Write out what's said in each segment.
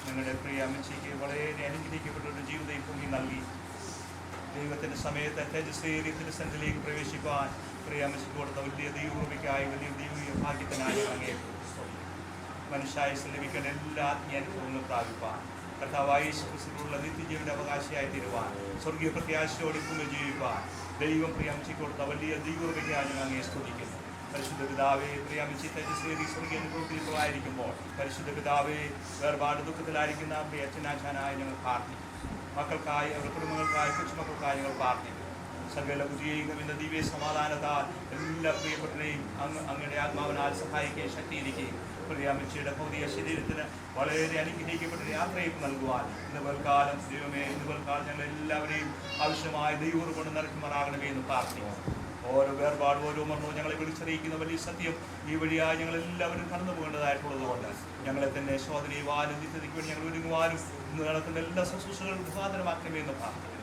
ഞങ്ങളുടെ പ്രിയ അമ്മച്ചിക്ക് വളരെ അനുഗ്രഹിക്കപ്പെട്ടൊരു ജീവിതം ഈ ഭൂമി നൽകി. ദൈവത്തിൻ്റെ സമയത്ത് തേജസ്വേറിയ തിരുസന്നിധിയിലേക്ക് പ്രവേശിക്കുവാൻ പ്രിയ അമ്മച്ചിക്ക് കൊടുത്ത വലിയ ദൈവകൃപയ്ക്കായി വലിയ ദൈവിക ഭാഗ്യത്തിനായി അങ്ങേ മനുഷ്യായുസ് ലഭിക്കേണ്ട എല്ലാ ആത്മീയാനുഭവങ്ങളും പ്രാപിപ്പാൻ കർത്താവായ യേശുക്രിസ്തുവിനുള്ള നിത്യജീവന്റെ അവകാശിയായി തീരുവാൻ സ്വർഗീയ പ്രത്യാശയോടെ ഭൂമി ജീവിപ്പാൻ ദൈവം പ്രിയ അമ്മച്ചിക്ക് കൊടുത്ത വലിയ ദൈവകൃപയ്ക്കായി ഞങ്ങൾ അങ്ങേ സ്തുതിക്കുന്നു. പരിശുദ്ധ പിതാവേ, പ്രിയ അമ്മച്ചി തേജസ്വേറി സ്വർഗീയ അനുഭവത്തിലായിരിക്കുമ്പോൾ പരിശുദ്ധ പിതാവേ, വേർപാട് ദുഃഖത്തിലായിരിക്കുന്ന പ്രിയ അച്ഛനാച്ചാനായി ഞങ്ങൾ പ്രാർത്ഥിക്കും. മക്കൾക്കായി, അവരുടെ കുടുംബങ്ങൾക്കായി, കൊച്ചുമക്കൾക്കായി ഞങ്ങൾ പ്രാർത്ഥിക്കും. സകല ബുദ്ധിയെയും ഇന്ന് ദിവ്യ സമാധാനത്താൽ എല്ലാ പ്രിയപ്പെട്ടവരെയും അങ്ങയുടെ ആത്മാവിനാൽ സഹായിക്കുകയും ശക്തിയിരിക്കുകയും പ്രിയ അമ്മച്ചിയുടെ ഭൗതിക ശരീരത്തിന് വളരെ അനുഗ്രഹിക്കപ്പെട്ട യാത്രയും നൽകുവാൻ ഇന്ന് പൽക്കാലം ദൈവമേ, ഇന്ന് പൽക്കാലം ഞങ്ങൾ എല്ലാവരെയും ആവശ്യമായ ദൈവം കൊണ്ട് നിറയ്ക്കുമാറാകണമേ എന്ന് പ്രാർത്ഥിക്കും. ഓരോ വേർപാടും ഓരോ മരണവും ഞങ്ങളെ വിളിച്ചറിയിക്കുന്ന വലിയ സത്യം ഈ വഴിയായി ഞങ്ങൾ എല്ലാവരും കടന്നു പോകേണ്ടതായിട്ടുള്ളത് കൊണ്ട് ഞങ്ങളെ തന്നെ ശോധനയുവാനും നിത്യതയ്ക്ക് വേണ്ടി ഞങ്ങൾ ഒരുങ്ങുവാനും ഇന്ന് നടക്കുന്ന എല്ലാ ശുശ്രൂഷകളും ഉപാദനമാക്കണമേ എന്ന് പ്രാർത്ഥിക്കുന്നു.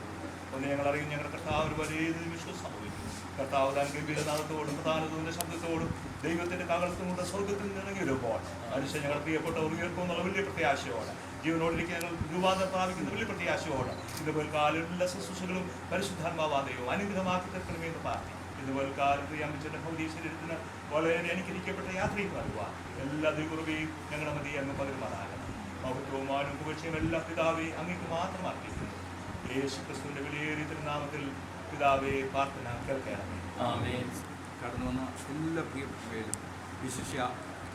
ഒന്ന് ഞങ്ങൾ അറിയും, ഞങ്ങളുടെ കർത്താവ് ഒരു വലിയ വിശ്വാസം സംഭവിക്കും. കർത്താവ് താൻ ഗംഭീരനാഥത്തോടും പ്രധാനത്വത്തിന്റെ ശബ്ദത്തോടും ദൈവത്തിന്റെ കാലത്തുകൊണ്ട് സ്വർഗത്തിൽ നിന്നിറങ്ങി വരുമ്പോൾ മനുഷ്യൻ ഞങ്ങൾ പ്രിയപ്പെട്ട ഉയർക്കുമെന്നുള്ള വലിയ പ്രത്യാശയോടെ ജീവനോടിലേക്ക് ഞങ്ങൾ രൂപാന്തരം പ്രാപിക്കുന്ന വലിയ പ്രത്യാശയോടെ ഇതുപോലെ കാലം എല്ലാ ശുശ്രൂഷകളും പരിശുദ്ധാത്മാവാദയോ അനുഗ്രഹമാക്കി തീർക്കണമേ എന്ന് പ്രാർത്ഥിക്കും. ഇതുപോലെ കാലം പ്രിയ അമ്മച്ചിയുടെ ഭൗതിക ശരീരത്തിന് വളരെ അനുഗ്രഹിക്കപ്പെട്ട യാത്രയും നൽകുക എല്ലാ ദൈവകൃപയും ഞങ്ങളുടെ മതി അങ്ങ് പകരുമാറാകണം. മഹത്വവും പുകഴ്ചയും എല്ലാ പിതാവെ അങ്ങേക്ക് മാത്രം അർപ്പിക്കുന്നു. യേശുക്രിസ്തുവിന്റെ വിലയേറിയ തിരുനാമത്തിൽ പിതാവേ പ്രാർത്ഥന കേൾക്കണമേ. ആമേൻ. കടന്നു വന്ന എല്ലാ പ്രിയപ്പെട്ടവരും വിശിഷ്യ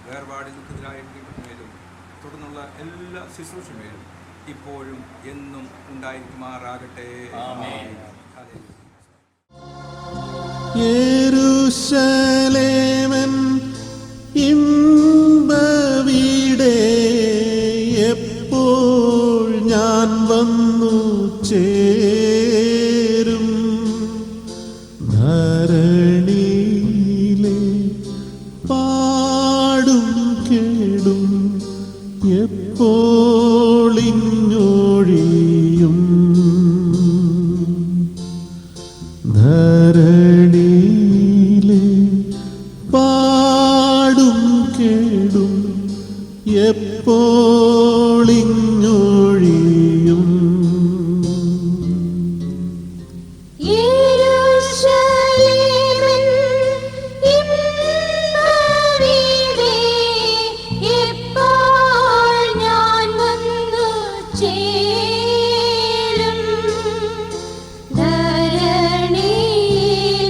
വേർപാട് ദുഃഖത്തിലായ പ്രിയപ്പെട്ടവരും തുടർന്നുള്ള എല്ലാ ശുശ്രൂഷമേലും ഇപ്പോഴും എന്നും ഉണ്ടായിരിക്കുമാറാകട്ടെ. ആമേൻ. യെരൂശലേമൻ ഇമ്പവീടേ എപ്പോൾ ഞാൻ വന്നു ചേരും. ധരണിയിലെ പാടും കേടും എപ്പോളിഞ്ഞൊഴിയും. ധരണിയിലെ പാടും കേടും എപ്പോളിഞ്ഞൊഴിയും. ധരണിയിലെ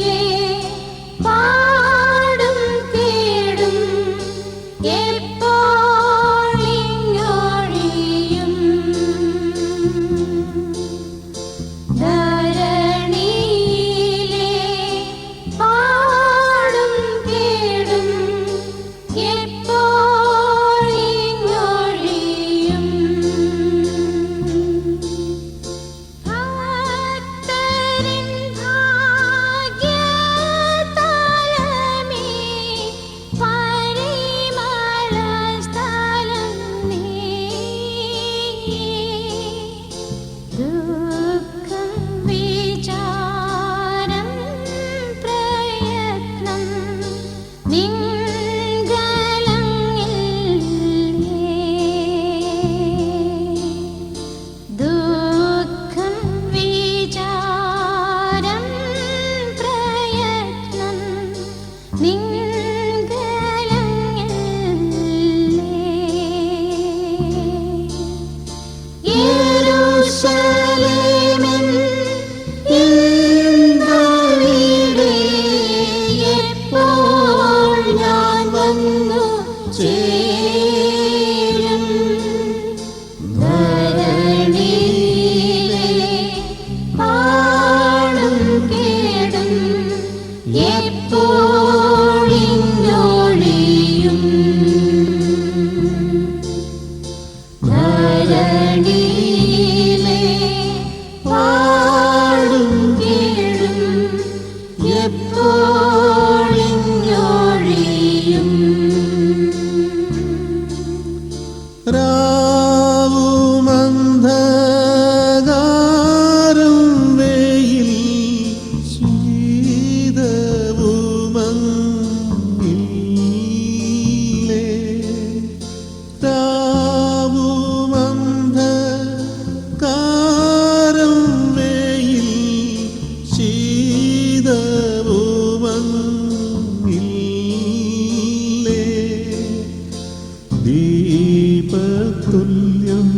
ദീപതുല്യം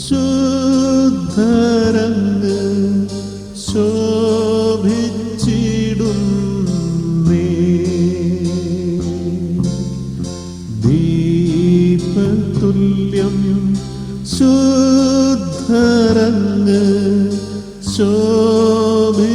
ശുദ്ധരങ്ങ് ശോഭിച്ചിടുന്നേ. ദീപതുല്യം ശുദ്ധരങ്ങ് ശോഭിച്ചിടുന്നേ.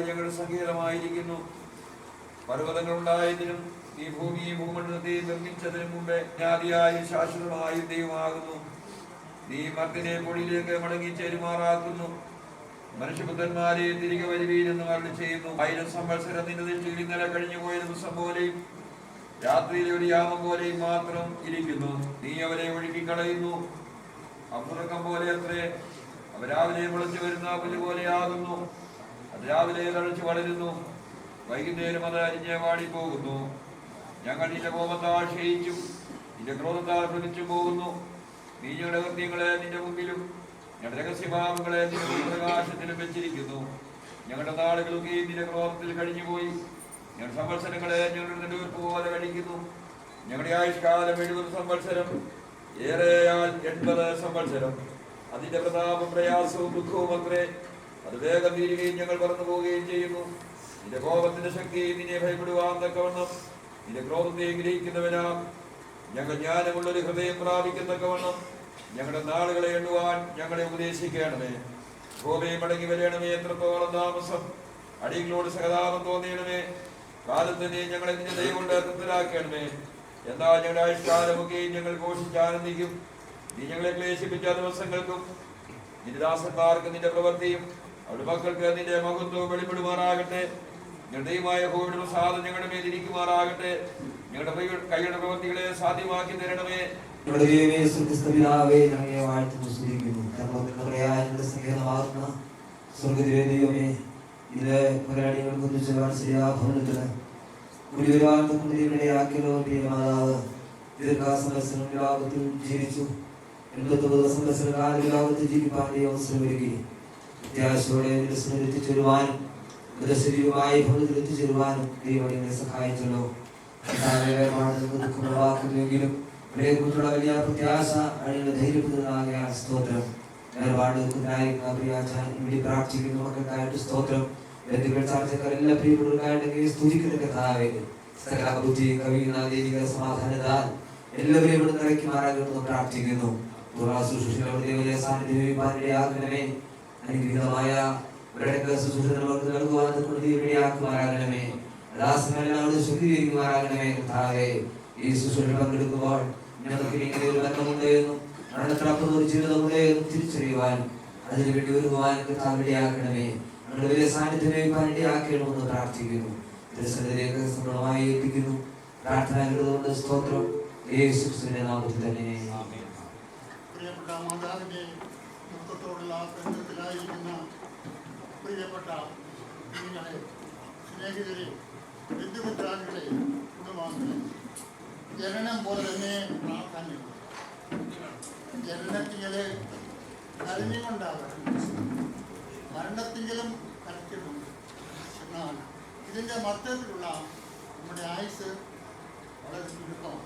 ഞങ്ങൾ സംഗീതമായിരിക്കുന്നു. പർവ്വതങ്ങളുണ്ടായതിനും ഈ ഭൂമിയെ ഭൂമണ്ഡലത്തെ നിർമ്മിച്ചതിനും മുമ്പേ ജ്ഞാതിയായും ശാശ്വതമായും ദൈവമാകുന്നു. നീ മർത്തിനെ പൊടിയിലേക്ക് മടങ്ങി ചേരുമാറാക്കുന്നു. മനുഷ്യപുത്രന്മാരെ തിരികെ വരുവീരെന്ന് അരുളി ചെയ്യുന്നു. 1000 സംവത്സരം നിന്റെ ദൃഷ്ടിയിൽ ഇന്നലെ കഴിഞ്ഞു പോയ ദിവസം പോലെയും രാത്രിയിലെ ഒരു യാമം പോലെയും മാത്രം ഇരിക്കുന്നു. നീ അവരെ ഒഴുക്കിക്കളയുന്നു. അപ്പുറക്കം പോലെ അത്രേ. അവ രാവിലെ മുളച്ചു വരുന്ന പുല്ല് പോലെയാകുന്നു. അത് രാവിലെ തഴച്ചു വളരുന്നു, വൈകുന്നേരം അത് അരിഞ്ഞ് വാടിപ്പോകുന്നു. ഞങ്ങൾ നിന്റെ കോപത്താൽ ക്ഷയിച്ചു, നിന്റെ ക്രോധത്താൽ ഭ്രമിച്ചു പോകുന്നു. നീ ഞങ്ങളുടെ കൃത്യങ്ങളെ നിന്റെ മുമ്പിലും ഞങ്ങളുടെ രഹസ്യഭാവങ്ങളെ നിന്റെ പ്രകാശത്തിലും വെച്ചിരിക്കുന്നു. ഞങ്ങളുടെ നാളുകളൊക്കെ നിന്റെ ക്രോധത്തിൽ കഴിഞ്ഞുപോയി. ഞങ്ങളുടെ സംവത്സരങ്ങളെ ഞങ്ങളുടെ നെടുവീർപ്പ് പോലെ കഴിക്കുന്നു. ഞങ്ങളുടെ ആയുഷ്കാലം 70 സംവത്സരം, ഏറെയാൽ 80 സംവത്സരം. അതിന്റെ പ്രതാപം പ്രയാസവും ദുഃഖവും അത്രേ. അത് വേഗം തീരുകയും ഞങ്ങൾ പറന്നു പോവുകയും ചെയ്യുന്നു. നിന്റെ കോപത്തിന്റെ ശക്തി നിന്നെ ഭയപ്പെടുവാൻ തക്കവണ്ണം നിന്റെ ക്രോധത്തെ ഗ്രഹിക്കുന്നവനാം ഞങ്ങൾ ജ്ഞാനമുള്ളൊരു ഹൃദയം പ്രാപിക്കത്തക്കവണ്ണം ഞങ്ങളുടെ നാളുകളെ എണ്ണുവാൻ ഞങ്ങളെ ഉപദേശിക്കണമേ. ഗോപയെ മടങ്ങി വരണമേ. എത്രത്തോളം താമസം അടികളോട് സഹതാപം തോന്നിയണമേ. കാലത്തിനെ ഞങ്ങളെ നിന്റെ ദയ കൊണ്ട് തൃപ്തരാക്കണമേ. എന്നാൽ ഞങ്ങളുടെ ആയുഷ്കാലമൊക്കെയും ഞങ്ങൾ ഘോഷിച്ചാനന്ദിക്കും. നീ ഞങ്ങളെ ക്ലേശിപ്പിച്ച ദിവസങ്ങൾക്കും നിന്റെ ദാസന്മാർക്ക് നിന്റെ പ്രവൃത്തിയും അവരുടെ മക്കൾക്ക് നിന്റെ മഹത്വവും വെളിപ്പെടുമാറാകട്ടെ. നിർദ്ദയമായ യഹോവയുടെ പ്രസാദം ഞങ്ങളുടെ മേൽ ഇരിക്കുമാറാകട്ടെ. ഞങ്ങളുടെ കൈയുടെ പ്രവൃത്തികളെ സാധ്യമാക്കി തരണമേ. ജീവിച്ചു 89 സംവത്സരകാലത്ത് ജീവിക്കാൻ അവസരം വരികയും പ്രത്യാശയോടെ എത്തിച്ചേരുവാനും ശരീരമായി ഭവനത്തിൽ എത്തിച്ചേരുവാനും ദൈവം നിങ്ങളെ സഹായിച്ചല്ലോ. ദുഃഖമുളവാക്കുന്നുവെങ്കിലും കുറിച്ചുള്ള വലിയ പ്രത്യാശ അണികളെ ധൈര്യപ്പെടുന്നതാകയാൽ സ്തോത്രം. വേണ്ടി പ്രാർത്ഥിക്കുന്നു. മക്കൾക്കായിട്ട് സ്തോത്രം. ബന്ധുക്കൾ ചർച്ചക്കാർ എല്ലാ പ്രിയപ്പെട്ടവർക്കായിട്ട് സ്തുതിക്കുന്ന കഥാവേ സകല ബുദ്ധി കവിയുന്ന ദൈവിക സമാധാനത്താൽ എല്ലാവരെയും ഇവിടെ നിറയ്ക്കുമാറാകുമെന്ന് പ്രാർത്ഥിക്കുന്നു. സാന്നിധ്യമാകണമേ. അനുഗ്രഹീതമായ ശുശ്രൂഷകൾക്ക് നൽകുവാൻ ഇടയാക്കുമാറാകണമേ. ദാസനെല്ലാം ശുദ്ധീകരിക്കുമാറാകണമേ. കർത്താവേ, ഈ ശുശ്രൂഷ പങ്കെടുക്കുമ്പോൾ ഞങ്ങൾക്ക് ഇങ്ങനെ ഒരു ബന്ധമുണ്ടെന്നും മരണത്തിനപ്പുറം ഒരു ജീവിതമുണ്ടെന്നും തിരിച്ചറിയുവാൻ അതിനുവേണ്ടി ഒരുങ്ങുവാൻ കർത്താവ് ഇടയാക്കണമേ. ഞങ്ങളുടെ വലിയ സാന്നിധ്യം ഇടയാക്കണമെന്ന് പ്രാർത്ഥിക്കുന്നു. ദർശനത്തിലേക്ക് സമൂലമായി ഏൽപ്പിക്കുന്നു. പ്രാർത്ഥന കൊണ്ട് സ്തോത്രം. യേശുക്രിസ്തുവിന്റെ നാമത്തിൽ തന്നെ. പ്രിയപ്പെട്ട മാതാവിന്റെ ദുഃഖത്തോടുള്ള ബന്ധത്തിലായിരിക്കുന്ന പ്രിയപ്പെട്ട കുഞ്ഞുങ്ങളെ, സ്നേഹിതരെ, ബന്ധുമിത്രാദികളെ, കുടുംബാംഗങ്ങളെ, ജനനം പോലെ തന്നെ പ്രാധാന്യമുണ്ട്. ജനനത്തിലെ കരഞ്ഞുകൊണ്ടാകണം, മരണത്തിലും കരച്ചിലുണ്ട്. എന്നാൽ ഇതിൻ്റെ മൊത്തത്തിലുള്ള നമ്മുടെ ആയുസ് വളരെ ചുരുക്കമാണ്.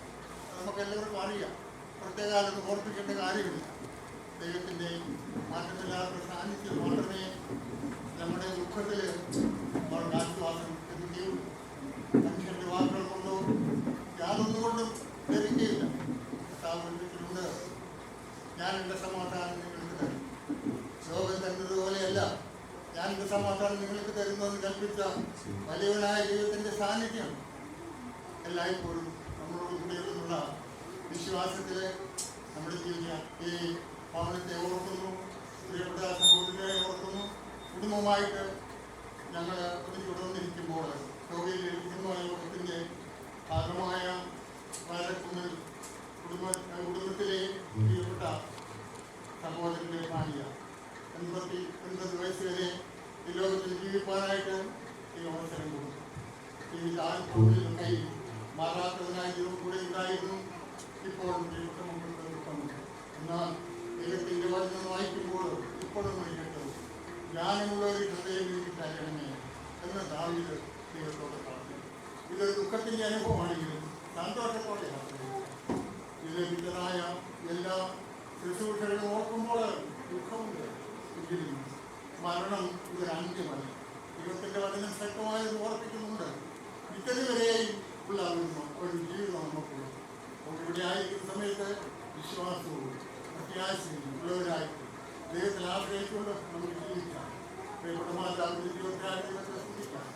നമുക്കെല്ലാവർക്കും അറിയാം. പ്രത്യേകാലത്ത് ഓർപ്പിക്കേണ്ട കാര്യമില്ല. ദൈവത്തിൻ്റെ മാറ്റമില്ലാത്ത സാന്നിധ്യം മാത്രമേ നമ്മുടെ ദുഃഖത്തിൽ നമ്മളുടെ ആശ്വാസം ലഭിക്കുകയുള്ളൂ. മനുഷ്യൻ്റെ വാക്കുകൾ കൊണ്ടോ യാതൊന്നുകൊണ്ടും ലഭിക്കുകയില്ല. സ്ഥാപനത്തിലുണ്ട്, ഞാൻ എൻ്റെ സമാധാനം നിങ്ങൾക്ക് തരും. ലോകം തന്നതുപോലെയല്ല, ഞാൻ എൻ്റെ സമാധാനം നിങ്ങൾക്ക് തരുന്നതെന്ന് കൽപ്പിച്ച വലിയവനായ ദൈവത്തിൻ്റെ സാന്നിധ്യം എല്ലായ്പ്പോഴും നമ്മളോട് കൂടിയുള്ള വിശ്വാസത്തിൽ നമ്മുടെ ജീവിതം ഈ ഭവനത്തെ ഓർക്കുന്നു, പ്രിയപ്പെട്ട സഹോദരനെ ഓർക്കുന്നു. കുടുംബമായിട്ട് ഞങ്ങൾ ഒന്നിവിടെ വന്നിരിക്കുമ്പോൾ രോഗിയിൽ ലഭിക്കുന്ന യോഗത്തിൻ്റെ ഭാഗമായ വയറക്കുന്നിൽ കുടുംബത്തിലെ പ്രിയപ്പെട്ട സഹോദരൻ്റെ ഭാര്യ 89 വയസ്സ് വരെ ഈ ലോകത്തിൽ ജീവിക്കാനായിട്ട് ഈ അവസരം കൊടുത്തു. ഈ ആത്മീയൊക്കെ മാറാത്തതിനായി ദൈവം കൂടെ ഉണ്ടായിരുന്നു. ഇപ്പോൾ ദൈവത്തെ മുമ്പിൽ ദുഃഖമുണ്ട്. എന്നാൽ ദൈവത്തിൻ്റെ വചനം വായിക്കുമ്പോൾ ഇപ്പോഴും കേട്ടു, ജ്ഞാനമുള്ള ഒരു ഹൃദയം എനിക്ക് തരണമേ എന്ന് ദാവീദ് ദൈവത്തോട് പറഞ്ഞു. ഇതൊരു ദുഃഖത്തിൻ്റെ അനുഭവമാണെങ്കിലും സന്തോഷത്തോടെ ഇത് ലഭിച്ചതായ എല്ലാ ശുശ്രൂഷകളും ഓർക്കുമ്പോൾ ദുഃഖമുണ്ട്. എങ്കിലും മരണം ഇതൊരു അന്ത്യമല്ല. ദൈവത്തിൻ്റെ വചനം ശക്തമായത് ഓർപ്പിക്കുന്നുണ്ട്. ഇത്തരവരെയും ഉള്ള ഒരു ജീവിതം നമുക്കുള്ളൂ. ഇവിടെ ആയിരിക്കുന്ന സമയത്ത് വിശ്വാസവും പ്രത്യാശയും ഉള്ളവരായിട്ട് ദൈവത്തിൽ ആശ്രയിച്ചുകൊണ്ട് നമുക്ക് ജീവിക്കാം. പ്രിയപ്പെട്ട മാതാവിൻ്റെ ജീവിതത്തെ ശ്രദ്ധിക്കാം.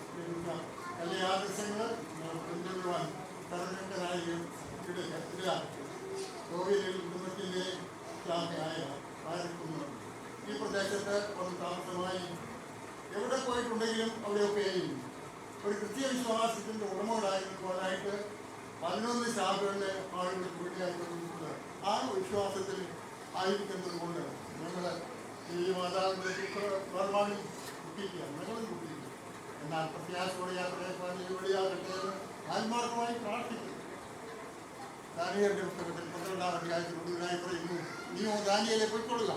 എല്ലാ ആദർശങ്ങൾ പിന്തുടരുവാൻ സർവശക്തനായ കോവിലിൽ കുടുംബത്തിൻ്റെ ശാഖയായ ആയിരിക്കുന്നു. ഈ പ്രദേശത്ത് ഒന്ന് താമസമായി എവിടെ പോയിട്ടുണ്ടെങ്കിലും അവിടെയൊക്കെയും ഒരു കൃത്യവിശ്വാസത്തിൻ്റെ ഉടമകളായിരിക്കുവാനായിട്ട് 11 ശാഖകളിലെ ആളുകൾ കൂടിയായിട്ടുണ്ട്. ആ വിശ്വാസത്തിൽ ആയിരിക്കുന്നത് കൊണ്ട് ഞങ്ങൾ ഈ മാതാവിൻ്റെ ബർമാനിൽ കുട്ടിക്കുക, ഞങ്ങളും കുട്ടിക്കുക. എന്നാൽ പ്രത്യാശയോടെ യാത്രയെ ഇവിടെയാകട്ടെ എന്ന് ആത്മാർത്ഥമായി പ്രാർത്ഥിക്കുന്നു. ദാനിയേലിന്റെ പുസ്തകത്തിൽ 12-ാം അധ്യായത്തിൽ കൂടുതലായി പറയുന്നു, നീയോ ദാനിയേലെ പൊയ്ക്കൊള്ളുക,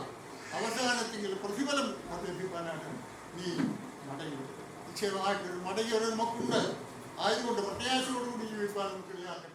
അവസാനത്തിൽ പ്രതിഫലം ലഭിക്കാനായിട്ട് നീ മടങ്ങി. നിശ്ചയമായിട്ടൊരു മടങ്ങിയൊരു നമുക്കുണ്ട്. ആയതുകൊണ്ട് പ്രത്യാശയോടുകൂടി ജീവിക്കാൻ നമുക്ക് ഇടയാക്കട്ടെ.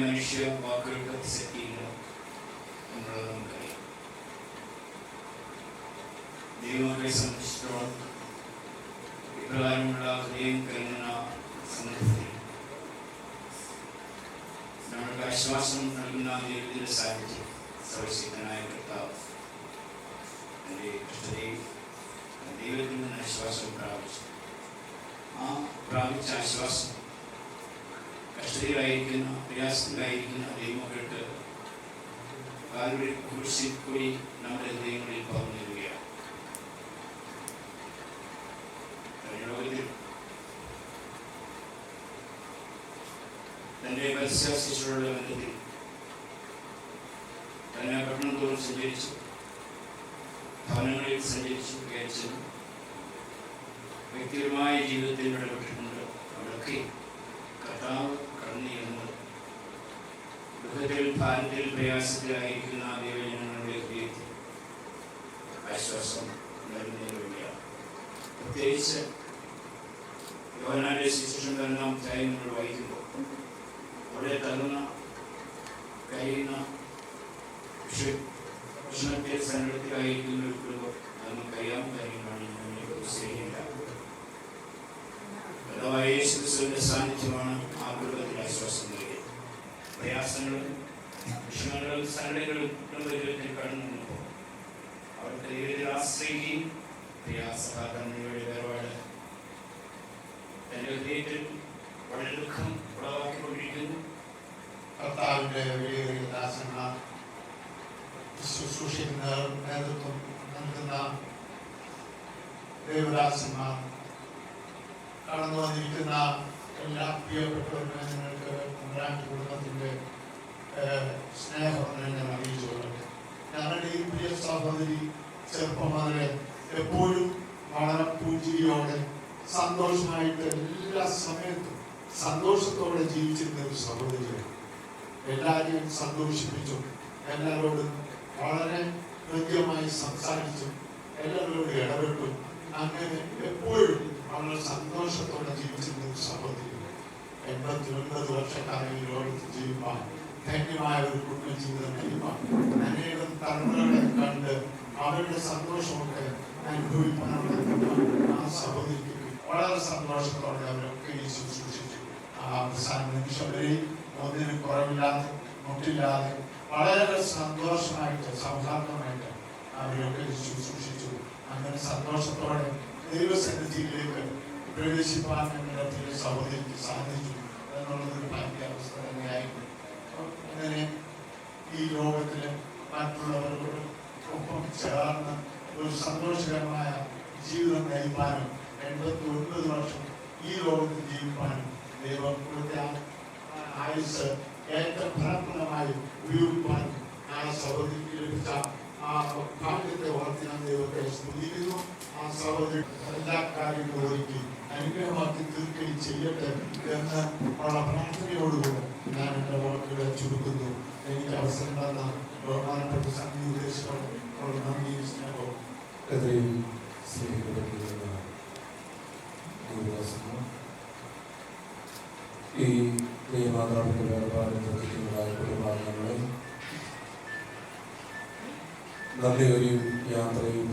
മനുഷ്യ വാക്കുകൾക്ക് ശക്തിയില്ല എന്നുള്ളത് നമുക്കറിയാം. ദൈവങ്ങളെ സംബന്ധിച്ചിടത്തോളം ഇപ്രകാരമുള്ള ഹൃദയം കരുതുന്ന ആശ്വാസം നൽകുന്ന ദൈവത്തിൻ്റെ സാന്നിധ്യം സർവശക്തനായ കർത്താവ് എൻ്റെ കഷ്ടതയിൽ ദൈവത്തിൽ നിന്ന് ആശ്വാസം പ്രാപിച്ചു. ആ പ്രാപിച്ച ആശ്വാസം കഷ്ടതയിലായിരിക്കുന്ന പ്രയാസത്തിലായിരിക്കുന്ന ദൈവമക്കൾക്ക് കാൽവരി കുരിശിൽ കൂടി നമ്മുടെ ഹൃദയങ്ങളിൽ പകർന്നു തരികയാണ്. കഴിഞ്ഞ ലോകത്തിൽ തൻ്റെ പരിശാസിച്ചുള്ള ബന്ധത്തിൽ തന്നെ പട്ടണം തോറും സഞ്ചരിച്ചു, ഭവനങ്ങളിൽ സഞ്ചരിച്ചു, വിചാരിച്ചു വ്യക്തിപരമായ ജീവിതത്തിൽ ഇടപെട്ടിട്ടുണ്ട്. അവിടെയൊക്കെ കർത്താവ് കടന്നു ചെയ്യുന്നത് ദുഃഖത്തിൽ, ഭാരത്തിൽ, പ്രയാസത്തിലായിരിക്കുന്ന ദൈവജനങ്ങളുടെ ഹൃദയത്തിൽ ആശ്വാസം നൽകുന്നതിന് വേണ്ടിയാണ്. പ്രത്യേകിച്ച് യോഹന്നാന്റെ സുവിശേഷം 1-ാം അധ്യായം നമ്മൾ വായിക്കുമ്പോൾ അവിടെ തകർന്ന കഴിയുന്ന വിഷമത്തിൽ സങ്കടത്തിലായിരിക്കുന്ന ഒരു കുടുംബം നമുക്കറിയാം കാര്യങ്ങളാണ്. യേശുക്രിസ്തുവിന്റെ സാന്നിധ്യമാണ് ആ കുടുംബത്തിൽ ആശ്വാസം നൽകിയത്. പ്രയാസങ്ങളും വിഷമങ്ങളും സങ്കടങ്ങളും കുടുംബജീവിതത്തിൽ കടന്നു വന്നപ്പോൾ അവർക്ക് ദൈവത്തിൽ ആശ്രയിക്കുകയും പ്രയാസകാരണങ്ങളുടെ വേർപാട് തന്റെ ഹൃദയത്തിൽ വളരെ ദുഃഖം ഉളവാക്കിക്കൊണ്ടിരിക്കുന്നു. കർത്താവിന്റെ വലിയ ദാസന്മാർ, ശുശ്രൂഷയ്ക്ക് നേതൃത്വം നൽകുന്ന ദേവദാസന്മാർ, കടന്നു വന്നിരിക്കുന്ന എല്ലാ പ്രിയപ്പെട്ടവരും നിങ്ങൾക്ക് തമ്പുരാന്റെ കുടുംബത്തിന്റെ സ്നേഹം ഞാൻ അറിയിച്ചുകൊള്ളട്ടെ. ഞങ്ങളുടെ ഈ പ്രിയ സഹോദരി ചെറുപ്പം മുതലേ എപ്പോഴും വളരെ പുഞ്ചിരിയോടെ സന്തോഷമായിട്ട് എല്ലാ സമയത്തും സന്തോഷത്തോടെ ജീവിച്ചിരുന്ന ഒരു സഹോദരിയാണ്. എല്ലാവരെയും സന്തോഷിപ്പിച്ചും എല്ലാവരോടും വളരെ ഹൃദ്യമായി സംസാരിച്ചും എല്ലാവരോടും ഇടപെട്ടും അങ്ങനെ എപ്പോഴും വളരെ സന്തോഷത്തോടെ ജീവിച്ചിരുന്ന ഒരു സഹോദരി. 89 വർഷക്കാലം ഈ ലോകത്ത് ജീവിപ്പാൻ, ധന്യമായ ഒരു കുടുംബജീവിതം നയിപ്പാൻ, അനേകം തലമുറകളെ കണ്ട് അവരുടെ സന്തോഷമൊക്കെ അനുഭവിക്കാനുള്ള ആ സഹോദരിക്ക് വളരെ സന്തോഷത്തോടെ അവരൊക്കെ ഈ ശുശ്രൂഷിച്ചു. ആ അവസാന നിമിഷം വരെ ഒന്നിനും കുറവില്ലാതെ മുട്ടില്ലാതെ വളരെ സന്തോഷമായിട്ട് സൗഹാർദ്ദമായിട്ട് അവരൊക്കെ ശുശ്രൂഷിച്ചു. അങ്ങനെ സന്തോഷത്തോടെ ദൈവസന്നിധിയിലേക്ക് പ്രവേശിപ്പാൻ ഞങ്ങളുടെ പ്രിയ സഹോദരിക്ക് സാധിച്ചു എന്നുള്ളതൊരു ഭാഗ്യാവസ്ഥ തന്നെയായിരുന്നു. അങ്ങനെ ഈ ലോകത്തിൽ മറ്റുള്ളവരോട് ഒപ്പം ചേർന്ന് ഒരു സന്തോഷകരമായ ജീവിതം നയിപ്പാനും 89 വർഷം ഈ ലോകത്തിൽ ജീവിപ്പാനും ദൈവം കൊടുത്ത ആയുസ് ഏറ്റവും ഫലപ്രദമായി ഉപയോഗിക്കാനും ആ സഹോദരിക്ക് ലഭിച്ച ആ ഭാഗ്യത്തെ ഓർത്തി ഞാൻ ദൈവത്തെ സ്തുതിക്കുന്നു. ആ സഹോദരി എല്ലാ കാര്യങ്ങളും ഒരുക്കി അനുഗ്രഹമാക്കി തീർക്കുകയും ചെയ്യട്ടെ എന്ന് ഉള്ള പ്രാർത്ഥനയോടുകൂടെ ഞാൻ എൻ്റെ വാക്കുകളെ ചുരുക്കുന്നു. എനിക്ക് അവസരം തന്ന ബഹുമാനപ്പെട്ട സംഗീത ഉദ്ദേശിച്ചുള്ള നന്ദിയും സ്നേഹവും ഈ ദൈവമാതാവിന്റെ വേർപാടിൽ പ്രവർത്തിക്കുന്നതായ കുടുംബാംഗങ്ങളെ നല്ല ഒരു യാത്രയിൽ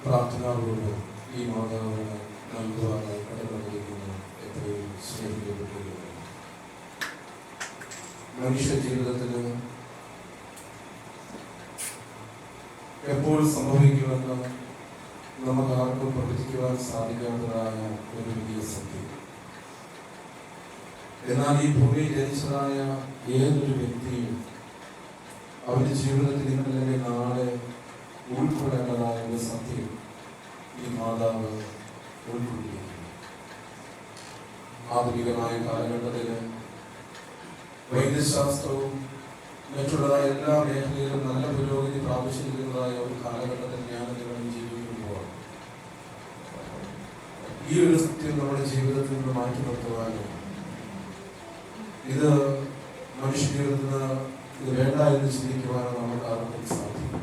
പ്രാർത്ഥനാപൂർവ്വം ഈ മാതാവിനെ നൽകുവാനായി കടന്നുവന്നിരിക്കുന്ന എത്രയും സ്നേഹിക്കപ്പെട്ടിരിക്കുന്നു. മനുഷ്യ ജീവിതത്തിന് എപ്പോൾ സംഭവിക്കുമെന്ന് നമുക്ക് ആർക്കും പ്രവചിക്കുവാൻ സാധിക്കാത്തതായ ഒരു വലിയ സത്യം. എന്നാൽ ഈ ഭൂമിയിൽ ജനിച്ചതായ ഏതൊരു വ്യക്തിയും അവരുടെ ജീവിതത്തിൽ ഇന്നലെ നാളെ ഉൾക്കൊള്ളേണ്ടതായ ഒരു സത്യം ഈ മാതാവ് ഉൾക്കൊള്ളിയിരിക്കുന്നു. ആധുനികമായ കാലഘട്ടത്തിന് വൈദ്യശാസ്ത്രവും മറ്റുള്ളതായ എല്ലാ മേഖലയിലും നല്ല പുരോഗതി പ്രാപിച്ചിരിക്കുന്നതായ ഒരു കാലഘട്ടത്തിൽ ഞാൻ ജീവിക്കുമ്പോൾ ഈ ഒരു സത്യം നമ്മുടെ ജീവിതത്തിൽ നിന്ന് മാറ്റി നിർത്തുവാനും ഇത് മനുഷ്യ ജീവിതത്തിന് ഇത് വേണ്ട എന്ന് ചിന്തിക്കുവാനും നമുക്ക് ആർക്കും സാധിക്കും.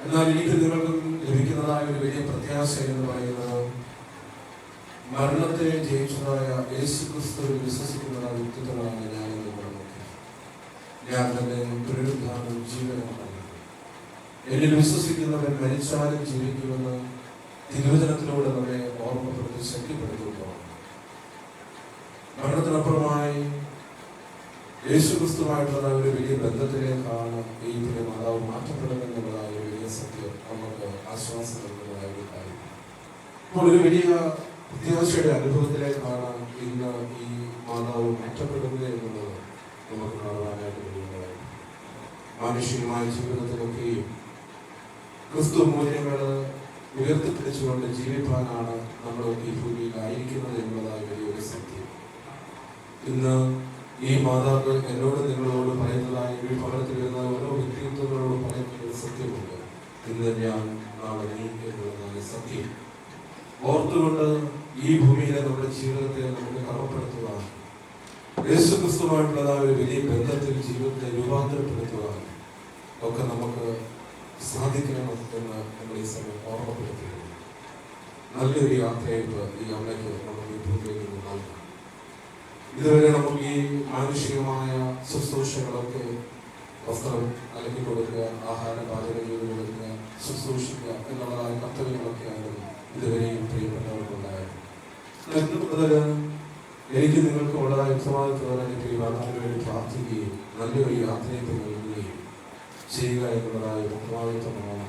എന്നാൽ എനിക്ക് നിങ്ങൾക്കും ലഭിക്കുന്നതായ ഒരു വലിയ പ്രത്യാശ എന്ന് പറയുന്നത് മരണത്തെ ജയിച്ചതായ യേശുക്രിസ്തുവിൽ വിശ്വസിക്കുന്നതായ വ്യക്തിത്വമാണ് ഞാൻ തന്നെ പുനരുദ്ധാനം ജീവനാണ്. എന്നിൽ വിശ്വസിക്കുന്നവൻ മരിച്ചാലും ജീവിക്കുമെന്ന് തിരുവചനത്തിലൂടെ നമ്മെ ഓർമ്മപ്പെടുത്തി ശക്തിപ്പെടുത്തുമ്പോൾ മരണത്തിനപ്പുറമായി യേശുക്രിസ്തുവായിട്ടുള്ള ഒരു വലിയ ബന്ധത്തിലേക്കാണ് ഈ പ്രിയ മാതാവ് മാറ്റപ്പെടുമെന്നുള്ളതായ ഒരു വലിയ സത്യം നമുക്ക് ആശ്വാസം നൽകുന്നതായ ഒരു കാര്യം. അപ്പോൾ ഒരു വലിയ പ്രത്യാശയുടെ അനുഭവത്തിലേക്കാണ് ഇന്ന് ഈ മാതാവ് മാറ്റപ്പെടുന്നത് എന്നുള്ളത് നമുക്ക് കാണുവാനായിട്ട് കഴിയുന്നതായി. മാനുഷികമായ ജീവിതത്തിലൊക്കെയും ക്രിസ്തു മൂല്യങ്ങൾ ഉയർത്തിപ്പിടിച്ചുകൊണ്ട് ജീവിക്കാനാണ് നമ്മൾ ഈ ഭൂമിയിൽ ആയിരിക്കുന്നത് എന്നുള്ളതായ വലിയൊരു സത്യം. ഇന്ന് ഈ മാതാവ് എന്നോട് നിങ്ങളോട് പറയുന്നതായ ഈ ഭവനത്തിൽ വരുന്ന ഓരോ വ്യക്തിത്വങ്ങളോട് പറയുന്ന ഒരു സത്യമുണ്ട്. ഇന്ന് ഞാൻ നാളെ നീ എന്നുള്ളതായ സത്യം ഓർത്തുകൊണ്ട് ഈ ഭൂമിയിലെ നമ്മുടെ ജീവിതത്തെ നമുക്ക് ക്രമപ്പെടുത്തുവാൻ, യേശുക്രിസ്തുവായിട്ടുള്ളതായ ഒരു വലിയ ബന്ധത്തിൽ ജീവിതത്തെ രൂപാന്തരപ്പെടുത്തുവാൻ ഒക്കെ നമുക്ക് സാധിക്കണം എന്ന് നമ്മൾ ഈ സമയം ഓർമ്മപ്പെടുത്തുന്നു. നല്ലൊരു യാത്രയയപ്പ് ഈ അമ്മയ്ക്ക് നമുക്ക് ഈ ഭൂമിയിൽ നിന്ന് നൽകാം. ഇതുവരെ നമുക്ക് ഈ മാനുഷികമായ ശുശ്രൂഷകളൊക്കെ വസ്ത്രം അലക്കി കൊടുക്കുക, ആഹാരം പാചകം ചെയ്ത് കൊടുക്കുക, ശുശ്രൂഷിക്കുക എന്നുള്ളതായ കർത്തവ്യങ്ങളൊക്കെ ആയിരുന്നു ഇതുവരെയും പ്രിയപ്പെട്ടവർക്കുണ്ടായിരുന്നു. ഇന്ന് മുതൽ എനിക്ക് നിങ്ങൾക്ക് ഉള്ളതായ ഉത്തരവാദിത്വം അതിനു വേണ്ടി പ്രാർത്ഥിക്കുകയും നല്ലൊരു യാത്രയ്ക്ക് നൽകുകയും ചെയ്യുക എന്നുള്ളതായ ഉത്തരവാദിത്വമാണ്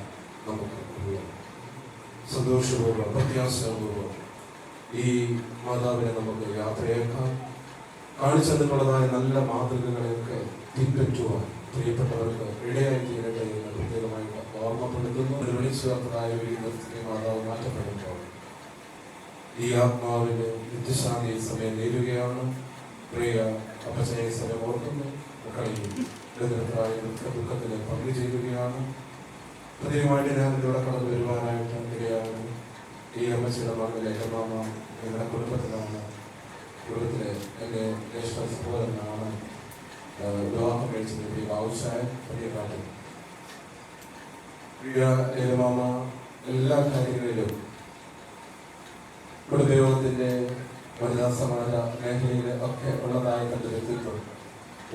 നമുക്ക് ഉള്ളത്. സന്തോഷപൂർവ്വം പ്രത്യാശപൂർവ്വം ഈ മാതാവിനെ നമുക്ക് യാത്രയേക്കാം. കാണിച്ചതിനുള്ളതായ നല്ല മാതൃകകളെയൊക്കെ പിൻപറ്റുവാൻ പ്രിയപ്പെട്ടവർക്ക് ഇടയായി തീരട്ടെ എന്ന് പ്രത്യേകമായിട്ട് ഓർമ്മപ്പെടുത്തുന്നു. ഒരു വിളിച്ചുവാർത്തതായ ഒരു നിർത്തിയ മാതാവ് മാറ്റപ്പെടുമ്പോൾ ഈ ആത്മാവിന്റെ നിത്യശാന്തി ഈ സമയം നേരുകയാണ്. പ്രിയ അപ്പച്ചനെ സമയം ഓർക്കുന്നു. മക്കളെയും ദുഃഖത്തിന് പങ്കുചേരുകയാണ്. പ്രത്യേകമായിട്ട് ഞാൻ ഇതിലൂടെ കടന്നു വരുവാനായിട്ട് ഇടയാണ്. ഈ അമ്മച്ചിയുടെ മകൾ എൻ്റെ മാമ ഞങ്ങളുടെ കുടുംബത്തിലാണ്. കുടുംബത്തിലെ എൻ്റെ ജ്യേഷ്ഠ സഹോദരനാണ് വിവാഹം കഴിച്ചത്. പ്രിയ ബാബുഷായ പരിയക്കാട്ടൻ. പ്രിയ ഏലമാമ എല്ലാ കാര്യങ്ങളിലും കുടുംബയോഗത്തിന്റെ വനിതാ സമാജ മേഖലയിൽ ഒക്കെ ഉള്ളതായ തന്റെ വ്യക്തിത്വം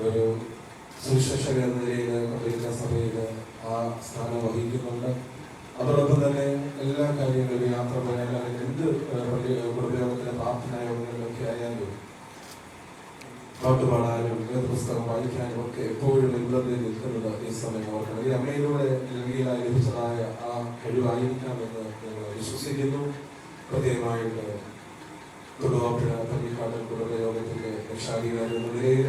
ഒരു സുവിശേഷക എന്ന നിലയിൽ കത്തോലിക്ക സഭയിൽ ആ സ്ഥാനം വഹിക്കുന്നുണ്ട്. അതോടൊപ്പം തന്നെ എല്ലാ കാര്യങ്ങളിലും യാത്ര പോയാലും അല്ലെങ്കിൽ എന്ത് കുടുംബയോഗത്തിന്റെ പ്രാർത്ഥനായോഗങ്ങളിലൊക്കെ ആയാലും പാട്ടുപാടാനും പുസ്തകം വായിക്കാനും ഒക്കെ എപ്പോഴും നിബന്ധത്തിൽ നിൽക്കുന്നത് ഈ സമയം ഓർക്കണം. ഈ അമ്മയിലൂടെ നൽകിയായി ലഭിച്ചതായ ആ കഴിവായിരിക്കാമെന്ന് ഞങ്ങൾ വിശ്വസിക്കുന്നു. പ്രത്യേകമായിട്ട് തൊടുവാപ്പുഴ പള്ളിക്കാടൻ കുടുംബയോഗത്തിന്റെ രക്ഷാധികാരി എന്ന നിലയിൽ,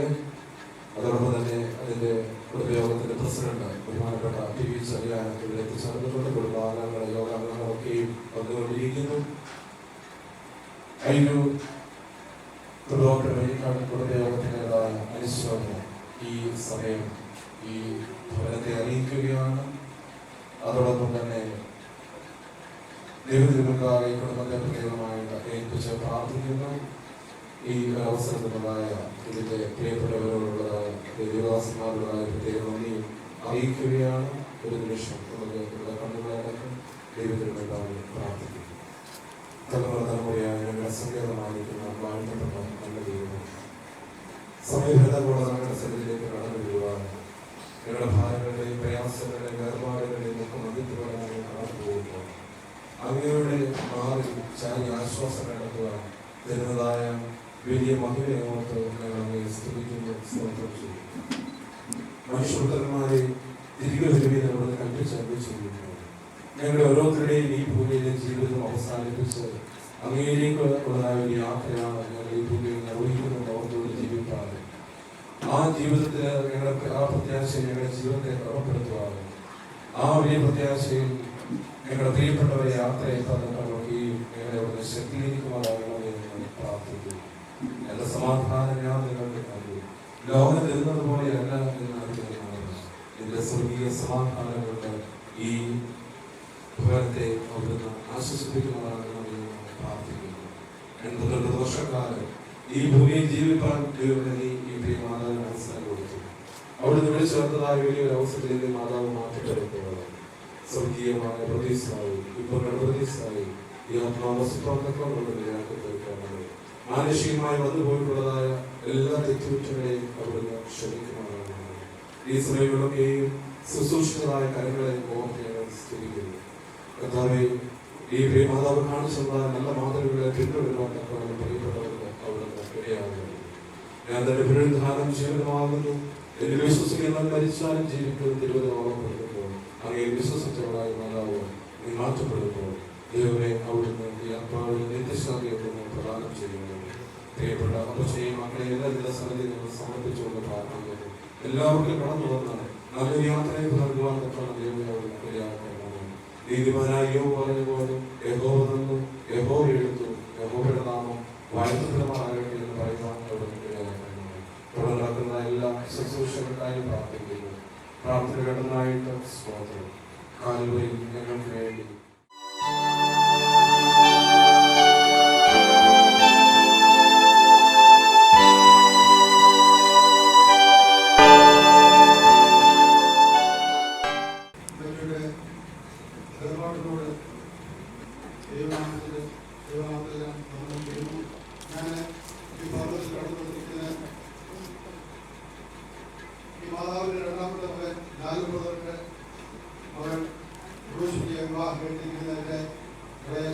അതോടൊപ്പം തന്നെ അതിന്റെ കുടുംബയോഗത്തിന്റെ പ്രസിഡന്റ് ബഹുമാനപ്പെട്ട ടി വി ചെറിയാൻ ഇവിടെ എത്തിച്ചേർന്നിട്ടുണ്ട്. കുടുംബാംഗങ്ങളുടെ യോഗാംഗങ്ങളൊക്കെയും വന്നുകൊണ്ടിരിക്കുന്നു. അതിനു തൊടുവാപ്പുഴ പള്ളിക്കാടൻ കുടുംബയോഗത്തിൻ്റെതായ അനുശോചനം ഈ സമയം ഈ ഭവനത്തെ അറിയിക്കുകയാണ്. അതോടൊപ്പം തന്നെ ദൈവത്തിനുമുൻപാകെ ഈ കുടുംബത്തെ പ്രത്യേകമായിട്ട് ഏൽപ്പിച്ച് പ്രാർത്ഥിക്കുന്നു. ഈ അവസരത്തിലുള്ളതായ ഇതിന്റെ പ്രിയപ്പെട്ടവരോടുള്ളതായ ദേവദാസന്മാരുള്ളതായ പ്രത്യേക നന്ദിയും അറിയിക്കുകയാണ്. ഒരു നിമിഷം നമുക്ക് ഇവിടെ കണ്ണുകളടക്കം ദൈവത്തിനുമുൻപാകെ പ്രാർത്ഥിക്കുന്നു. തലമുറയായ ഞങ്ങളുടെ സങ്കേതമായിരിക്കുന്ന വാഴ്ത്തപ്പെട്ട നല്ല ദൈവം, സമയഭേദത്തോടെ നമ്മുടെ ശരീരത്തിലേക്ക് കടന്നു വരുവാൻ ഞങ്ങളുടെ ഭാരങ്ങളുടെയും പ്രയാസങ്ങളുടെയും വേർപാടുകളുടെയും ഒക്കെ മധ്യത്തിലൂടെ ഞങ്ങൾ കടന്നു പോകുമ്പോൾ അങ്ങയുടെ മാറി ചാരി ആശ്വാസം കണ്ടെത്തുവാൻ തരുന്നതായ വലിയ മഹിമയെ ഓർത്ത് ഞങ്ങൾ അങ്ങയെ സ്തുതിക്കുന്നു, സ്തോത്രം ചെയ്യും. മനുഷ്യപുത്രന്മാരെ തിരികെ വരുവിനോട് കൽപ്പിച്ചറിയിച്ചിരിക്കുന്നു. ഞങ്ങളുടെ ഓരോരുത്തരുടെയും ഈ ഭൂമിയിലെ ജീവിതം അവസാനിപ്പിച്ച് അങ്ങയിലേക്ക് ഉള്ളതായ ഒരു യാത്രയാണ് ഞങ്ങൾ ഈ ഭൂമിയിൽ നിർവഹിക്കുന്നത്. ഓർത്തോട് ജീവിക്കാതെ ആ ജീവിതത്തിൽ ഞങ്ങളുടെ ആ പ്രത്യാശയിൽ ഞങ്ങളുടെ ജീവിതത്തെ ക്രമപ്പെടുത്തുവാതെ ആ വലിയ പ്രത്യാശയിൽ ഞങ്ങളുടെ പ്രിയപ്പെട്ടവരെ യാത്രയെത്താൻ ഞങ്ങളെ അവിടെ ശക്തീകരിക്കുവാനാകണമെന്ന് പ്രാർത്ഥിക്കുന്നു. എന്റെ സമാധാനം ഞാൻ നിങ്ങൾക്ക് നൽകി. ലോകം തരുന്നത് പോലെയല്ല എന്ന് അറിയുന്നതാണ്. എന്റെ സ്വർഗീയ സമാധാനം കൊണ്ട് ഈ ഭവനത്തെ അവിടുന്ന് ആശ്വസിപ്പിക്കുന്നതാകണമെന്ന് പ്രാർത്ഥിക്കുന്നു. 82 വർഷക്കാലം ഈ ഭൂമിയിൽ ജീവിക്കാൻ ദൈവത്തിന് ഈ പ്രിയ മാതാവിന് അവസരം കൊടുത്തു. അവിടുന്ന് വിളിച്ചേർത്തതായ വലിയൊരു അവസരത്തിലേക്ക് മാതാവ് മാറ്റപ്പെടുത്തുന്നത് സ്വർഗീയമായ പ്രതീക്ഷയായി ഇപ്പോൾ പ്രതീക്ഷയായി ഈ ആത്മാവസ്തുക്കൊണ്ട് മാനുഷികമായി വന്നുപോയിട്ടുള്ളതായ എല്ലാ തെറ്റുകുറ്റങ്ങളെയും അവിടുന്ന് ക്ഷമിക്കുവാനാണ്. ഈ സമയങ്ങളൊക്കെയും ശുശ്രൂഷിച്ചതായ കാര്യങ്ങളെ ഓർത്ത് ഞങ്ങൾ സ്ഥിരിക്കുന്നു. കർത്താവേ, ഈ പ്രിയ മാതാവ് കാണിച്ചതായ നല്ല മാതൃകളെ പിന്തുടരുവാൻ തക്കവണ്ണം പ്രിയപ്പെട്ടവർക്ക് അവിടുന്ന് ഇടയാകുന്നു. ഞാൻ ഞാൻ തന്റെ പുനരുദ്ധാനം ജീവനമാകുന്നു, എന്നിൽ വിശ്വസിക്കുന്നവൻ മരിച്ചാലും ജീവിക്കും തിരുവനന്തപുരം ഓർമ്മപ്പെടുത്തുമ്പോൾ അങ്ങനെ വിശ്വസിച്ചവളായി മാതാവ് നീ മാറ്റപ്പെടുമ്പോൾ ദൈവമേ അവിടുന്ന് ഈ ആത്മാവിന് നിത്യശാന്തിയൊന്നും പ്രദാനം ചെയ്യുന്നു. പ്രിയപ്പെട്ട അപ്പച്ചനെയും മക്കളെ എല്ലാവിധ സമിതി ഞങ്ങൾ സമർപ്പിച്ചുകൊണ്ട് പ്രാർത്ഥിക്കുന്നു. എല്ലാവർക്കും കടന്നു വന്ന് നല്ലൊരു യാത്രയെ നൽകുവാൻ തക്കണം ദൈവമേ അവിടുന്ന് ഇടയാക്കണമേ. നീതിമാനായ യോബ് പറഞ്ഞതുപോലെ യഹോവ തന്നു, യഹോവ എടുത്തു, യഹോവയുടെ നാമം വാഴ്ത്തപ്പെടുമാറാകട്ടെ എന്ന് പറയുവാൻ അവിടുന്ന് ഇടയാക്കണമേ. തുടർന്ന് നടക്കുന്ന എല്ലാ ശുശ്രൂഷകൾക്കായും പ്രാർത്ഥിക്കുന്നു. പ്രാർത്ഥന ഘടനായിട്ട് സ്തോത്രം. കാൽവരിയിൽ ഞങ്ങൾക്ക് വേണ്ടി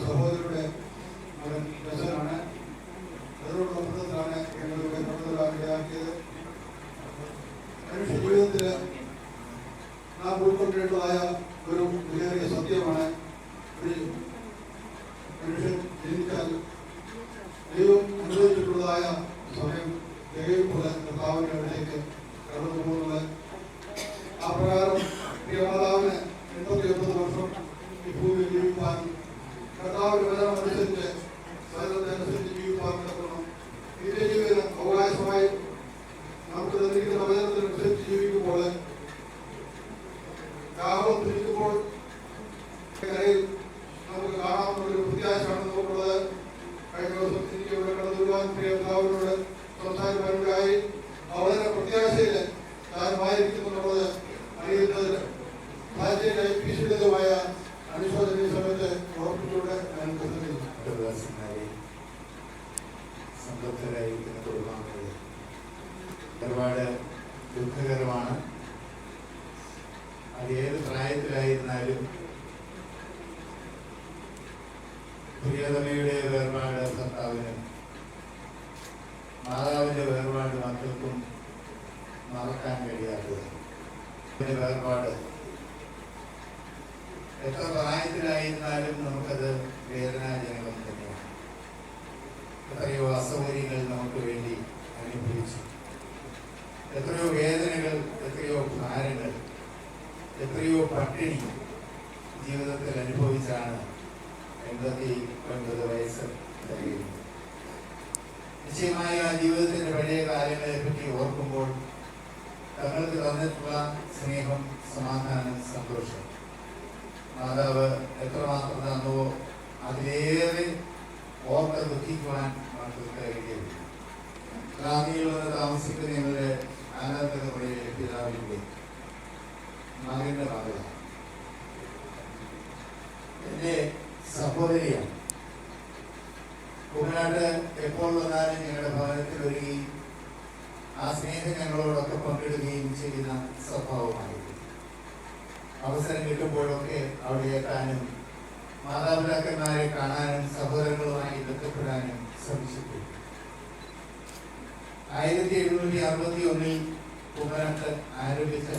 സഹോദരരുടെ മകൻ രസനാണ്. അതിനോടുള്ള ബന്ധത്തിലാണ് ഞങ്ങളുടെ ഇടയാക്കിയത്. മനുഷ്യ ജീവിതത്തിൽ നാം ഉൾക്കൊണ്ടേണ്ടതായ ഒരു വിലയേറിയ സത്യമാണ്, ഒരു മനുഷ്യൻ ജനിച്ചാൽ ദൈവം അനുവദിച്ചിട്ടുള്ളതായ സമയം ദൈവപോലെ കർത്താവിൻ്റെ അടുത്തേക്ക് കടന്നു പോകുന്നത്. ആ പ്രകാരം പ്രിയമാതാവിന് 89 വർഷം ഈ ഭൂമിയിൽ ജീവിക്കാൻ കർത്താവിന്റെ വചനം അനുസരിച്ച് വചനത്തെ ജീവിക്കാൻ നടക്കണം. നിത്യജീവിതം അവകാശമായി നമുക്ക് തന്നിരിക്കുന്ന വചനത്തിനനുസരിച്ച് ജീവിക്കുമ്പോൾ ദാഹം തിരിക്കുമ്പോൾ കരയിൽ നമുക്ക് കാണാവുന്ന ഒരു പ്രത്യാശയാണ് നമുക്കുള്ളത്. കഴിഞ്ഞ ദിവസം എനിക്ക് ഇവിടെ കടന്നു വരുവാൻ പ്രിയ കർത്താവിനോട് സംസാരിക്കാനുണ്ടായി. വളരെ പ്രത്യാശയിൽ താനുമായിരിക്കുന്നുള്ളത് അറിയുന്നതിന് സാഹചര്യമായ അനുശോചന സമയത്ത് ഉറപ്പിച്ചുകൊണ്ട് ഞാൻ സംതൃപ്തരായിരിക്കുന്ന കുടുംബാംഗങ്ങൾ ഒരുപാട് ദുഃഖകരമാണ്. അത് ഏത് പ്രായത്തിലായിരുന്നാലും പ്രിയതമയുടെ വേർപാട് ഭർത്താവിനും മാതാവിന്റെ വേർപാട് മക്കൾക്കും മറക്കാൻ കഴിയാത്തത്. വേർപാട് എത്ര പ്രായത്തിലായിരുന്നാലും നമുക്കത് വേദനാജനകം തന്നെയാണ്. എത്രയോ അസൗകര്യങ്ങൾ നമുക്ക് വേണ്ടി അനുഭവിച്ചു, എത്രയോ വേദനകൾ, എത്രയോ ഭാരങ്ങൾ, എത്രയോ പട്ടിണി ജീവിതത്തിൽ അനുഭവിച്ചാണ് 89 വയസ്സ് കഴിയുന്നത്. നിശ്ചയമായ ആ ജീവിതത്തിന്റെ പഴയ കാലങ്ങളെ പറ്റി ഓർക്കുമ്പോൾ തങ്ങൾക്ക് തന്നിട്ടുള്ള സ്നേഹം, സമാധാനം, സന്തോഷം മാതാവ് എത്രമാത്രം തന്നുവോ അതിലേറെ ഓർത്ത് ദുഃഖിക്കുവാൻ മക്കൾക്ക് കഴിയുകയുള്ളൂ. ഗ്രാമീണിൽ വന്ന് താമസിക്കുന്ന ഞങ്ങളുടെ ആരാധകരുടെ പിതാവിൻ്റെ മകന്റെ മകളാണ്, എൻ്റെ സഹോദരിയാണ്. കുമനാട്ട് എപ്പോൾ വന്നാലും ഞങ്ങളുടെ ഭവനത്തിൽ വരികയും ആ സ്നേഹം ഞങ്ങളോടൊക്കെ പങ്കിടുകയും ചെയ്യുന്ന സ്വഭാവമായിരുന്നു. അവസരം കിട്ടുമ്പോഴൊക്കെ അവിടെ എത്താനും മാതാപിതാക്കന്മാരെ കാണാനും സഹോദരങ്ങളുമായി ബന്ധപ്പെടാനും ശ്രമിച്ചിട്ടുണ്ട്. 1761 കുമനാട്ട് ആരംഭിച്ച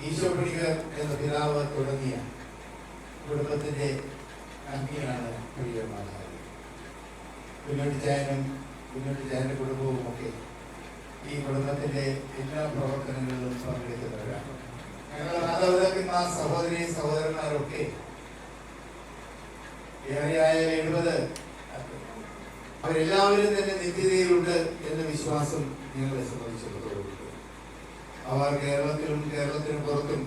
ഈശോ പണിക്കർ എന്ന പിതാവ് തുടങ്ങിയ കുടുംബത്തിന്റെ അംഗീയാണ് പ്രിയ മാതാവ്. കുഞ്ഞുട്ടിച്ചായനും കുഞ്ഞുട്ടിച്ചായന്റെ കുടുംബവും ഒക്കെ ഈ കുടുംബത്തിന്റെ എല്ലാ പ്രവർത്തനങ്ങളിലും പങ്കെടുക്കുന്നവരാണ്. ഞങ്ങളുടെ മാതാപിതാക്കന്മാർ, സഹോദരി സഹോദരന്മാരൊക്കെ ഏറെയായ 70 അവരെല്ലാവരും തന്നെ നിത്യതയിലുണ്ട് എന്ന വിശ്വാസം ഞങ്ങളെ സംബന്ധിച്ചിടത്തോളം അവർ കേരളത്തിനും പുറത്തും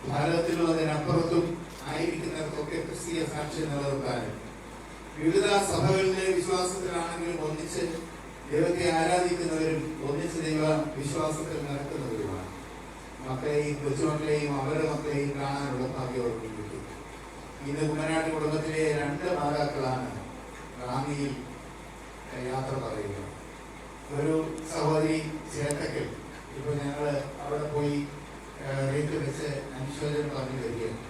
ഭാരതത്തിലും അതിനപ്പുറത്തും ആയിരിക്കുന്നവർക്കൊക്കെ ക്രിസ്തീയ സാക്ഷ്യം നിലനിർത്താനും വിവിധ സഭകളിലെ വിശ്വാസത്തിലാണെങ്കിലും ഒന്നിച്ച് ദൈവത്തെ ആരാധിക്കുന്നവരും ഒന്നിച്ച് ദൈവ വിശ്വാസത്തിൽ നടക്കുന്നവരുമാണ്. മക്കളെയും കൊച്ചുമക്കളെയും അവരുടെ മക്കളെയും കാണാനുള്ള ഭാഗ്യം കിട്ടി. ഇന്ന് കുമനാട്ട് കുടുംബത്തിലെ 2 മാതാക്കളാണ് റാന്നിയിൽ യാത്ര പറയുന്നത്. ഒരു സഹോദരി ചേട്ടക്കൽ, ഇപ്പോൾ ഞങ്ങൾ അവിടെ പോയി റേറ്റ് വെച്ച് അനുശോചനം പറഞ്ഞു വരികയാണ്.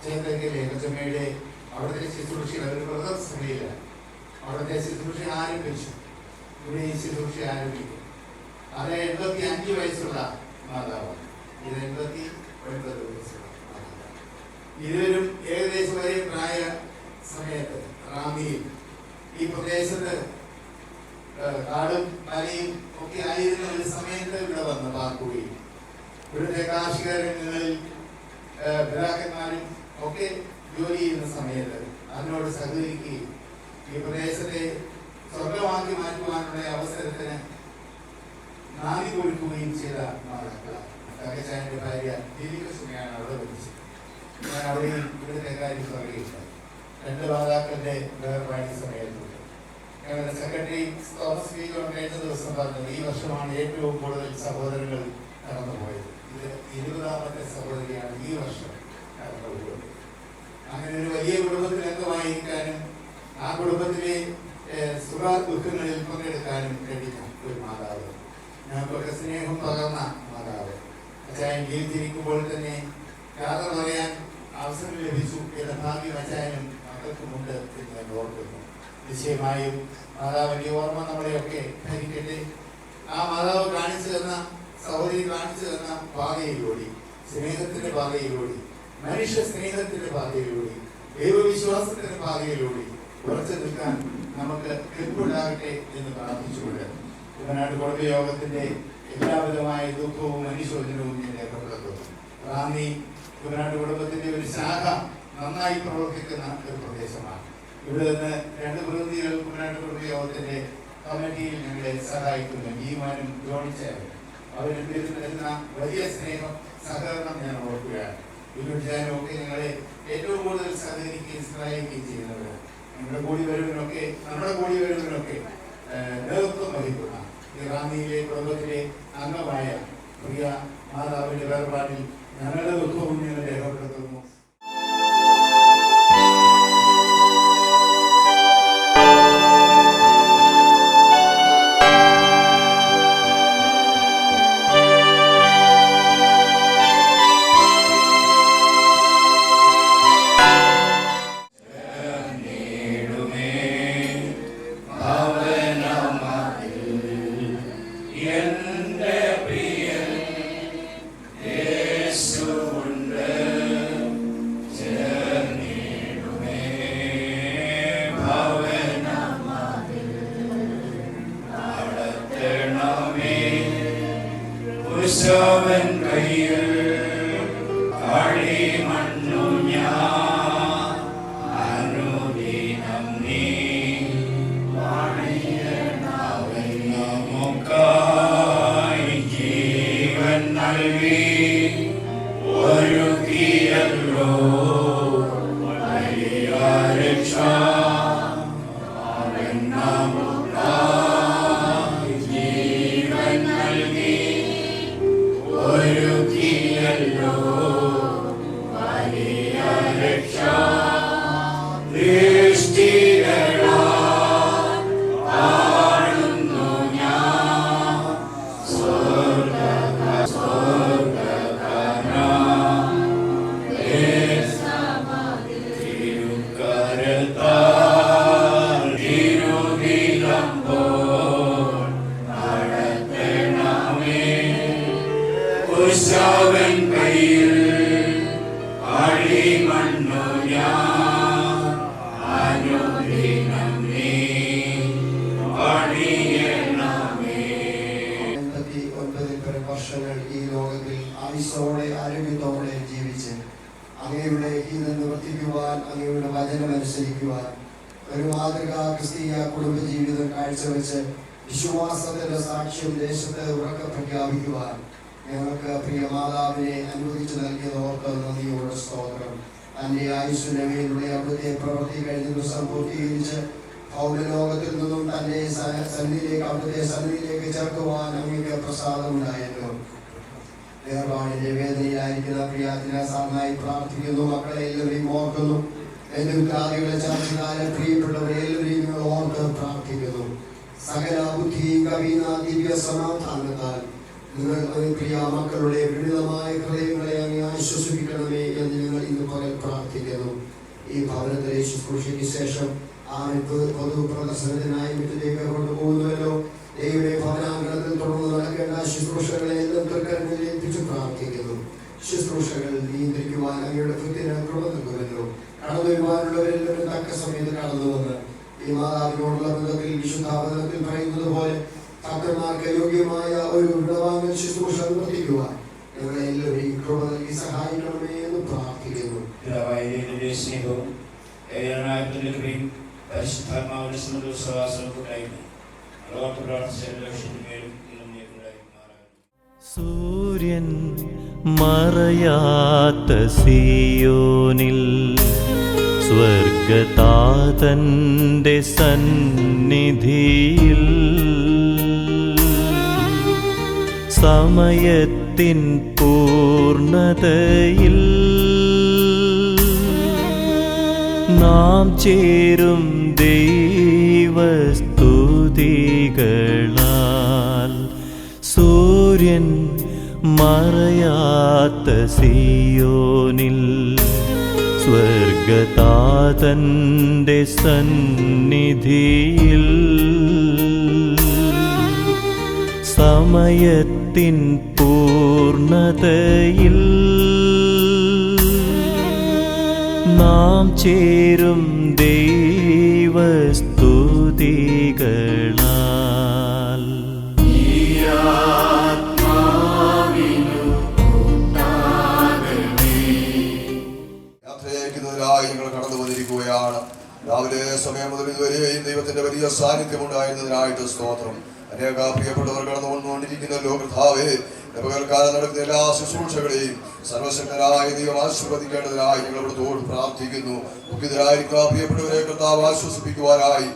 ചേട്ടക്കൽ കൊച്ചമ്മയുടെ അവിടുത്തെ ശുശ്രൂഷയിൽ അവർ ബ്രദർ സഭയിലാണ്. അവിടുത്തെ ശുശ്രൂഷ ആരംഭിച്ചു, ഇവിടെ ഈ ശുശ്രൂഷ ആരംഭിക്കും. അത് 85 വയസ്സുള്ള മാതാവാണ്. ഇത് 89 വയസ്സുള്ള മാതാവാണ്. ഇരുവരും ഏകദേശം ഒരേ പ്രായ സമയത്ത് റാമിയിൽ ഈ പ്രദേശത്ത് കാടും മലയും ഒക്കെ ആയിരുന്ന ഒരു സമയത്ത് ഇവിടെ വന്ന് പാർക്കുകയും ഇവിടുത്തെ കാർഷിക രംഗങ്ങളിൽ പിതാക്കന്മാരും ഒക്കെ ജോലി ചെയ്യുന്ന സമയത്ത് അതിനോട് സഹകരിക്കുകയും ഈ പ്രദേശത്തെ സ്വർഗമാക്കി മാറ്റുവാനുള്ള അവസരത്തിന് നാദി കൊടുക്കുകയും ചെയ്ത മാതാക്കളാണ്. തകച്ചാന്റെ ഭാര്യ ദീപികസുമയാണ് അവിടെ വിളിച്ചത്. ഞാൻ അവിടെയും ഇവിടുത്തെ കാര്യം പറയുകയില്ല. 2 മാതാക്കളുടെ വേർപാടി സമയത്തുണ്ട്. ഞങ്ങളുടെ സെക്രട്ടറി തോമസ് വി ജോൺ കഴിഞ്ഞ ദിവസം പറഞ്ഞത് ഈ വർഷമാണ് ഏറ്റവും കൂടുതൽ സഹോദരങ്ങൾ കടന്നുപോയത്. ഇത് 20ാമത്തെ സഹോദരിയാണ് ഈ വർഷം കടന്നുപോയത്. അങ്ങനെ ഒരു വലിയ കുടുംബത്തിൽ അംഗമായിരിക്കാനും ആ കുടുംബത്തിലെ സുഖ ദുഃഖങ്ങളിൽ പങ്കെടുക്കാനും കഴിഞ്ഞ ഒരു മാതാവ്, ഞങ്ങൾക്കൊക്കെ സ്നേഹം പകർന്ന മാതാവ്. അച്ചായൻ ജീവിച്ചിരിക്കുമ്പോൾ തന്നെ യാത്ര പറയാൻ അവസരം ലഭിച്ചു എന്ന ഭാഗ്യം അച്ചായനും മക്കൾക്കുമുണ്ട് എന്ന് ഞാൻ ഓർക്കുന്നു. നിശ്ചയമായും മാതാവിന്റെ ഓർമ്മ നമ്മളെയൊക്കെ ഭരിക്കട്ടെ. ആ മാതാവ് കാണിച്ചു തന്ന, സഹോദരി കാണിച്ചു തന്ന പാതയിലൂടെ, സ്നേഹത്തിന്റെ പാതയിലൂടെ, മനുഷ്യ സ്നേഹത്തിന്റെ പാതയിലൂടെ, ദൈവവിശ്വാസത്തിന്റെ പാതയിലൂടെ ഉറച്ചു നിൽക്കാൻ നമുക്ക് കെട്ടുണ്ടാകട്ടെ എന്ന് പ്രാർത്ഥിച്ചുകൊണ്ട് കുട്ടനാട് കുടുംബയോഗത്തിന്റെ എല്ലാവിധമായ ദുഃഖവും അനുശോചനവും ഞാൻ രേഖപ്പെടുത്തുന്നു. റാന്നി കുട്ടനാട് കുടുംബത്തിന്റെ ഒരു ശാഖ നന്നായി പ്രവർത്തിക്കുന്ന ഒരു പ്രദേശമാണ്. ഇവിടെ നിന്ന് 2 പ്രതിനിധികൾ കുട്ടനാട് കുടുംബയോഗത്തിന്റെ കമ്മിറ്റിയിൽ ഞങ്ങളെ സഹായിക്കുന്നു. ഈമാനും ജോണിച്ചാലും അവരിൽ വരുന്ന വലിയ സ്നേഹം, സഹകരണം ഞാൻ ഓർക്കുകയാണ്. വിനുജാനും ഒക്കെ ഞങ്ങളെ ഏറ്റവും കൂടുതൽ സഹകരിക്കുകയും സഹായിക്കുകയും ചെയ്യുന്നവരാണ്. നമ്മുടെ കൂടി വരുന്നതിനൊക്കെ നേതൃത്വം വഹിക്കുന്ന ഈ റാന്നിയിലെ കുടുംബത്തിലെ അംഗമായ പ്രിയ മാതാവിന്റെ വേർപാടിൽ ഞങ്ങളുടെ ദുഃഖവും ഞങ്ങൾ രേഖപ്പെടുത്തുന്നു. വർഷങ്ങൾ ഈ ലോകത്തിൽ ആയുസ്സോടെ ആരോഗ്യത്തോടെ ജീവിച്ച് അങ്ങയുടെ ഇത് നിവർത്തിക്കുവാൻ, അങ്ങയുടെ വചനമനുസരിക്കുവാൻ, ഒരു മാതൃകാ ക്രിസ്തീയ കുടുംബജീവിതം കാഴ്ചവെച്ച് വിശ്വാസത്തിന്റെ സാക്ഷ്യം ദേശത്ത് ഉറക്കെ പ്രഖ്യാപിക്കുവാൻ ഞങ്ങൾക്ക് പ്രിയ മാതാവിനെ അനുവദിച്ചു നൽകിയത് ഓർത്ത് നന്ദിയോടെ സ്തോത്രം. തന്റെ ആയുസ്സിന്റെ മേലുള്ള അവിടുത്തെ പ്രവൃത്തി കഴിഞ്ഞ ദിവസം പൂർത്തീകരിച്ച് ഭൗമലോകത്തിൽ നിന്നും തന്റെ സന്നിധിയിലേക്ക്, അവിടുത്തെ സന്നിധിയിലേക്ക് ചേർക്കുവാൻ അങ്ങേക്ക് പ്രസാദമുണ്ടായിരുന്നു. വേർപാടിന്റെ വേദനയിലായിരിക്കുന്ന പ്രിയാത്തിനെ സാറിനായി പ്രാർത്ഥിക്കുന്നു. മക്കളെ എല്ലാവരെയും ഓർക്കുന്നു. എന്റെ ഉദ്രാദികളെ ചർച്ചകാലം പ്രിയപ്പെട്ടവരെ എല്ലാവരെയും നിങ്ങൾ ഓർത്ത് പ്രാർത്ഥിക്കുന്നു. സകല ബുദ്ധിയും കവിയുന്ന ദിവ്യ സമാധാനത്താൽ നിങ്ങൾ പ്രിയ മക്കളുടെ വിവിധമായ ഹൃദയങ്ങളെ അങ്ങ് ആശ്വസിപ്പിക്കണമേ എന്ന് ഞങ്ങൾ ഇന്ന് പകൽ പ്രാർത്ഥിക്കുന്നു. ഈ ഭവനത്തിലെ ശുശ്രൂഷയ്ക്ക് ശേഷം പൊതു പ്രദർശനത്തിനായി വീട്ടിലേക്ക് കൊണ്ടുപോകുന്നവരോ ദൈവമേ ഭവനാങ്കണത്തിൽ തുടർന്ന് നടക്കേണ്ട ശുശ്രൂഷകൾ നിയന്ത്രിക്കുവാൻ അങ്ങയുടെ കൃത്യന കൃപ നൽകുമല്ലോ. കടന്നു വരുവാനുള്ളവരെല്ലാവരും തക്ക സമയത്ത് കടന്നു വന്ന് ഈ മാതാവിനോടുള്ള ബന്ധത്തിൽ വിശുദ്ധാവതത്തിൽ പറയുന്നത് പോലെ ഭക്തന്മാർക്ക് യോഗ്യമായ ഒരു വിടവാങ്ങൽ ശുശ്രൂഷ നിർവർത്തിക്കുവാൻ ഞങ്ങളെ എല്ലാവരെയും കൃപ നൽകി സഹായിക്കണമേ എന്ന് പ്രാർത്ഥിക്കുന്നു. സ്നേഹവും പരിശുദ്ധാത്മാവിന്റെ സന്തോഷവാസനക്കുണ്ടായിരുന്നു. അളവറ്റ പ്രാർത്ഥിച്ച ലക്ഷ്യത്തിന്മേലും സൂര്യൻ മറയാത്ത സിയോനിൽ സ്വർഗതാതന്റെ സന്നിധിയിൽ സമയത്തിൻ പൂർണ്ണതയിൽ നാം ചേരും ദൈവസ്തുതികളാൽ സൂര്യൻ മറയാത്ത സിയോനിൽ സ്വർഗതാതന്റെ സന്നിധിയിൽ സമയത്തിൻ പൂർണ്ണതയിൽ നാം ചേരും ദൈവസ്തുതികളാൽ. യാത്രയക്കുന്നതിനായി ഞങ്ങൾ കടന്നു വന്നിരിക്കുകയാണ്. രാവിലെ സമയം മുതൽ ഇതുവരെയും ദൈവത്തിന്റെ വലിയ സാന്നിധ്യം ഉണ്ടായിരുന്നതിനായിട്ട് സ്തോത്രം. അനേക പ്രിയപ്പെട്ടവർ കടന്നു വന്നുകൊണ്ടിരിക്കുന്നല്ലോ കർത്താവേ. പകൽക്കാലം നടക്കുന്ന എല്ലാ ശുശ്രൂഷകളെയും സർവശക്തനായ ദൈവം ആശീർവദിക്കേണ്ടതിനായി ഞങ്ങളോട് പ്രാർത്ഥിക്കുന്നു. ദുഃഖിതരായിരിക്കുന്ന പ്രിയപ്പെട്ടവരെ കർത്താവ് ആശ്വസിപ്പിക്കുവാനായി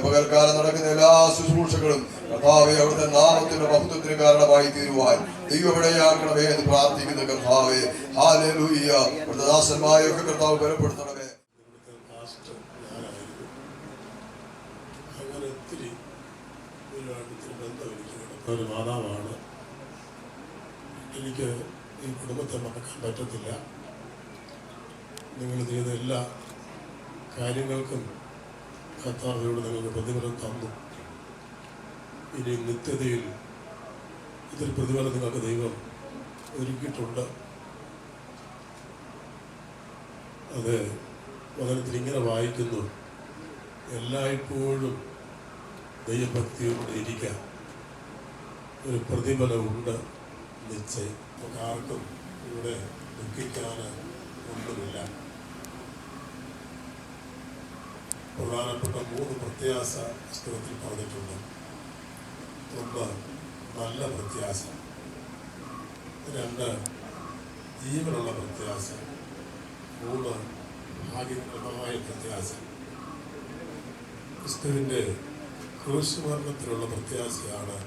പകൽക്കാലം നടക്കുന്ന എല്ലാ ശുശ്രൂഷകളും കർത്താവെ അവിടുത്തെ നാമത്തിന്റെ മഹത്വത്തിന് കാരണമായി തീരുവാൻ ദൈവമിടയാക്കണമേ എന്ന് പ്രാർത്ഥിക്കുന്നു കർത്താവെ. ഹല്ലേലൂയ. അവിടുത്തെ ദാസന്മാരെയൊക്കെ കർത്താവ് ബലപ്പെടുത്തണമേ. ഒരു മാതാവാണ്. എനിക്ക് ഈ കുടുംബത്തെ മറക്കാൻ പറ്റത്തില്ല. നിങ്ങൾ ചെയ്ത എല്ലാ കാര്യങ്ങൾക്കും കർത്താവിനോട് നിങ്ങൾക്ക് പ്രതിഫലം തന്നു. ഇനി നിത്യതയിൽ ഇതിൽ പ്രതിഫലം നിങ്ങൾക്ക് ദൈവം ഒരുക്കിയിട്ടുണ്ട്. അത് വചനത്തിൽ ഇങ്ങനെ വായിക്കുന്നു, എല്ലായ്പ്പോഴും ദൈവഭക്തിയോടെ ഇരിക്കാം, ഒരു പ്രതിഫലമുണ്ട് നിശ്ചയം. നമുക്ക് ആർക്കും ഇവിടെ ദുഃഖിക്കാൻ ഒന്നുമില്ല. പ്രധാനപ്പെട്ട 3 പ്രത്യാശ പുസ്തകത്തിൽ പറഞ്ഞിട്ടുണ്ട്. ഒന്ന്, നല്ല പ്രത്യാശ. 2, ജീവനുള്ള പ്രത്യാശ. 3, ഭാഗ്യകരമായ പ്രത്യാശ. ക്രിസ്തുവിൻ്റെ ക്രൂശുമരണത്തിലുള്ള പ്രത്യാശയാണ്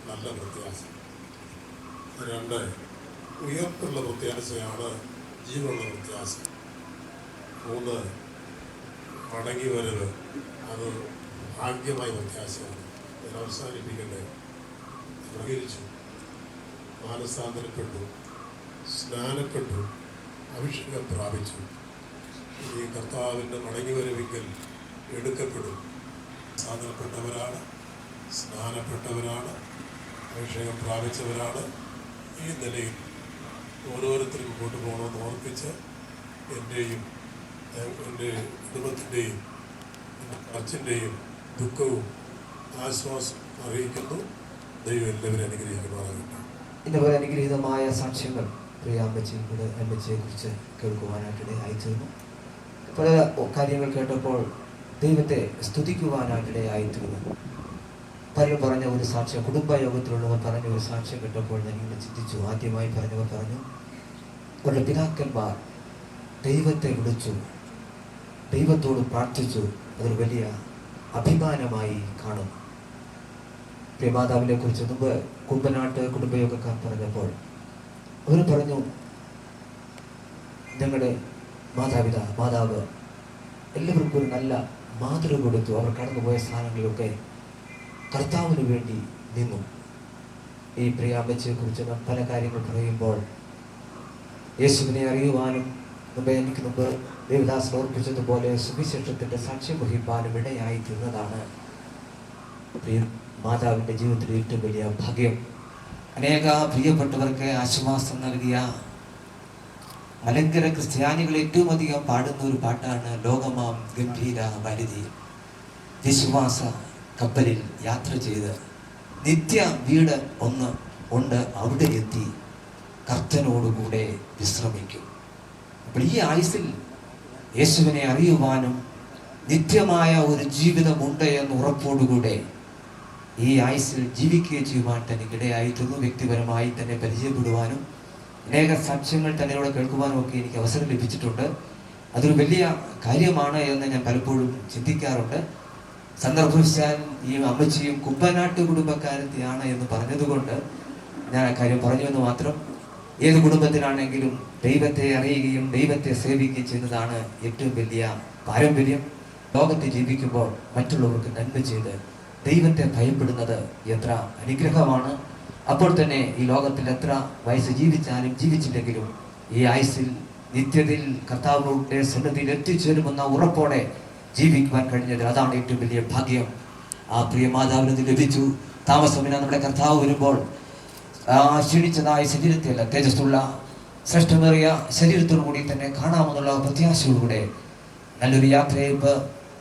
നല്ല പ്രത്യാശ. 2, ഉയർപ്പുള്ള പ്രത്യാശയാണ് ജീവനുള്ള പ്രത്യാശ. 3, മടങ്ങി വരവ്, അത് ഭാഗ്യമായ പ്രത്യാശയാണ്. ഞാൻ അവസാനിപ്പിക്കട്ടെ. പ്രകരിച്ചു, മാനസാന്തരപ്പെട്ടു, സ്നാനപ്പെട്ടു, അഭിഷേകം പ്രാപിച്ചു. ഈ കർത്താവിൻ്റെ മടങ്ങി വരവെങ്കിൽ എടുക്കപ്പെടും. സാധനപ്പെട്ടവരാണ്, സ്നാനപ്പെട്ടവരാണ്, അഭിഷേകം പ്രാപിച്ചവരാണ്. ഈ നിലയിൽ ഓരോരുത്തരും മുമ്പോട്ട് പോകണമെന്ന് ഓർപ്പിച്ച് എൻ്റെയും എൻ്റെ കുടുംബത്തിൻ്റെയും അച്ഛൻ്റെയും ദുഃഖവും ആശ്വാസം അറിയിക്കുന്നു. ദൈവം എല്ലാവരും അനുഗ്രഹിക്കുമാറാകട്ടെ. ഇതുപോലെ അനുഗ്രഹീതമായ സാക്ഷ്യങ്ങൾ പ്രിയ അമ്മച്ചിയുടെ അമ്മച്ചിയെക്കുറിച്ച് കേൾക്കുവാനായിട്ടിടയായിത്തീർന്നു. പല കാര്യങ്ങൾ കേട്ടപ്പോൾ ദൈവത്തെ സ്തുതിക്കുവാനായിട്ടിടയായിത്തീർന്നു. പലരും പറഞ്ഞ ഒരു സാക്ഷ്യം, കുടുംബയോഗത്തിലുള്ളവർ പറഞ്ഞ ഒരു സാക്ഷ്യം കേട്ടപ്പോൾ ഞാൻ ഇങ്ങനെ ചിന്തിച്ചു. ആദ്യമായി പറഞ്ഞവർ പറഞ്ഞു, അവരുടെ പിതാക്കന്മാർ ദൈവത്തെ വിളിച്ചു, ദൈവത്തോട് പ്രാർത്ഥിച്ചു. അതൊരു വലിയ അഭിമാനമായി കാണുന്നു. പ്രിയമാതാവിനെ കുറിച്ച് മുമ്പ് കുമ്പനാട്ട് കുടുംബയോഗക്കാർ പറഞ്ഞപ്പോൾ അവർ പറഞ്ഞു, ഞങ്ങളുടെ മാതാവ് എല്ലാവർക്കും ഒരു നല്ല മാതൃക കൊടുത്തു. അവർ കടന്നുപോയ സ്ഥാനങ്ങളിലൊക്കെ കർത്താവിന് വേണ്ടി നിന്നു. ഈ പ്രിയ അമ്മച്ചിയെ കുറിച്ച് പല കാര്യങ്ങൾ പറയുമ്പോൾ യേശുവിനെ അറിയുവാനും എനിക്ക് മുമ്പ് ദേവദാസ് ഓർപ്പിച്ചതുപോലെ സുവിശേഷത്തിന്റെ സാക്ഷ്യം വഹിപ്പാനും ഇടയായി തീർന്നതാണ് മാതാവിൻ്റെ ജീവിതത്തിലെ ഏറ്റവും വലിയ ഭാഗ്യം. അനേക പ്രിയപ്പെട്ടവർക്ക് ആശ്വാസം നൽകിയ മലങ്കര ക്രിസ്ത്യാനികൾ ഏറ്റവും അധികം പാടുന്ന ഒരു പാട്ടാണ് ലോകമാം ഗംഭീര വനിതി. വിശ്വാസ കപ്പലിൽ യാത്ര ചെയ്ത് നിത്യ വീട് ഒന്ന് ഉണ്ട്, അവിടെ എത്തി കർത്തനോടുകൂടെ വിശ്രമിക്കും. അപ്പോൾ ഈ ആയുസ്സിൽ യേശുവിനെ അറിയുവാനും നിത്യമായ ഒരു ജീവിതമുണ്ട് എന്ന ഉറപ്പോടുകൂടെ ഈ ആയുസ്സിൽ ജീവിക്കുകയും ചെയ്യുവാൻ തനിക്കിടയായിട്ടുള്ളൂ. വ്യക്തിപരമായി തന്നെ പരിചയപ്പെടുവാനും അനേക സാക്ഷ്യങ്ങൾ തന്നോട് കേൾക്കുവാനും ഒക്കെ എനിക്ക് അവസരം ലഭിച്ചിട്ടുണ്ട്. അതൊരു വലിയ കാര്യമാണ് എന്ന് ഞാൻ പലപ്പോഴും ചിന്തിക്കാറുണ്ട്. സന്ദർഭവശാൽ ഈ അമ്മച്ചിയും കുമ്പനാട്ട് കുടുംബക്കാരത്തെയാണ് എന്ന് പറഞ്ഞതുകൊണ്ട് ഞാൻ ആ കാര്യം പറഞ്ഞു എന്ന് മാത്രം. ഏത് കുടുംബത്തിലാണെങ്കിലും ദൈവത്തെ അറിയുകയും ദൈവത്തെ സേവിക്കുകയും ചെയ്യുന്നതാണ് ഏറ്റവും വലിയ പാരമ്പര്യം. ലോകത്ത് ജീവിക്കുമ്പോൾ മറ്റുള്ളവർക്ക് നന്മ ചെയ്ത് ദൈവത്തെ ഭയപ്പെടുന്നത് എത്ര അനുഗ്രഹമാണ്. അപ്പോൾ തന്നെ ഈ ലോകത്തിൽ എത്ര വയസ്സ് ജീവിച്ചാലും ജീവിച്ചില്ലെങ്കിലും ഈ ആയുസ്സിൽ നിത്യതയിൽ കർത്താവിന്റെ സന്നിധിയിൽ എത്തിച്ചേരുമെന്ന ഉറപ്പോടെ ജീവിക്കുവാൻ കഴിഞ്ഞത് അതാണ് ഏറ്റവും വലിയ ഭാഗ്യം. ആ പ്രിയ മാതാവിന് ലഭിച്ചു. താമസമിന നമ്മുടെ കർത്താവ് വരുമ്പോൾ ക്ഷീണിച്ചതായ ശരീരത്തിലല്ല, തേജസ്സുള്ള ശ്രേഷ്ഠമേറിയ ശരീരത്തോടു കൂടി തന്നെ കാണാമെന്നുള്ള പ്രത്യാശയോടുകൂടെ നല്ലൊരു യാത്രയയപ്പ്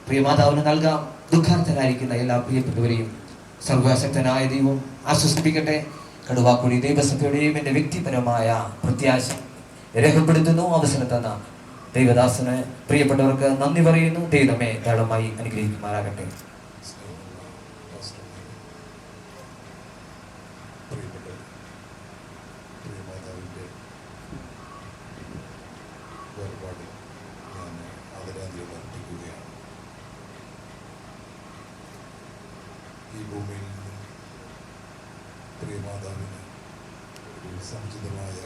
പ്രിയ മാതാവിന് നൽകാം. ദുഃഖാർത്ഥരായിരിക്കുന്ന എല്ലാ പ്രിയപ്പെട്ടവരെയും സർവശക്തനായ ദൈവം ആശ്വസിപ്പിക്കട്ടെ. കടുവാക്കുടി ദൈവസഭയുടെയും എൻ്റെ വ്യക്തിപരമായ പ്രത്യാശ രേഖപ്പെടുത്തുന്നു. അവസരം തന്ന ദൈവദാസന് പ്രിയപ്പെട്ടവർക്ക് നന്ദി പറയുന്നു. ദൈവമേ ധാരാളമായി അനുഗ്രഹിക്കുമാറാകട്ടെ. ഈ ഭൂമിയിൽ നിന്നും പ്രിയമാതാവിന് ഒരു സമുചിതമായ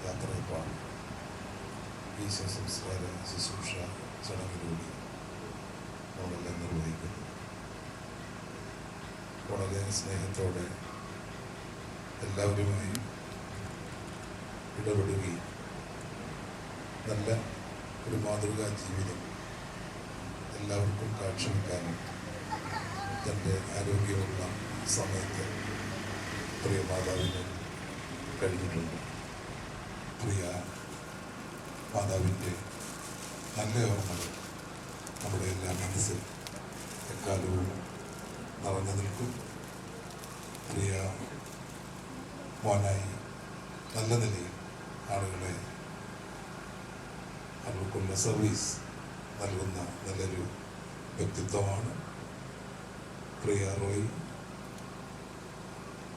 യാത്രയപ്പാണ് ഈ സംസ്കാര ശുശ്രൂഷ ചടങ്ങിലൂടെ നമ്മളെല്ലാം നിർവഹിക്കുന്നു. വളരെ സ്നേഹത്തോടെ എല്ലാവരുമായി ഇടപെടുകയും നല്ല ഒരു മാതൃകാ ജീവിതം എല്ലാവർക്കും കാഴ്ചവെക്കാനും തൻ്റെ ആരോഗ്യമുള്ള സമയത്ത് പ്രിയ മാതാവിന് കഴിഞ്ഞിട്ടുണ്ട്. പ്രിയ മാതാവിൻ്റെ നല്ല ഓർമ്മകൾ നമ്മുടെ എല്ലാ മനസ്സിൽ എക്കാലവും നിറഞ്ഞു നിൽക്കും. പ്രിയ മോനായി നല്ല നിലയിൽ ആളുകളെ അവർക്കുള്ള സർവീസ് നൽകുന്ന നല്ലൊരു വ്യക്തിത്വമാണ് പ്രിയ റോയ്.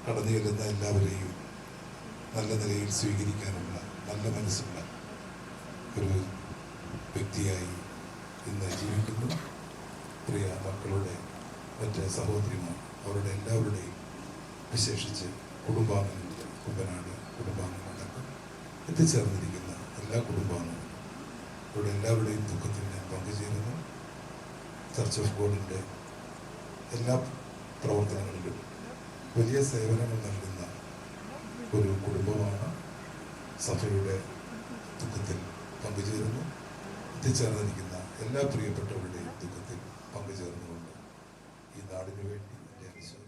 കടന്നു ചെല്ലുന്ന എല്ലാവരെയും നല്ല നിലയിൽ സ്വീകരിക്കാനുള്ള നല്ല മനസ്സുള്ള ഒരു വ്യക്തിയായി ഇന്ന് ജീവിക്കുന്നു. പ്രിയ മക്കളുടെ മറ്റ് സഹോദരിമാർ അവരുടെ എല്ലാവരുടെയും വിശേഷിച്ച് കുടുംബാംഗങ്ങളുടെ കുമ്പനാട് കുടുംബാംഗങ്ങളടക്കം എത്തിച്ചേർന്നിരിക്കുന്ന എല്ലാ കുടുംബാംഗങ്ങളും ഇവിടെ എല്ലാവരുടെയും ദുഃഖത്തിൽ ഞാൻ പങ്കുചേരുന്നു. ചർച്ച് ഓഫ് ഗോഡിൻ്റെ എല്ലാ പ്രവർത്തനങ്ങളിലും വലിയ സേവനങ്ങൾ നൽകുന്ന ഒരു കുടുംബമാണ്. സഭയുടെ ദുഃഖത്തിൽ പങ്കുചേരുന്നു. എത്തിച്ചേർന്നിരിക്കുന്ന എല്ലാ പ്രിയപ്പെട്ടവരുടെയും ദുഃഖത്തിൽ പങ്കുചേർന്നുകൊണ്ട് ഈ നാടിനു വേണ്ടി എൻ്റെ അനുശോചനം.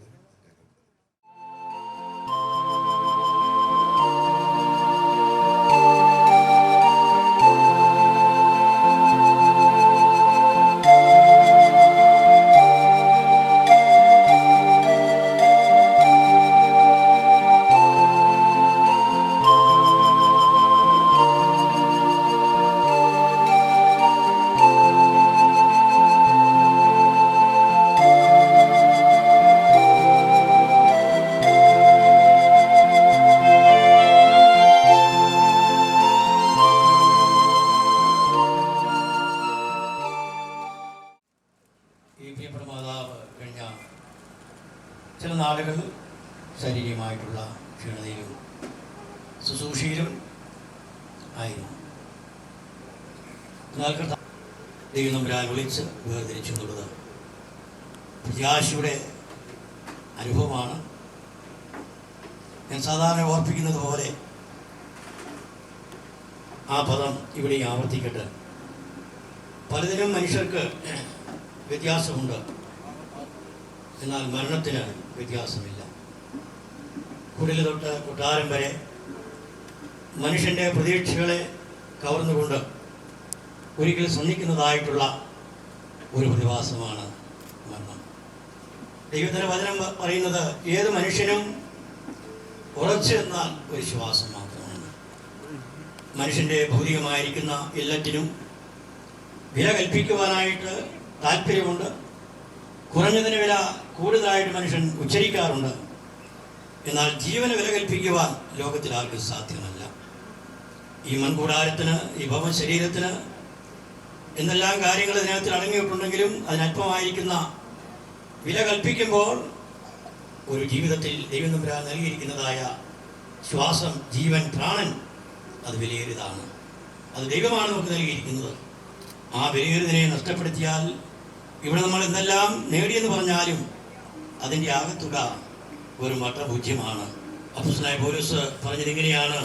ചില നാളുകൾ ശാരീരികമായിട്ടുള്ള ക്ഷീണതയിലും ശുശ്രൂഷയിലും ആയിരുന്നു. എന്നാൽ ദൈവം നമ്പുരാൻ വിളിച്ച് വേർതിരിച്ചു എന്നുള്ളത് പ്രത്യാശയുടെ അനുഭവമാണ്. ഞാൻ സാധാരണ ഓർപ്പിക്കുന്നത് പോലെ ആ പദം ഇവിടെ ആവർത്തിക്കട്ടെ. പലതിനും മനുഷ്യർക്ക് വ്യത്യാസമുണ്ട്, എന്നാൽ മരണത്തിന് വ്യത്യാസമില്ല. കുടിൽ തൊട്ട് കൊട്ടാരം വരെ മനുഷ്യൻ്റെ പ്രതീക്ഷകളെ കവർന്നുകൊണ്ട് ഒരിക്കൽ സന്നിക്കുന്നതായിട്ടുള്ള ഒരു പ്രതിഭാസമാണ് മരണം. ദൈവത്തിൻ്റെ വചനം പറയുന്നത് ഏത് മനുഷ്യനും ഉറച്ചു നിന്നാൽ ഒരു ശ്വാസം മാത്രമാണ്. മനുഷ്യൻ്റെ ഭൗതികമായിരിക്കുന്ന എല്ലാറ്റിനും വില കൽപ്പിക്കുവാനായിട്ട് താല്പര്യമുണ്ട്. കുറഞ്ഞതിന് വില കൂടുതലായിട്ട് മനുഷ്യൻ ഉച്ചരിക്കാറുണ്ട്. എന്നാൽ ജീവന് വില കൽപ്പിക്കുവാൻ ലോകത്തിൽ ആർക്കും സാധ്യമല്ല. ഈ മൺകൂടാരത്തിന്, ഈ ഭവൻ ശരീരത്തിന് എന്നെല്ലാം കാര്യങ്ങൾ ഇതിനകത്തിൽ അടങ്ങിയിട്ടുണ്ടെങ്കിലും അതിനല്പമായിരിക്കുന്ന വില കൽപ്പിക്കുമ്പോൾ ഒരു ജീവിതത്തിൽ ദൈവം തമ്പുരാൻ നൽകിയിരിക്കുന്നതായ ശ്വാസം, ജീവൻ, പ്രാണൻ അത് വിലയേറിയതാണ്. അത് ദൈവമാണ് നമുക്ക് നൽകിയിരിക്കുന്നത്. ആ വിലയേറിയതിനെ നഷ്ടപ്പെടുത്തിയാൽ ഇവിടെ നമ്മൾ എന്തെല്ലാം നേടിയെന്ന് പറഞ്ഞാലും അതിൻ്റെ ആകത്തുക വെറും വട്ടപൂജ്യമാണ്. അപ്പോസ്തലനായ പൗലോസ് പറഞ്ഞത് ഇങ്ങനെയാണ്: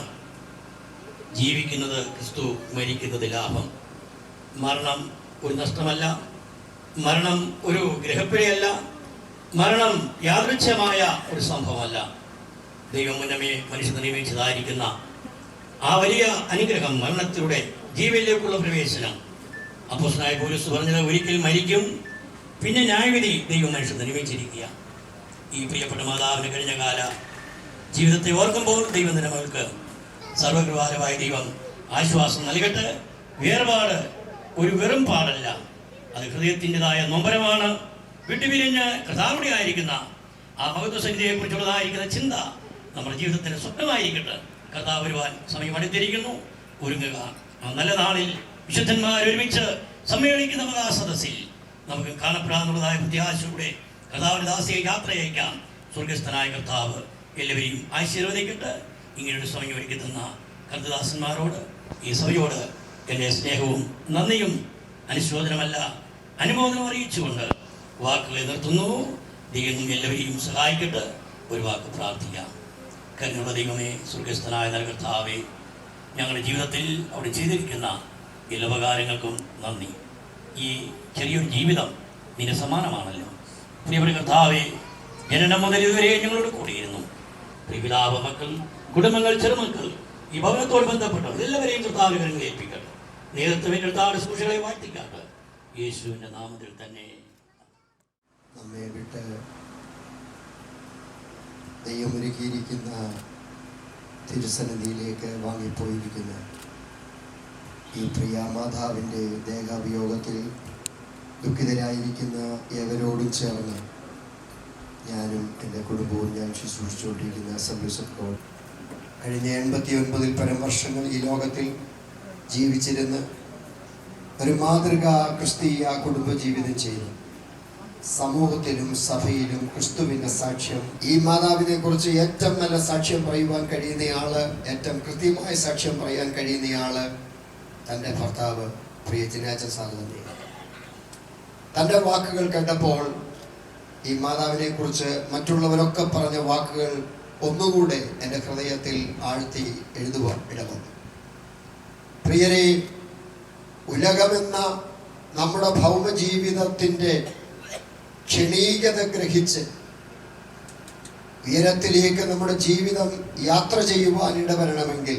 ജീവിക്കുന്നത് ക്രിസ്തു, മരിക്കുന്നത് ലാഭം. മരണം ഒരു നഷ്ടമല്ല, മരണം ഒരു ഗ്രഹപ്പിഴയല്ല, മരണം യാദൃച്ഛമായ ഒരു സംഭവമല്ല. ദൈവം മുന്നമേ മനുഷ്യനെ നിയമിച്ചതായിരിക്കുന്ന ആ വലിയ അനുഗ്രഹം, മരണത്തിലൂടെ ജീവനിലേക്കുള്ള പ്രവേശനം. അപ്പോസ്തലനായ പൗലോസ് പറഞ്ഞത് ഒരിക്കൽ മരിക്കും, പിന്നെ ന്യായവിധി ദൈവം മനുഷ്യനെ നിയമിച്ചിരിക്കുക. ഈ പ്രിയപ്പെട്ട മാതാവിൻ്റെ കഴിഞ്ഞ കാല ജീവിതത്തെ ഓർക്കുമ്പോൾ ദൈവം നമ്മൾക്ക് സർവകൃപാലമായ ദൈവം ആശ്വാസം നൽകട്ടെ. വേർപാട് ഒരു വെറും പാടല്ല, അത് ഹൃദയത്തിൻ്റെതായ നൊമ്പരമാണ്. വിട്ടുപിരിഞ്ഞ് കർത്താവിടെ ആയിരിക്കുന്ന ആ മഹത്വസന്നിധിയെ കുറിച്ചുള്ളതായിരിക്കുന്ന ചിന്ത നമ്മുടെ ജീവിതത്തിന് സ്വപ്നമായിരിക്കട്ടെ. കർത്താവ് വരുവാൻ സമയം അടുത്തിരിക്കുന്നു. ഒരുങ്ങുക. ആ നല്ല നാളിൽ വിശുദ്ധന്മാർ ഒരുമിച്ച് സമ്മേളിക്കുന്ന മഹാസദസ്സിൽ നമുക്ക് കാണപ്പെടാനുള്ളതായ പ്രത്യാശയുടെ കർത്താവിൻ്റെ ദാസിയെ യാത്രയയക്കാം. സ്വർഗസ്ഥനായ കർത്താവ് എല്ലാവരെയും ആശീർവദിക്കട്ടെ. ഇങ്ങനെയൊരു സമയം ഒരുക്കി തന്ന കർത്തദാസന്മാരോട്, ഈ സഭയോട് എൻ്റെ സ്നേഹവും നന്ദിയും അനുശോചനമല്ല അനുമോദനം അറിയിച്ചുകൊണ്ട് വാക്കുകളെ നിർത്തുന്നു. ദൈവം എല്ലാവരെയും സഹായിക്കട്ടെ. ഒരു വാക്ക് പ്രാർത്ഥിക്കാം. കരുണയുള്ള ദൈവമേ, സ്വർഗസ്ഥനായ കർത്താവേ, ഞങ്ങളുടെ ജീവിതത്തിൽ അവിടെ ചെയ്തിരിക്കുന്ന എല്ലാ ഉപകാരങ്ങൾക്കും നന്ദി. ഈ ചെറിയൊരു ജീവിതം നിന്റെ സമാനമാണല്ലോ. പ്രിയപ്പെട്ട കർത്താവേ, ജനനം മുതൽ ഇതുവരെ ഞങ്ങളോട് കൂടിയിരുന്നു. പ്രിയപിതാവ മക്കൾ, കുടുംബങ്ങൾ, ചെറുമക്കൾ, ഈ ഭവനത്തോട് ബന്ധപ്പെട്ടവർ എല്ലാവരെയും കർത്താവിനെ കരങ്ങളിൽ ഏൽപ്പിക്കട്ടെ. നേതൃത്വം കർത്താവിന്റെ സൂക്ഷികളെ വാഴ്ത്തിക്കാട്ടെ. യേശുവിൻ്റെ നാമത്തിൽ തന്നെ. നമ്മെ വിട്ട് ദൈവമൊരുക്കിയിരിക്കുന്ന തിരുസന്നിധിയിലേക്ക് വാങ്ങിപ്പോയിരിക്കുന്ന ഈ പ്രിയ മാതാവിൻ്റെ ദേഹാവിയോഗത്തിൽ ദുഃഖിതരായിരിക്കുന്ന ഏവരോടും ചേർന്ന് ഞാനും എൻ്റെ കുടുംബവും ഞാൻ ശുശ്രൂഷിച്ചുകൊണ്ടിരിക്കുന്ന അസംബ്ലി ഓഫ് ഗോഡ് കഴിഞ്ഞ 89 പരം വർഷങ്ങൾ ഈ ലോകത്തിൽ ജീവിച്ചിരുന്ന് ഒരു മാതൃക ക്രിസ്തീയ കുടുംബജീവിതം ചെയ്തു സമൂഹത്തിലും സഭയിലും ക്രിസ്തുവിൻ്റെ സാക്ഷ്യം, ഈ മാതാവിനെ കുറിച്ച് ഏറ്റവും നല്ല സാക്ഷ്യം പറയുവാൻ കഴിയുന്നയാള്, ഏറ്റവും കൃത്യമായ സാക്ഷ്യം പറയാൻ കഴിയുന്നയാള് തൻ്റെ ഭർത്താവ് പ്രിയ ജിനാച്ചൻ സാർ തന്നെയാണ്. തൻ്റെ വാക്കുകൾ കേട്ടപ്പോൾ ഈ മാതാവിനെ കുറിച്ച് മറ്റുള്ളവരൊക്കെ പറഞ്ഞ വാക്കുകൾ ഒന്നുകൂടെ എൻ്റെ ഹൃദയത്തിൽ ആഴ്ത്തി എഴുതുവാൻ ഇടവന്നു. പ്രിയരെ, ഉലകമെന്ന നമ്മുടെ ഭൗമജീവിതത്തിൻ്റെ ക്ഷണീകത ഗ്രഹിച്ച് ഉയരത്തിലേക്ക് നമ്മുടെ ജീവിതം യാത്ര ചെയ്യുവാൻ ഇടവരണമെങ്കിൽ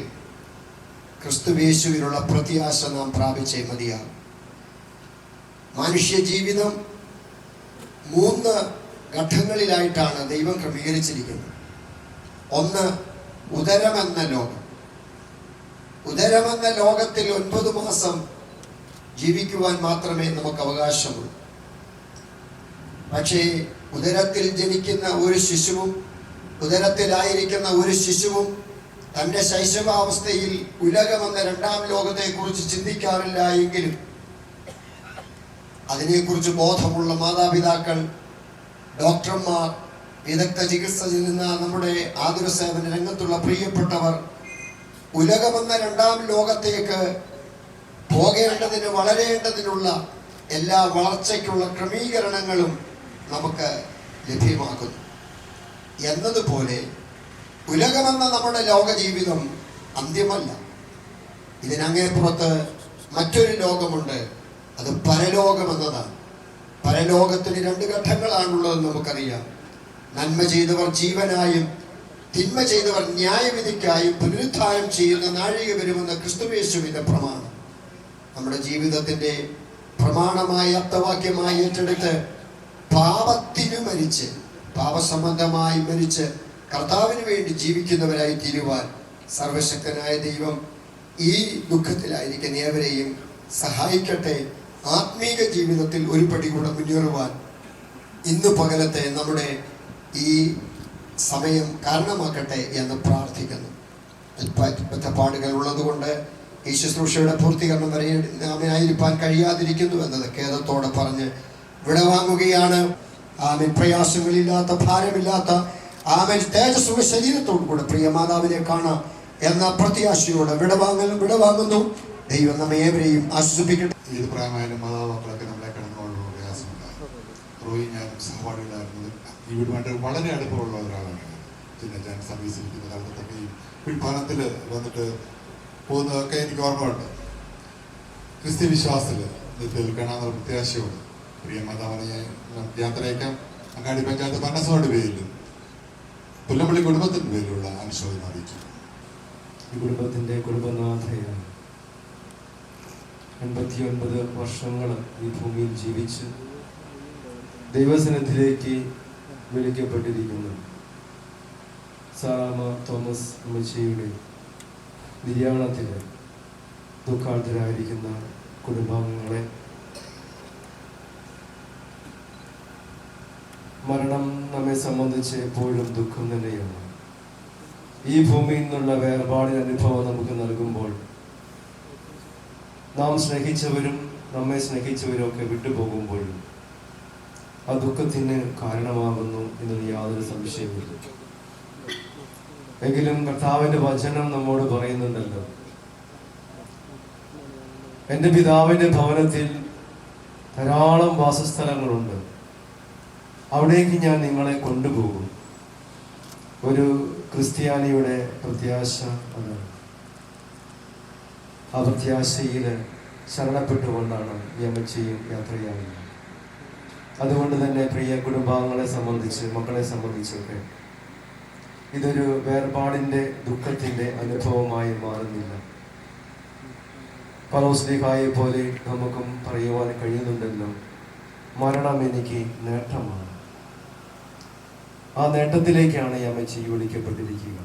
ക്രിസ്തുയേശുവിനുള്ള പ്രത്യാശ നാം പ്രാപിച്ചേ മതിയാകും. മനുഷ്യ ജീവിതം 3 ഘട്ടങ്ങളിലായിട്ടാണ് ദൈവം ക്രമീകരിച്ചിരിക്കുന്നത്. ഒന്ന്, ഉദരമെന്ന ലോകം. ഉദരമെന്ന ലോകത്തിൽ 9 മാസം ജീവിക്കുവാൻ മാത്രമേ നമുക്ക് അവകാശമുള്ളൂ. പക്ഷേ ഉദരത്തിൽ ജനിക്കുന്ന ഒരു ശിശുവും, ഉദരത്തിലായിരിക്കുന്ന ഒരു ശിശുവും തൻ്റെ ശൈശവാവസ്ഥയിൽ ഉലകമെന്ന 2ാം ലോകത്തെക്കുറിച്ച് ചിന്തിക്കാറില്ല. എങ്കിലും അതിനെക്കുറിച്ച് ബോധമുള്ള മാതാപിതാക്കൾ, ഡോക്ടർമാർ, വിദഗ്ധ ചികിത്സ ചെയ്യുന്ന നമ്മുടെ ആതുര സേവന രംഗത്തുള്ള പ്രിയപ്പെട്ടവർ ഉലകമെന്ന 2ാം ലോകത്തേക്ക് പോകേണ്ടതിന്, വളരേണ്ടതിനുള്ള എല്ലാ വളർച്ചയ്ക്കുള്ള ക്രമീകരണങ്ങളും നമുക്ക് ലഭ്യമാക്കുന്നു. എന്നതുപോലെ ഉലകമെന്ന നമ്മുടെ ലോക ജീവിതം അന്ത്യമല്ല. ഇതിനങ്ങേപ്പുറത്ത് മറ്റൊരു ലോകമുണ്ട്, അത് പരലോകമെന്നതാണ്. പരലോകത്തിന് 2 ഘട്ടങ്ങളാണുള്ളതെന്ന് നമുക്കറിയാം. നന്മ ചെയ്തവർ ജീവനായും തിന്മ ചെയ്തവർ ന്യായവിധിക്കായും പുനരുദ്ധാനം ചെയ്യുന്ന നാഴിക വരുമെന്ന ക്രിസ്തുയേശുവിന്റെ പ്രമാണം നമ്മുടെ ജീവിതത്തിന്റെ പ്രമാണമായി അർത്ഥവാക്യമായി ഏറ്റെടുത്ത് പാപത്തിനു മരിച്ച് പാപസംബന്ധമായി മരിച്ച് കർത്താവിന് വേണ്ടി ജീവിക്കുന്നവരായി തീരുവാൻ സർവശക്തനായ ദൈവം ഈ ദുഃഖത്തിലായിരിക്കുന്ന ഏവരെയും സഹായിക്കട്ടെ. ആത്മീക ജീവിതത്തിൽ ഒരു പടി കൂടെ മുന്നേറുവാൻ ഇന്ന് പകലത്തെ നമ്മുടെ ഈ സമയം കാരണമാക്കട്ടെ എന്ന് പ്രാർത്ഥിക്കുന്നു. ബന്ധപ്പാടുകൾ ഉള്ളതുകൊണ്ട് ഈ ശുശ്രൂഷയുടെ പൂർത്തീകരണം വരെ ആയിരിക്കാൻ കഴിയാതിരിക്കുന്നു എന്നത് ഖേദത്തോടെ പറഞ്ഞ് വിടവാങ്ങുകയാണ്. ആമേൻ. പ്രയാസങ്ങളില്ലാത്ത, ഭാരമില്ലാത്ത, ആമേൻ, തേജസ്സുള്ള ശരീരത്തോടു കൂടെ പ്രിയ മാതാവിനെ കാണാം എന്ന പ്രത്യാശയോടെ വിടവാങ്ങുന്നു. ദൈവം നമ്മെ ഏവരെയും ആശ്വസിപ്പിക്കട്ടെ. ഏത് പ്രായമായാലും മാതാപിതാക്കളൊക്കെ നമ്മളെ കിടന്നുള്ള പ്രയാസമുണ്ടാകും. റോയും ഞാനും സഹപാഠികളായിരുന്നത് ഈ വീടുമായിട്ട് വളരെ അടുപ്പമുള്ള ഒരാളാണ്. ചിന്നച്ചാൻ സർവീസിലിരിക്കുന്ന കാലത്തൊക്കെ ഈ വിൽപ്പാനത്തിൽ വന്നിട്ട് പോകുന്നതൊക്കെ എനിക്ക് ഓർമ്മയുണ്ട്. ക്രിസ്ത്യ വിശ്വാസത്തിൽ നിത്യത്തിൽ കാണാനുള്ള പ്രത്യാശയോട് പ്രിയ മാതാവിനെ യാത്രയക്കാം. അങ്ങാടി പഞ്ചായത്ത് ഭരണസഭയുടെ പേരിലും പുല്ലമ്പള്ളി കുടുംബത്തിൻ്റെ പേരിലുള്ള അനുശോചനം അറിയിച്ചു. ഈ കുടുംബത്തിൻ്റെ കുടുംബനാഥയാണ്. 89 വർഷങ്ങൾ ഈ ഭൂമിയിൽ ജീവിച്ച് ദൈവസന്നിധിയിലേക്ക് വിളിക്കപ്പെട്ടിരിക്കുന്നു. സാറാമ തോമസ് അമ്മച്ചിയുടെ നിര്യാണത്തിൽ ദുഃഖാർത്ഥരായിരിക്കുന്ന കുടുംബാംഗങ്ങളെ മരണം നമ്മെ സംബന്ധിച്ച് എപ്പോഴും ദുഃഖം തന്നെയാണ്. ഈ ഭൂമിയിൽ നിന്നുള്ള വേർപാടിന് അനുഭവം നമുക്ക് നൽകുമ്പോൾ നാം സ്നേഹിച്ചവരും നമ്മെ സ്നേഹിച്ചവരും ഒക്കെ വിട്ടുപോകുമ്പോഴും ആ ദുഃഖത്തിന് കാരണമാകുന്നു എന്നതിന് യാതൊരു സംശയമില്ല. എങ്കിലും കർത്താവിന്റെ വചനം നമ്മോട് പറയുന്നുണ്ടല്ലോ, എൻ്റെ പിതാവിന്റെ ഭവനത്തിൽ ധാരാളം വാസസ്ഥലങ്ങളുണ്ട്, അവിടേക്ക് ഞാൻ നിങ്ങളെ കൊണ്ടുപോകും. ഒരു ക്രിസ്ത്യാനിയുടെ പ്രത്യാശ അതാണ്. ആ പ്രത്യാശയിൽ ശരണപ്പെട്ടുകൊണ്ടാണ് ഈ അമ്മച്ചിയും യാത്രയാകുന്നത്. അതുകൊണ്ട് തന്നെ പ്രിയ കുടുംബാംഗങ്ങളെ സംബന്ധിച്ച്, മക്കളെ സംബന്ധിച്ചൊക്കെ ഇതൊരു വേർപാടിൻ്റെ ദുഃഖത്തിൻ്റെ അനുഭവമായി മാറുന്നില്ല. പൗലോസ്ലീഹായെ പോലെ നമുക്കും പറയുവാൻ കഴിയുന്നുണ്ടല്ലോ, മരണം എനിക്ക് നേട്ടമാണ്. ആ നേട്ടത്തിലേക്കാണ് ഈ അമ്മച്ചി വിളിക്കപ്പെട്ടിരിക്കുക.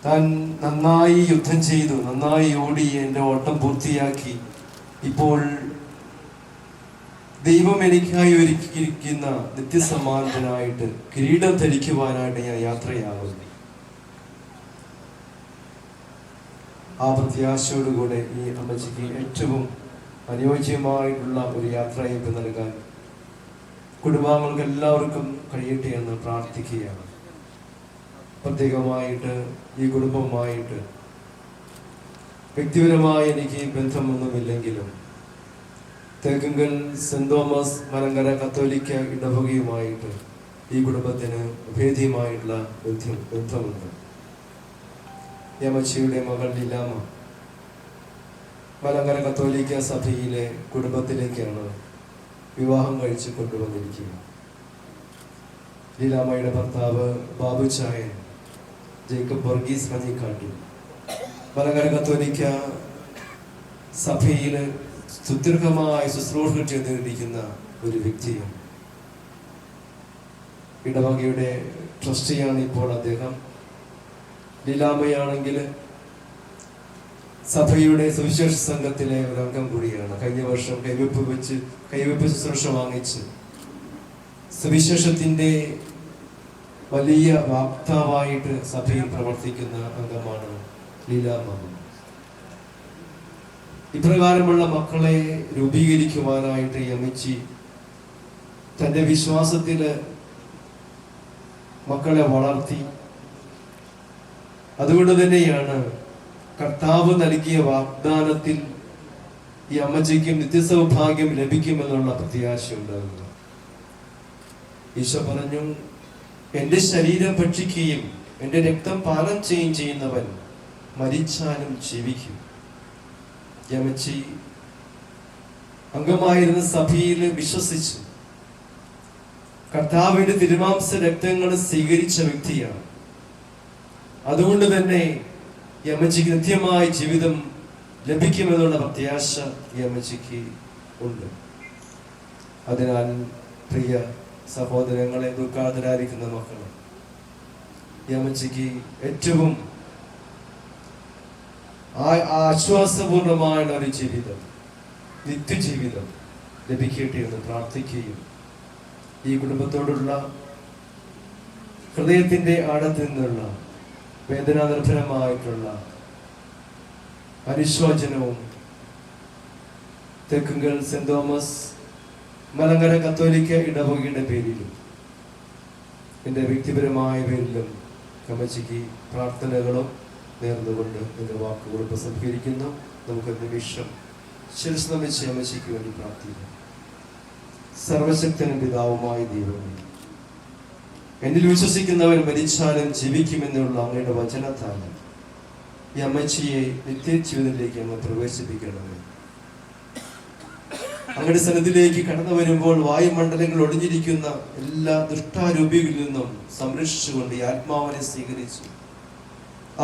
താൻ നന്നായി യുദ്ധം ചെയ്തു, നന്നായി ഓടി എൻ്റെ ഓട്ടം പൂർത്തിയാക്കി, ഇപ്പോൾ ദൈവം എനിക്കായി ഒരുക്കിയിരിക്കുന്ന നിത്യസമ്മാനത്തിനായിട്ട് കിരീടം ധരിക്കുവാനായിട്ട് ഞാൻ യാത്രയാകുന്നു. ആ പ്രത്യാശയോടുകൂടെ ഈ അമ്മച്ചിക്ക് ഏറ്റവും അനുയോജ്യമായിട്ടുള്ള ഒരു യാത്രയയപ്പ് നൽകാൻ കുടുംബാംഗങ്ങൾക്ക് എല്ലാവർക്കും കഴിയട്ടെ എന്ന് പ്രാർത്ഥിക്കുകയാണ്. പ്രത്യേകമായിട്ട് ഈ കുടുംബവുമായിട്ട് വ്യക്തിപരമായി എനിക്ക് ബന്ധമൊന്നുമില്ലെങ്കിലും തേക്കുങ്കൽ സെന്റ് തോമസ് മലങ്കര കത്തോലിക്ക ഇടവകയുമായിട്ട് ഈ കുടുംബത്തിന് ഭേദ്യമായിട്ടുള്ള ബന്ധമുണ്ട്. യമച്ചിയുടെ മകൾ ലീലാമ്മ മലങ്കര കത്തോലിക്ക സഭയിലെ കുടുംബത്തിലേക്കാണ് വിവാഹം കഴിച്ച് കൊണ്ടുവന്നിരിക്കുക. ലീലാമ്മയുടെ ഭർത്താവ് ബാബു ചായൻ ജേക്കബ് വർഗീസ് മഞ്ഞിക്കാട്ടിൽ മലങ്കര കത്തോലിക്ക സഭയിൽ സുദീർഘമായി ശുശ്രൂഷ ചെയ്തിരിക്കുന്ന ഒരു വ്യക്തിയാണ്. ഇടവകയുടെ ട്രസ്റ്റിയാണ് ഇപ്പോൾ അദ്ദേഹം. ലീലാമ്മയാണെങ്കിൽ സഭയുടെ സുവിശേഷ സംഘത്തിലെ ഒരു അംഗം കൂടിയാണ്. കഴിഞ്ഞ വർഷം കൈവെപ്പ് ശുശ്രൂഷ വാങ്ങിച്ച് സുവിശേഷത്തിൻ്റെ വലിയ വാക്താവായിട്ട് സഭയിൽ പ്രവർത്തിക്കുന്ന അംഗമാണ് ലീലാമ്മ. ഇപ്രകാരമുള്ള മക്കളെ രൂപീകരിക്കുവാനായിട്ട് യമിച്ചി തൻ്റെ വിശ്വാസത്തിൽ മക്കളെ വളർത്തി. അതുകൊണ്ട് തന്നെയാണ് കർത്താവ് നൽകിയ വാഗ്ദാനത്തിൽ ഈ അമ്മച്ചിക്കും നിത്യസൗഭാഗ്യം ലഭിക്കുമെന്നുള്ള പ്രത്യാശ ഉണ്ടാകുക. ഈശോ പറഞ്ഞു, എൻ്റെ ശരീരം ഭക്ഷിക്കുകയും എൻ്റെ രക്തം പാനം ചെയ്യുന്നവൻ മരിച്ചാലും ജീവിക്കും. യമച്ചി അംഗമായിരുന്ന സഭയിൽ വിശ്വസിച്ച് കർത്താവിന്റെ തിരുമാംസ രക്തങ്ങൾ സ്വീകരിച്ച വ്യക്തിയാണ്. അതുകൊണ്ട് തന്നെ ഈ അമ്മച്ചിക്ക് നിത്യമായ ജീവിതം ലഭിക്കുമെന്നുള്ള പ്രത്യാശ ഈ അമ്മച്ചിക്ക് ഉണ്ട്. അതിനാൽ പ്രിയ സഹോദരങ്ങളെ, ദുഃഖാതരായിരിക്കുന്ന മക്കളെ, ഈ അമ്മച്ചിക്ക് ഏറ്റവും ആശ്വാസപൂർണമായ ഒരു ജീവിതം, നിത്യജീവിതം ലഭിക്കട്ടെ എന്ന് പ്രാർത്ഥിക്കുകയും ഈ കുടുംബത്തോടുള്ള ഹൃദയത്തിന്റെ ആഴത്തിൽ നിന്നുള്ള വേദനാനിർഭരമായിട്ടുള്ള അനുശോചനവും തെക്കുങ്കൽ സെന്റ് തോമസ് മലങ്കര കത്തോലിക്ക ഇടവകയുടെ പേരിലും എൻ്റെ വ്യക്തിപരമായ പേരിലും അമ്മച്ചിക്ക് പ്രാർത്ഥനകളും നേർന്നുകൊണ്ട് എൻ്റെ വാക്കുകൾ ഉപസംഹരിക്കുന്നു. നമുക്ക് നിമിഷം ശിരസ് നമിച്ച് അമ്മച്ചിക്ക് വേണ്ടി പ്രാർത്ഥിക്കാം. സർവശക്തനും പിതാവുമായ ദൈവമേ, എന്നിൽ വിശ്വസിക്കുന്നവൻ മരിച്ചാലും ജീവിക്കുമെന്നുള്ള അങ്ങയുടെ വചനത്താൽ ഈ അമ്മച്ചിയെ നിത്യജീവിതത്തിലേക്ക് അങ്ങ് പ്രവേശിപ്പിക്കണമേ. അങ്ങയുടെ സന്നിധിയിലേക്ക് കടന്നു വരുമ്പോൾ വായുമണ്ഡലങ്ങൾ ഒളിഞ്ഞിരിക്കുന്ന എല്ലാ ദുഷ്ടാരൂപികളിൽ നിന്നും സംരക്ഷിച്ചുകൊണ്ട് ഈ ആത്മാവിനെ സ്വീകരിച്ചു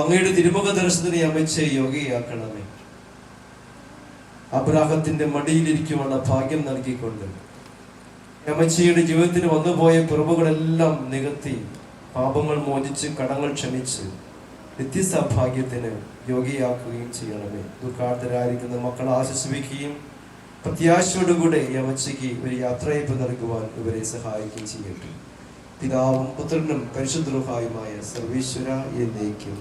അങ്ങയുടെ തിരുമുഖ ദർശനത്തിനെ അമ്മച്ചിയെ യോഗയാക്കണമേ. അബ്രാഹത്തിന്റെ മടിയിലിരിക്കുവാനുള്ള ഭാഗ്യം നൽകിക്കൊണ്ട് അമ്മച്ചിയുടെ ജീവിതത്തിന് വന്നുപോയ കുറവുകളെല്ലാം നികത്തി പാപങ്ങൾ മോചിച്ച് കടങ്ങൾ ക്ഷമിച്ച് നിത്യസൗഭാഗ്യത്തിന് യോഗിയാക്കുകയും ചെയ്യണമേ. ദുഃഖാർത്തരായിരിക്കുന്ന മക്കളെ ആശ്വസിപ്പിക്കുകയും പ്രത്യാശയോടുകൂടെ ഈ അമ്മച്ചിക്ക് ഒരു യാത്രയപ്പ് നൽകുവാൻ ഇവരെ സഹായിക്കുകയും ചെയ്യട്ടെ. പിതാവും പുത്രനും പരിശുദ്ധരുമായ സർവീശ്വര എന്നേക്കും.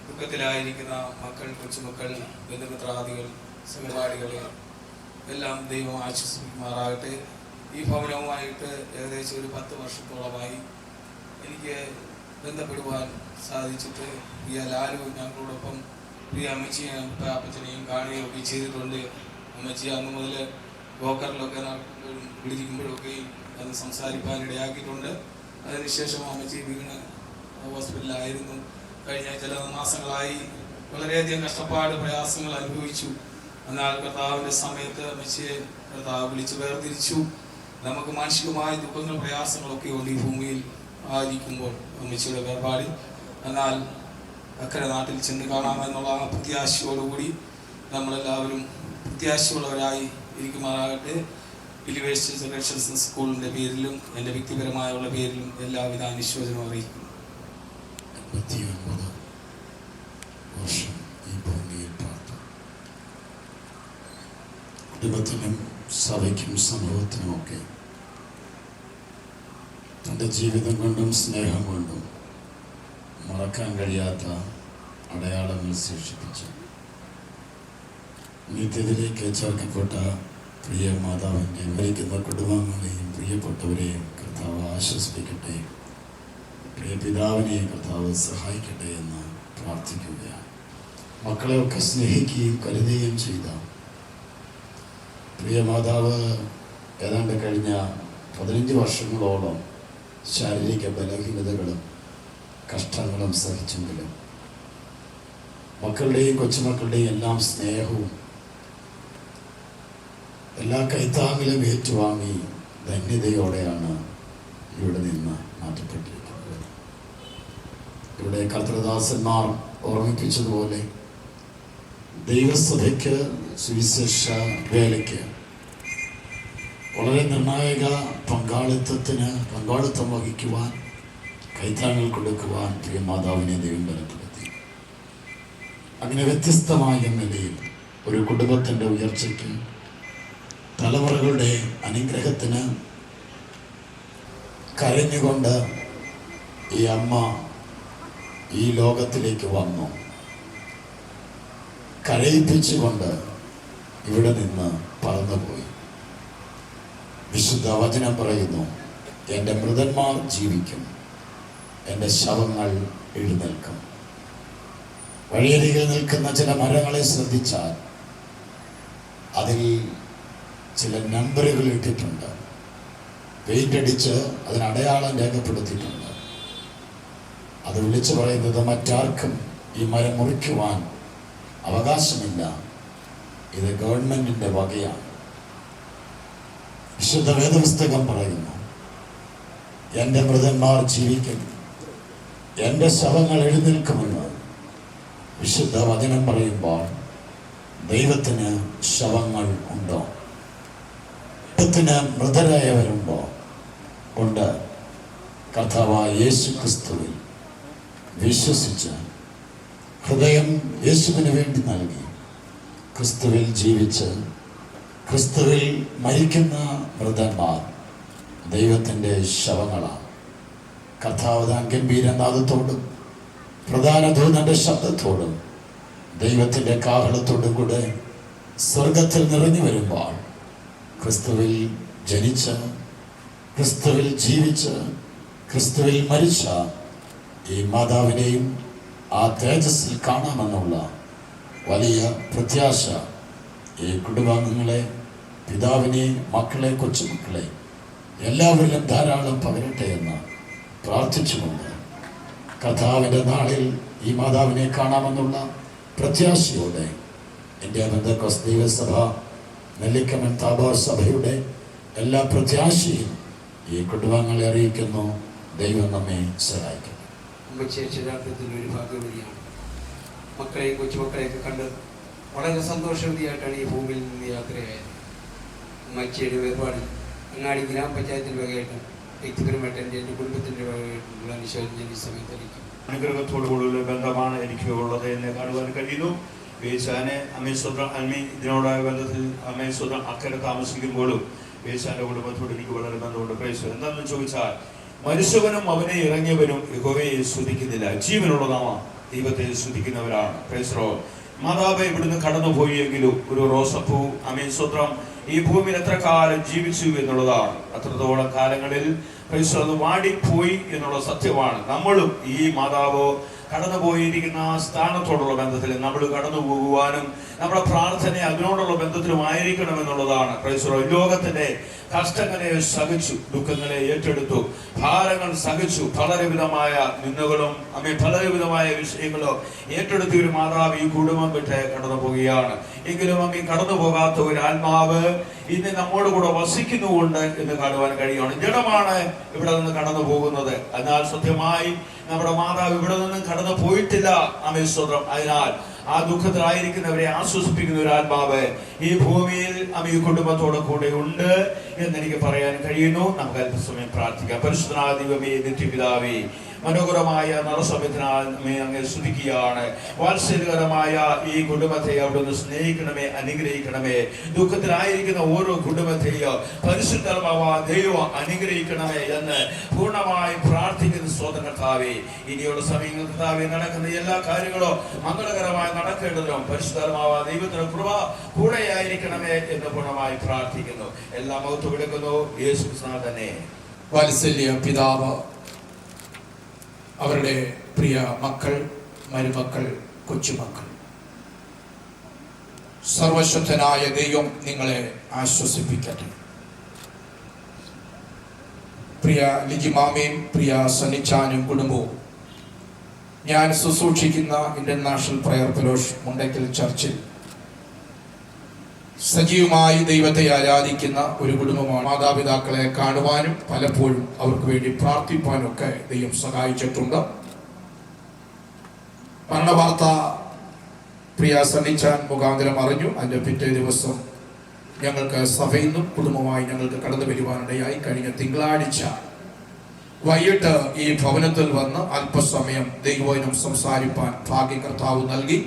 ദുഃഖത്തിലായിരിക്കുന്ന മക്കൾ, കൊച്ചുമക്കൾ, ബന്ധുമിത്രാദികൾ, സഹപാഠികളെ എല്ലാം ദൈവം ആശ്വസിപ്പിക്കുമാറാകട്ടെ. ഈ ഭവനവുമായിട്ട് ഏകദേശം ഒരു 10 വർഷത്തോളമായി എനിക്ക് ബന്ധപ്പെടുവാൻ സാധിച്ചിട്ട് പ്രിയ ലാലു ഞങ്ങളോടൊപ്പം പ്രിയ അമ്മച്ചിയും അപ്പച്ചനെയും കാണുകയൊക്കെ ചെയ്തിട്ടുണ്ട്. അമ്മച്ചി അന്ന് മുതൽ ബ്രോക്കറിലൊക്കെ വിളിക്കുമ്പോഴൊക്കെയും അത് സംസാരിക്കാൻ ഇടയാക്കിയിട്ടുണ്ട്. അതിനുശേഷം അമ്മച്ചി വീണ് ഹോസ്പിറ്റലിലായിരുന്നു. കഴിഞ്ഞ ചില മാസങ്ങളായി വളരെയധികം കഷ്ടപ്പാട്, പ്രയാസങ്ങൾ അനുഭവിച്ചു. എന്നാൽ കർത്താവിൻ്റെ സമയത്ത് അമ്മച്ചിയെ കർത്താവ് വിളിച്ച് വേർതിരിച്ചു. നമുക്ക് മാനസികമായ ദുഃഖങ്ങൾ, പ്രയാസങ്ങളൊക്കെ ഉണ്ട് ഈ ഭൂമിയിൽ ആയിരിക്കുമ്പോൾ അമ്മച്ചിയുടെ വേർപാടിൽ. എന്നാൽ അക്കരെ നാട്ടിൽ ചെന്ന് കാണാമെന്നുള്ള ആ പ്രത്യാശയോടുകൂടി നമ്മളെല്ലാവരും പ്രത്യാശയുള്ളവരായി ഇരിക്കുമാറാകട്ടെ. ബിലീവേഴ്സ് സെലക്ഷൻസ് സ്കൂളിൻ്റെ പേരിലും എൻ്റെ വ്യക്തിപരമായുള്ള പേരിലും എല്ലാവിധ അനുശോചനവും അറിയിക്കുന്നു. 89 വർഷം ഈ ഭൂമിയിൽ പാർത്തു. കുടുംബത്തിനും സഭയ്ക്കും സമൂഹത്തിനുമൊക്കെ തൻ്റെ ജീവിതം കൊണ്ടും സ്നേഹം കൊണ്ടും മറക്കാൻ കഴിയാത്ത അടയാളങ്ങൾ ശേഷിപ്പിച്ചു. നിത്യത്തിലേക്ക് ചേർക്കപ്പെട്ട പ്രിയ മാതാവിൻ്റെ മരിക്കുന്ന കുടുംബങ്ങളെയും പ്രിയപ്പെട്ടവരെയും കർത്താവ് ആശ്വസിപ്പിക്കട്ടെ. പ്രിയ പിതാവിനെ കർത്താവ് സഹായിക്കട്ടെ എന്ന് പ്രാർത്ഥിക്കുകയാണ്. മക്കളെയൊക്കെ സ്നേഹിക്കുകയും കരുതുകയും ചെയ്ത പ്രിയ മാതാവ് ഏതാണ്ട് കഴിഞ്ഞ 15 വർഷങ്ങളോളം ശാരീരിക ബലഹീനതകളും കഷ്ടങ്ങളും സഹിച്ചെങ്കിലും മക്കളുടെയും കൊച്ചുമക്കളുടെയും എല്ലാം സ്നേഹവും എല്ലാ കൈത്താങ്ങിലും ഏറ്റുവാങ്ങി ധന്യതയോടെയാണ് ഇവിടെ നിന്ന് മാറ്റപ്പെട്ടിരിക്കുന്നത്. ഇവിടെ കർത്തൃദാസന്മാർ ഓർമ്മിപ്പിച്ചതുപോലെ ദൈവസഭയ്ക്ക്, സുവിശേഷ വേലയ്ക്ക് വളരെ നിർണായക പങ്കാളിത്തം വഹിക്കുവാൻ, കൈത്താങ്ങൾ കൊടുക്കുവാൻ പ്രിയ മാതാവിനെ ദൈവം ബലപ്പെടുത്തി. അങ്ങനെ വ്യത്യസ്തമായ നിലയിൽ ഒരു കുടുംബത്തിൻ്റെ ഉയർച്ചയ്ക്ക്, തലമുറകളുടെ അനുഗ്രഹത്തിന് കരഞ്ഞുകൊണ്ട് ഈ അമ്മ ഈ ലോകത്തിലേക്ക് വന്നു. കരയിപ്പിച്ചുകൊണ്ട് ഇവിടെ നിന്ന് പറന്നുപോയി. വിശുദ്ധ വചനം പറയുന്നു, എൻ്റെ മൃതന്മാർ ജീവിക്കും, എൻ്റെ ശവങ്ങൾ എഴുന്നേൽക്കും. വഴിയരികിൽ നിൽക്കുന്ന ചില മരങ്ങളെ ശ്രദ്ധിച്ചാൽ അതിൽ ചില നമ്പറുകൾ ഇട്ടിട്ടുണ്ട്. പെയിന്റ് അടിച്ച് അതിനടയാളം രേഖപ്പെടുത്തിയിട്ടുണ്ട്. അത് വിളിച്ചു പറയുന്നത് മറ്റാർക്കും ഈ മരം മുറിക്കുവാൻ അവകാശമില്ല, ഇത് ഗവൺമെൻറ്റിൻ്റെ വകയാണ്. വിശുദ്ധ വേദപുസ്തകം പറയുന്നു, എൻ്റെ മൃതന്മാർ ജീവിക്കും, എൻ്റെ ശവങ്ങൾ എഴുന്നേൽക്കുമെന്ന് വിശുദ്ധ വചനം പറയുമ്പോൾ ദൈവത്തിന് ശവങ്ങൾ ഉണ്ടോ? ദൈവത്തിന് മൃതരായവരുണ്ടോ? ഉണ്ട്. കർത്താവായ യേശു ക്രിസ്തുവിൽ വിശ്വസിച്ച് ഹൃദയം യേശുവിന് വേണ്ടി നൽകി ക്രിസ്തുവിൽ ജീവിച്ച് ക്രിസ്തുവിൽ മരിക്കുന്ന മൃതന്മാർ ദൈവത്തിൻ്റെ ശവങ്ങളാണ്. കർത്താവ് ഗംഭീരനാദത്തോടും പ്രധാന ദൂതന്റെ ശബ്ദത്തോടും ദൈവത്തിൻ്റെ കാഹളത്തോടും കൂടെ സ്വർഗത്തിൽ നിറഞ്ഞു വരുമ്പോൾ ക്രിസ്തുവിൽ ജനിച്ച് ക്രിസ്തുവിൽ ജീവിച്ച് ക്രിസ്തുവിൽ മരിച്ച ഈ മാതാവിനെയും ആ തേജസ്സിൽ കാണാമെന്നുള്ള വലിയ പ്രത്യാശ ഈ കുടുംബാംഗങ്ങളെ, പിതാവിനെ, മക്കളെ, കൊച്ചുമക്കളെ എല്ലാവരിലും ധാരാളം പകരട്ടെ എന്ന് പ്രാർത്ഥിച്ചുകൊണ്ട് കർത്താവിൻ്റെ നാളിൽ ഈ മാതാവിനെ കാണാമെന്നുള്ള പ്രത്യാശയോടെ എൻ്റെ പെന്തക്കോസ്ത് ദൈവസഭ നെല്ലിക്കമൻ താബോർ സഭയുടെ എല്ലാ പ്രത്യാശയും ഈ കുടുംബാംഗങ്ങളെ അറിയിക്കുന്നു. ദൈവം നമ്മെ സഹായിക്കും. യഥാർത്ഥത്തിൽ ഒരു ഭാഗ്യവതിയാണ്. മക്കളെയും കൊച്ചുമക്കളെയൊക്കെ കണ്ട് വളരെ സന്തോഷവതിയായിട്ടാണ് ഈ ഭൂമിയിൽ നിന്ന് യാത്രയായത്. ഉമ്മച്ചിയുടെ വേർപാടിൽ അങ്ങാടി ഗ്രാമപഞ്ചായത്തിൽ വകയായിട്ട് വ്യക്തിപരമായിട്ട് എൻ്റെ കുടുംബത്തിൻ്റെ വകയായിട്ടുള്ള അനുശോചനം ഈ സമയത്ത് എനിക്ക് അനുഗ്രഹത്തോടുകൂടിയുള്ള ബന്ധമാണ് എനിക്ക് ഉള്ളത് എന്നെ കാണുവാൻ കഴിയുന്നു. വേശാനെ അമേശ്വരം ഇതിനോടായ ബന്ധത്തിൽ അമേശ്വരം അക്കരെ താമസിക്കുമ്പോഴും വേശാന്റെ കുടുംബത്തോട് എനിക്ക് വളരെ ബന്ധമുണ്ട്. പ്രേസ് എന്താണെന്ന് ചോദിച്ചാൽ, മനുഷ്യവനും അവനെ ഇറങ്ങിയവനും യഹോവയെ സ്തുതിക്കുന്നില്ല, ജീവനുള്ള നാമ ദൈവത്തെ സ്തുതിക്കുന്നവരാണ്. പ്രേസറോ മാതാവ് ഇവിടുന്ന് കടന്നുപോയെങ്കിലും ഒരു റോസപ്പൂ അമേശ്വരം ഈ ഭൂമിയിൽ എത്ര കാലം ജീവിച്ചു എന്നുള്ളതാണ്. അത്രത്തോളം കാലങ്ങളിൽ അത് വാടിപ്പോയി എന്നുള്ള സത്യമാണ്. നമ്മളും ഈ മാതാവോ കടന്നുപോയിരിക്കുന്ന സ്ഥാനത്തോടുള്ള ബന്ധത്തിൽ നമ്മൾ കടന്നു പോകുവാനും നമ്മുടെ പ്രാർത്ഥന അതിനോടുള്ള ബന്ധത്തിലുമായിരിക്കണം എന്നുള്ളതാണ്. ലോകത്തിന്റെ കഷ്ടങ്ങളെ സഹിച്ചു, ദുഃഖങ്ങളെ ഏറ്റെടുത്തു, ഭാരങ്ങൾ സഹിച്ചു, പലവിധമായ നിന്ദകളും പലവിധമായ വിഷയങ്ങളോ ഏറ്റെടുത്ത ഒരു മാതാവ് ഈ കുടുംബം വിട്ട് കടന്നു പോവുകയാണ്. എങ്കിലും കടന്നു പോകാത്ത ഒരു ആത്മാവ് ഇന്ന് നമ്മോട് കൂടെ വസിക്കുന്നുണ്ട് എന്ന് കാണുവാൻ കഴിയുകയാണ്. ജഡമാണ് ഇവിടെ നിന്ന് കടന്നു പോകുന്നത്, എന്നാൽ സത്യമായി നമ്മുടെ മാതാവ് ഇവിടെ നിന്നും കടന്നു പോയിട്ടില്ല. അമേശ്വരം അതിനാൽ ആ ദുഃഖത്തിലായിരിക്കുന്നവരെ ആശ്വസിപ്പിക്കുന്ന ഒരു ആത്മാവ് ഈ ഭൂമിയിൽ ഈ കുടുംബത്തോടെ കൂടെ ഉണ്ട് എന്നെനിക്ക് പറയാൻ കഴിയുന്നു. നമുക്ക് അല്പസമയം പ്രാർത്ഥിക്കാം. പരിശുദ്ധനായ ദൈവമേ, നിത്യപിതാവേ, മനോഹരമായ നളസമയത്തിനാൽ അങ്ങ് സ്തുതിക്കുകയാണ്. വാത്സല്യകരമായ ഈ കുടുംബത്തെ അവിടുന്ന് സ്നേഹിക്കണമേ, അനുഗ്രഹിക്കണമേ. ദുഃഖത്തിലായിരിക്കുന്ന ഓരോ കുടുംബത്തെയോ പരിശുദ്ധമായ ദൈവം അനുഗ്രഹിക്കണമേ എന്ന് പൂർണ്ണമായി പ്രാർത്ഥിക്കുന്ന സ്വന്തം കർത്താവേ, ഇനിയുള്ള സമയങ്ങൾ കർത്താവേ നടക്കുന്ന എല്ലാ കാര്യങ്ങളും മംഗളകരമായി നടക്കേണ്ടതിനും പരിശുദ്ധമായ ദൈവത്തിന്റെ കൃപ കൂടെയായിരിക്കണമേ എന്ന് പൂർണ്ണമായി പ്രാർത്ഥിക്കുന്നു. എല്ലാ മഹത്വം എടുക്കുന്നു യേശു ക്രിസ്തുവിനാൽ തന്നെ. വാത്സല്യ പിതാവ്, അവരുടെ പ്രിയ മക്കൾ, മരുമക്കൾ, കൊച്ചുമക്കൾ, സർവശക്തനായ ദൈവം നിങ്ങളെ ആശ്വസിപ്പിക്കട്ടെ. പ്രിയ ലിജിമാമയും പ്രിയ സനിച്ചാനും കുടുംബവും ഞാൻ ശുശ്രൂഷിക്കുന്ന Indian national prayer fellows Mundakkal ചർച്ചിൽ സജീവമായി ദൈവത്തെ ആരാധിക്കുന്ന ഒരു കുടുംബമാണ്. മാതാപിതാക്കളെ കാണുവാനും പലപ്പോഴും അവർക്ക് വേണ്ടി പ്രാർത്ഥിപ്പാനും ഒക്കെ ദൈവം സഹായിച്ചിട്ടുണ്ട്. മരണവാർത്ത പ്രിയ സണ്ണിച്ചാൻ മുഖാന്തരം അറിഞ്ഞു. അതിൻ്റെ പിറ്റേ ദിവസം ഞങ്ങൾക്ക് സഭയിൽ നിന്നും കുടുംബമായി ഞങ്ങൾക്ക് കടന്നു വരുവാനിടയായി. കഴിഞ്ഞ തിങ്കളാഴ്ച വൈകിട്ട് ഈ ഭവനത്തിൽ വന്ന് അല്പസമയം ദൈവവചനം സംസാരിപ്പാൻ ഭാഗ്യം കർത്താവ് നൽകി.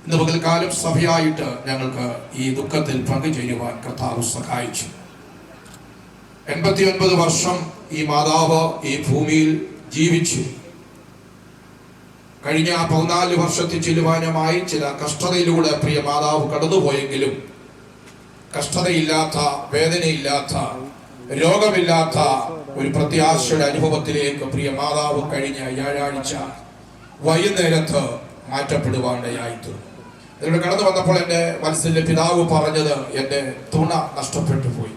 ഇന്ന് പകൽക്കാലം സഭയായിട്ട് ഞങ്ങൾക്ക് ഈ ദുഃഖത്തിൽ പങ്കുചേരുവാൻ കർത്താവ് സഹായിച്ചു. 89 വർഷം ഈ മാതാവ് ഈ ഭൂമിയിൽ ജീവിച്ചു. കഴിഞ്ഞ 14 വർഷത്തിൽ ചെല്ലുവാനുമായി ചില കഷ്ടതയിലൂടെ പ്രിയ മാതാവ് കടന്നുപോയെങ്കിലും കഷ്ടതയില്ലാത്ത, വേദനയില്ലാത്ത, രോഗമില്ലാത്ത ഒരു പ്രത്യാശയുടെ അനുഭവത്തിലേക്ക് പ്രിയ മാതാവ് കഴിഞ്ഞ വ്യാഴാഴ്ച വൈകുന്നേരത്ത് മാറ്റപ്പെടുവാനിടയായിത്തീർന്നു. ഇതിലൂടെ കടന്നു വന്നപ്പോൾ എൻ്റെ മനസ്സിലെ പിതാവ് പറഞ്ഞത്, എൻ്റെ തുണ നഷ്ടപ്പെട്ടു പോയി,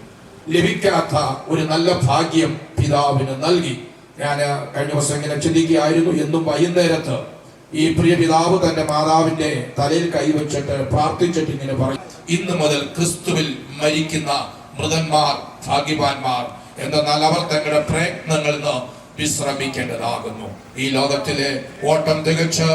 ലഭിക്കാത്ത ഒരു നല്ല ഭാഗ്യം പിതാവിന് നൽകി. ഞാൻ കഴിഞ്ഞ ദിവസം ഇങ്ങനെ ചിന്തിക്കുകയായിരുന്നു. എന്നും വൈകുന്നേരത്ത് ഈ പ്രിയ പിതാവ് തന്റെ മാതാവിന്റെ തലയിൽ കൈവച്ചിട്ട് പ്രാർത്ഥിച്ചിട്ട് ഇങ്ങനെ പറയും, ഇന്ന് മുതൽ ക്രിസ്തുവിൽ മരിക്കുന്ന മൃതന്മാർ ഭാഗ്യവാന്മാർ. എന്നാൽ അവർ തങ്ങളുടെ പ്രയത്നങ്ങളിൽ നിന്ന് വിശ്രമിക്കേണ്ടതാകുന്നു. ഈ ലോകത്തിലെ ഓട്ടം തികച്ച്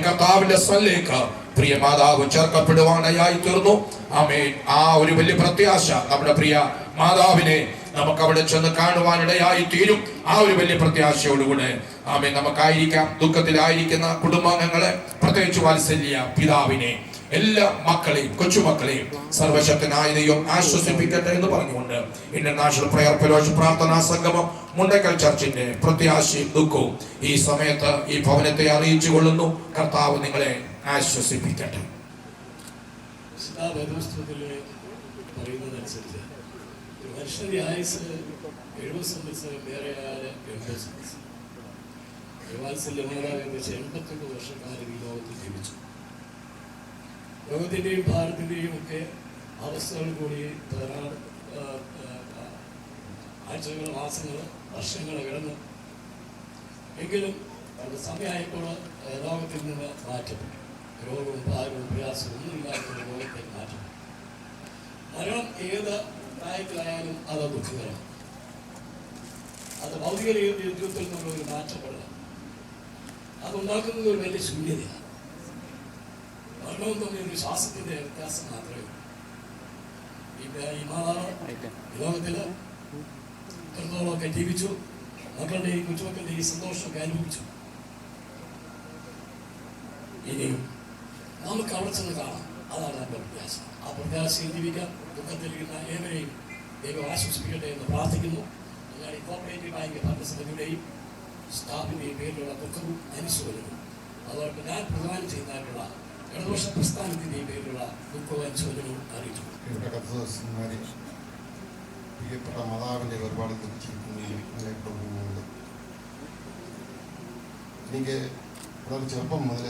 കർത്താവിന്റെ സ്ഥലിലേക്ക് പ്രിയ മാതാവ് ചേർക്കപ്പെടുവാനായി തീർന്നു. ആമേൻ. ആ ഒരു വലിയ പ്രത്യാശ നമ്മുടെ പ്രിയ മാതാവിനെ നമുക്ക് അവിടെ ചെന്ന് കാണുവാനിടയായി തീരും. ആ ഒരു വലിയ പ്രത്യാശയോടുകൂടെ ആമേൻ നമുക്കായിരിക്കാം. ദുഃഖത്തിലായിരിക്കുന്ന കുടുംബാംഗങ്ങളെ, പ്രത്യേകിച്ച് വാത്സല്യ പിതാവിനെ, എല്ലാ മക്കളെയും കൊച്ചുമക്കളെയും സർവശക്തനായ ദൈവം ആശ്വസിപ്പിക്കട്ടെ എന്ന് പറഞ്ഞുകൊണ്ട് ഇന്റർനാഷണൽ പ്രയർ ഫെലോഷിപ്പ് പ്രാർത്ഥനാ സംഗമം മുണ്ടക്കൽ ചർച്ചിന്റെ പ്രത്യാശയും ദുഃഖവും ഈ സമയത്ത് ഈ ഭവനത്തെ അറിയിച്ചു കൊള്ളുന്നു. കർത്താവ് നിങ്ങളെ ആശ്വസിപ്പിക്കട്ടെ. പറയുന്നതനുസരിച്ച് ഒരു മനുഷ്യന്റെ ആയുസ് 70 സംവത്സരം, വേറെ 80 സംവത്സരം. വാത്സല്യ മാതാവ് വെച്ച് 81 വർഷക്കാലം ഈ ലോകത്തിൽ ജീവിച്ചു. ലോകത്തിൻ്റെയും ഭാരതത്തിൻ്റെയും ഒക്കെ അവസ്ഥകൾ കൂടി ആഴ്ചകൾ, മാസങ്ങൾ, വർഷങ്ങൾ കിടന്നു. എങ്കിലും അത് സമയമായപ്പോൾ ലോകത്തിൽ നിന്ന് മാറ്റപ്പെട്ടു. രോഗവും ഭാരവും പ്രയാസവും ഒന്നുമില്ലാത്ത ലോകത്തെ മാറ്റപ്പെട്ടു. മരണം ഏത് പ്രായത്തിലായാലും അത് ദുഃഖകരമാണ്. അത് ഭൗതിക ജീവിതത്തിൽ നിന്നുള്ള ഒരു മാറ്റപ്പെടലാണ്. അതുണ്ടാക്കുന്നത് ഒരു വലിയ ശൂന്യതയാണ്. മരണവും തമ്മിൽ ഒരു ശ്വാസത്തിന്റെ വ്യത്യാസം മാത്രമേ ഉള്ളൂ. ഈ മാതാവ് ലോകത്തില് എത്രത്തോളമൊക്കെ ജീവിച്ചു, മക്കളുടെയും കൊച്ചുമക്കളുടെയും സന്തോഷമൊക്കെ അനുഭവിച്ചു. ഇനിയും നമുക്ക് അവിടെ ചെന്ന് കാണാം. അതാണ് നമ്മുടെ പ്രത്യാശ. ആ പ്രത്യാശയിൽ ജീവിക്കാൻ ദുഃഖത്തിലിരിക്കുന്ന ഏവരെയും ദൈവം ആശ്വസിപ്പിക്കട്ടെ എന്ന് പ്രാർത്ഥിക്കുന്നു. എന്നാൽ ഈ കോപ്പറേറ്റീവ് ബാങ്ക് ഭരണസമിതിയുടെയും സ്റ്റാഫിൻ്റെയും പേരിലുള്ള ദുഃഖവും അനുശോചനവും, അതോടൊപ്പം ഞാൻ പ്രദാനം ചെയ്യുന്നതായിട്ടുള്ള ഇടതുപക്ഷ പ്രസ്ഥാനത്തിൻ്റെയും പേരിലുള്ള ദുഃഖവും അനുശോചനവും അറിയിച്ചു. പ്രിയപ്പെട്ട മാതാവിൻ്റെ ഒരുപാട് ദുഃഖിച്ചിരിക്കുന്നു. എനിക്ക് വളരെ ചെറുപ്പം മുതൽ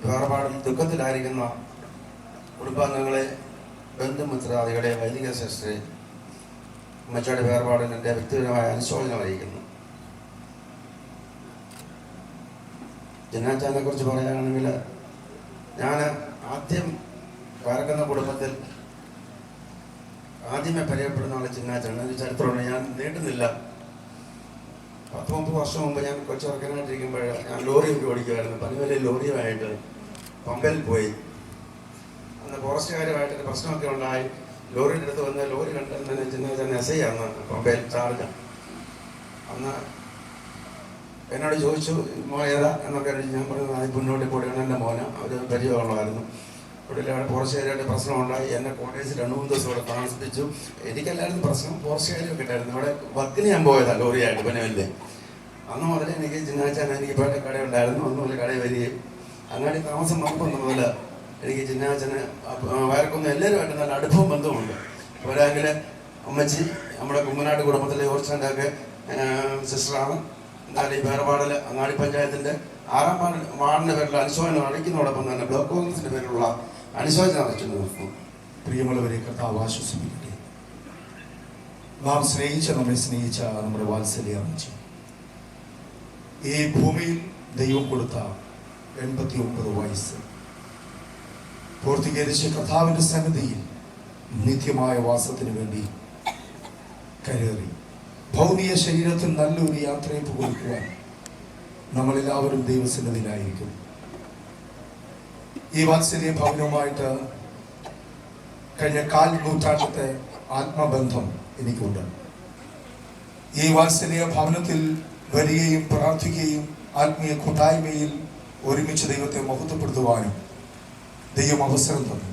വേർപാടിൽ ദുഃഖത്തിലായിരിക്കുന്ന കുടുംബാംഗങ്ങളെ, ബന്ധുമിത്രാദികളെ, വൈദിക ശാസ്ത്രെ, അമ്മച്ചയുടെ വേർപാടിൽ എൻ്റെ വ്യക്തിപരമായ അനുശോചനം അറിയിക്കുന്നു. ജനാചാനെ കുറിച്ച് പറയുകയാണെങ്കിൽ, ഞാൻ ആദ്യം പാരക്കുന്ന കുടുംബത്തിൽ ആദ്യമേ പരിചയപ്പെടുന്ന ആളെ ചിന്നാച്ചാണ്. ഒരു ചരിത്രമുണ്ട്. ഞാൻ നീട്ടുന്നില്ല. 10-9 വർഷം മുമ്പ് ഞാൻ കൊച്ചിറക്കനായിട്ടിരിക്കുമ്പോൾ ഞാൻ ലോറിയൊക്കെ ഓടിക്കുമായിരുന്നു. പനവേലയിൽ ലോറിയുമായിട്ട് പമ്പയിൽ പോയി. അന്ന് ഫോറസ്റ്റുകാരുമായിട്ടൊരു പ്രശ്നമൊക്കെ ഉണ്ടായി. ലോറിയുടെ അടുത്ത് വന്ന് ലോറി കണ്ടാൽ തന്നെ ചിന്നാച്ചാൻ എസൈയാണ് പമ്പയിൽ ചാർജ്. അന്ന് എന്നോട് ചോദിച്ചു, മോൻ ഏതാ എന്നൊക്കെ ഞാൻ പറഞ്ഞു, മുന്നോട്ട് കൂടെയാണ് എൻ്റെ മോന്. അവർ പരിചയമുള്ളതായിരുന്നു. ഇവിടെ അവിടെ ഫോറസ്റ്റുകാരുമായിട്ട് പ്രശ്നമുണ്ടായി. എന്നെ കോട്ടേഴ്സ് 2-3 ദിവസം ഇവിടെ താമസിപ്പിച്ചു. എനിക്കല്ലായിരുന്നു പ്രശ്നം, ഫോറസ്റ്റുകാരൊക്കെ ഉണ്ടായിരുന്നു. അവിടെ വർക്കിന് ഞാൻ പോയതാണ് ലോറിയായിട്ട് പനവല്ലേ. അന്ന് മുതൽ എനിക്ക് ചിന്നാച്ചാൻ, എനിക്ക് ഇപ്പോൾ കടയുണ്ടായിരുന്നു. അന്ന് മുതൽ കടയിൽ വരികയും അങ്ങാടി താമസം വന്നപ്പോൾ മുതൽ എനിക്ക് ചിന്നാച്ചന് വയർക്കൊന്നും എല്ലാവരുമായിട്ട് നല്ല അടുപ്പവും ബന്ധമുണ്ട്. പോരാങ്കിൽ അമ്മച്ചി നമ്മുടെ കുമ്മനാട് കുടുംബത്തിലെ ഓർച്ചാൻ്റെയൊക്കെ സിസ്റ്ററാണ്. എന്നാലും ഈ വേർപാടിൽ അങ്ങാടി പഞ്ചായത്തിൻ്റെ 6ാം വാർഡിൻ്റെ പേരിലുള്ള അനുശോചനം അറിയിക്കുന്നതോടൊപ്പം തന്നെ ബ്ലോക്ക് കോൺഗ്രസിൻ്റെ പേരിലുള്ള അനുശോചനം അറിയിച്ചു. പ്രിയമുള്ളവരെ, കർത്താവ് ആശ്വസിപ്പിക്കട്ടെ. നാം നമ്മെ സ്നേഹിച്ച നമ്മുടെ വാത്സല്യ അമ്മച്ചി ഈ ഭൂമിയിൽ ദൈവം കൊടുത്ത 89 വയസ്സ് പൂർത്തീകരിച്ച് കർത്താവിൻ്റെ സന്നിധിയിൽ നിത്യമായ വാസത്തിന് വേണ്ടി കരേറി ഭൗതിക ശരീരത്തിൽ നല്ലൊരു യാത്രയപ്പ് കൊടുക്കുവാൻ നമ്മളെല്ലാവരും ദൈവസന്നിധിയിലായിരിക്കും. ഈ വാത്സല്യ ഭവനവുമായിട്ട് കഴിഞ്ഞ 4 നൂറ്റാണ്ടത്തെ ആത്മബന്ധം എനിക്കുണ്ട്. ഈ വാത്സല്യ ഭവനത്തിൽ വരികയും പ്രാർത്ഥിക്കുകയും ആത്മീയ കൂട്ടായ്മയിൽ ഒരുമിച്ച് ദൈവത്തെ മഹത്വപ്പെടുത്തുവാനും ദൈവം അവസരം തന്നു.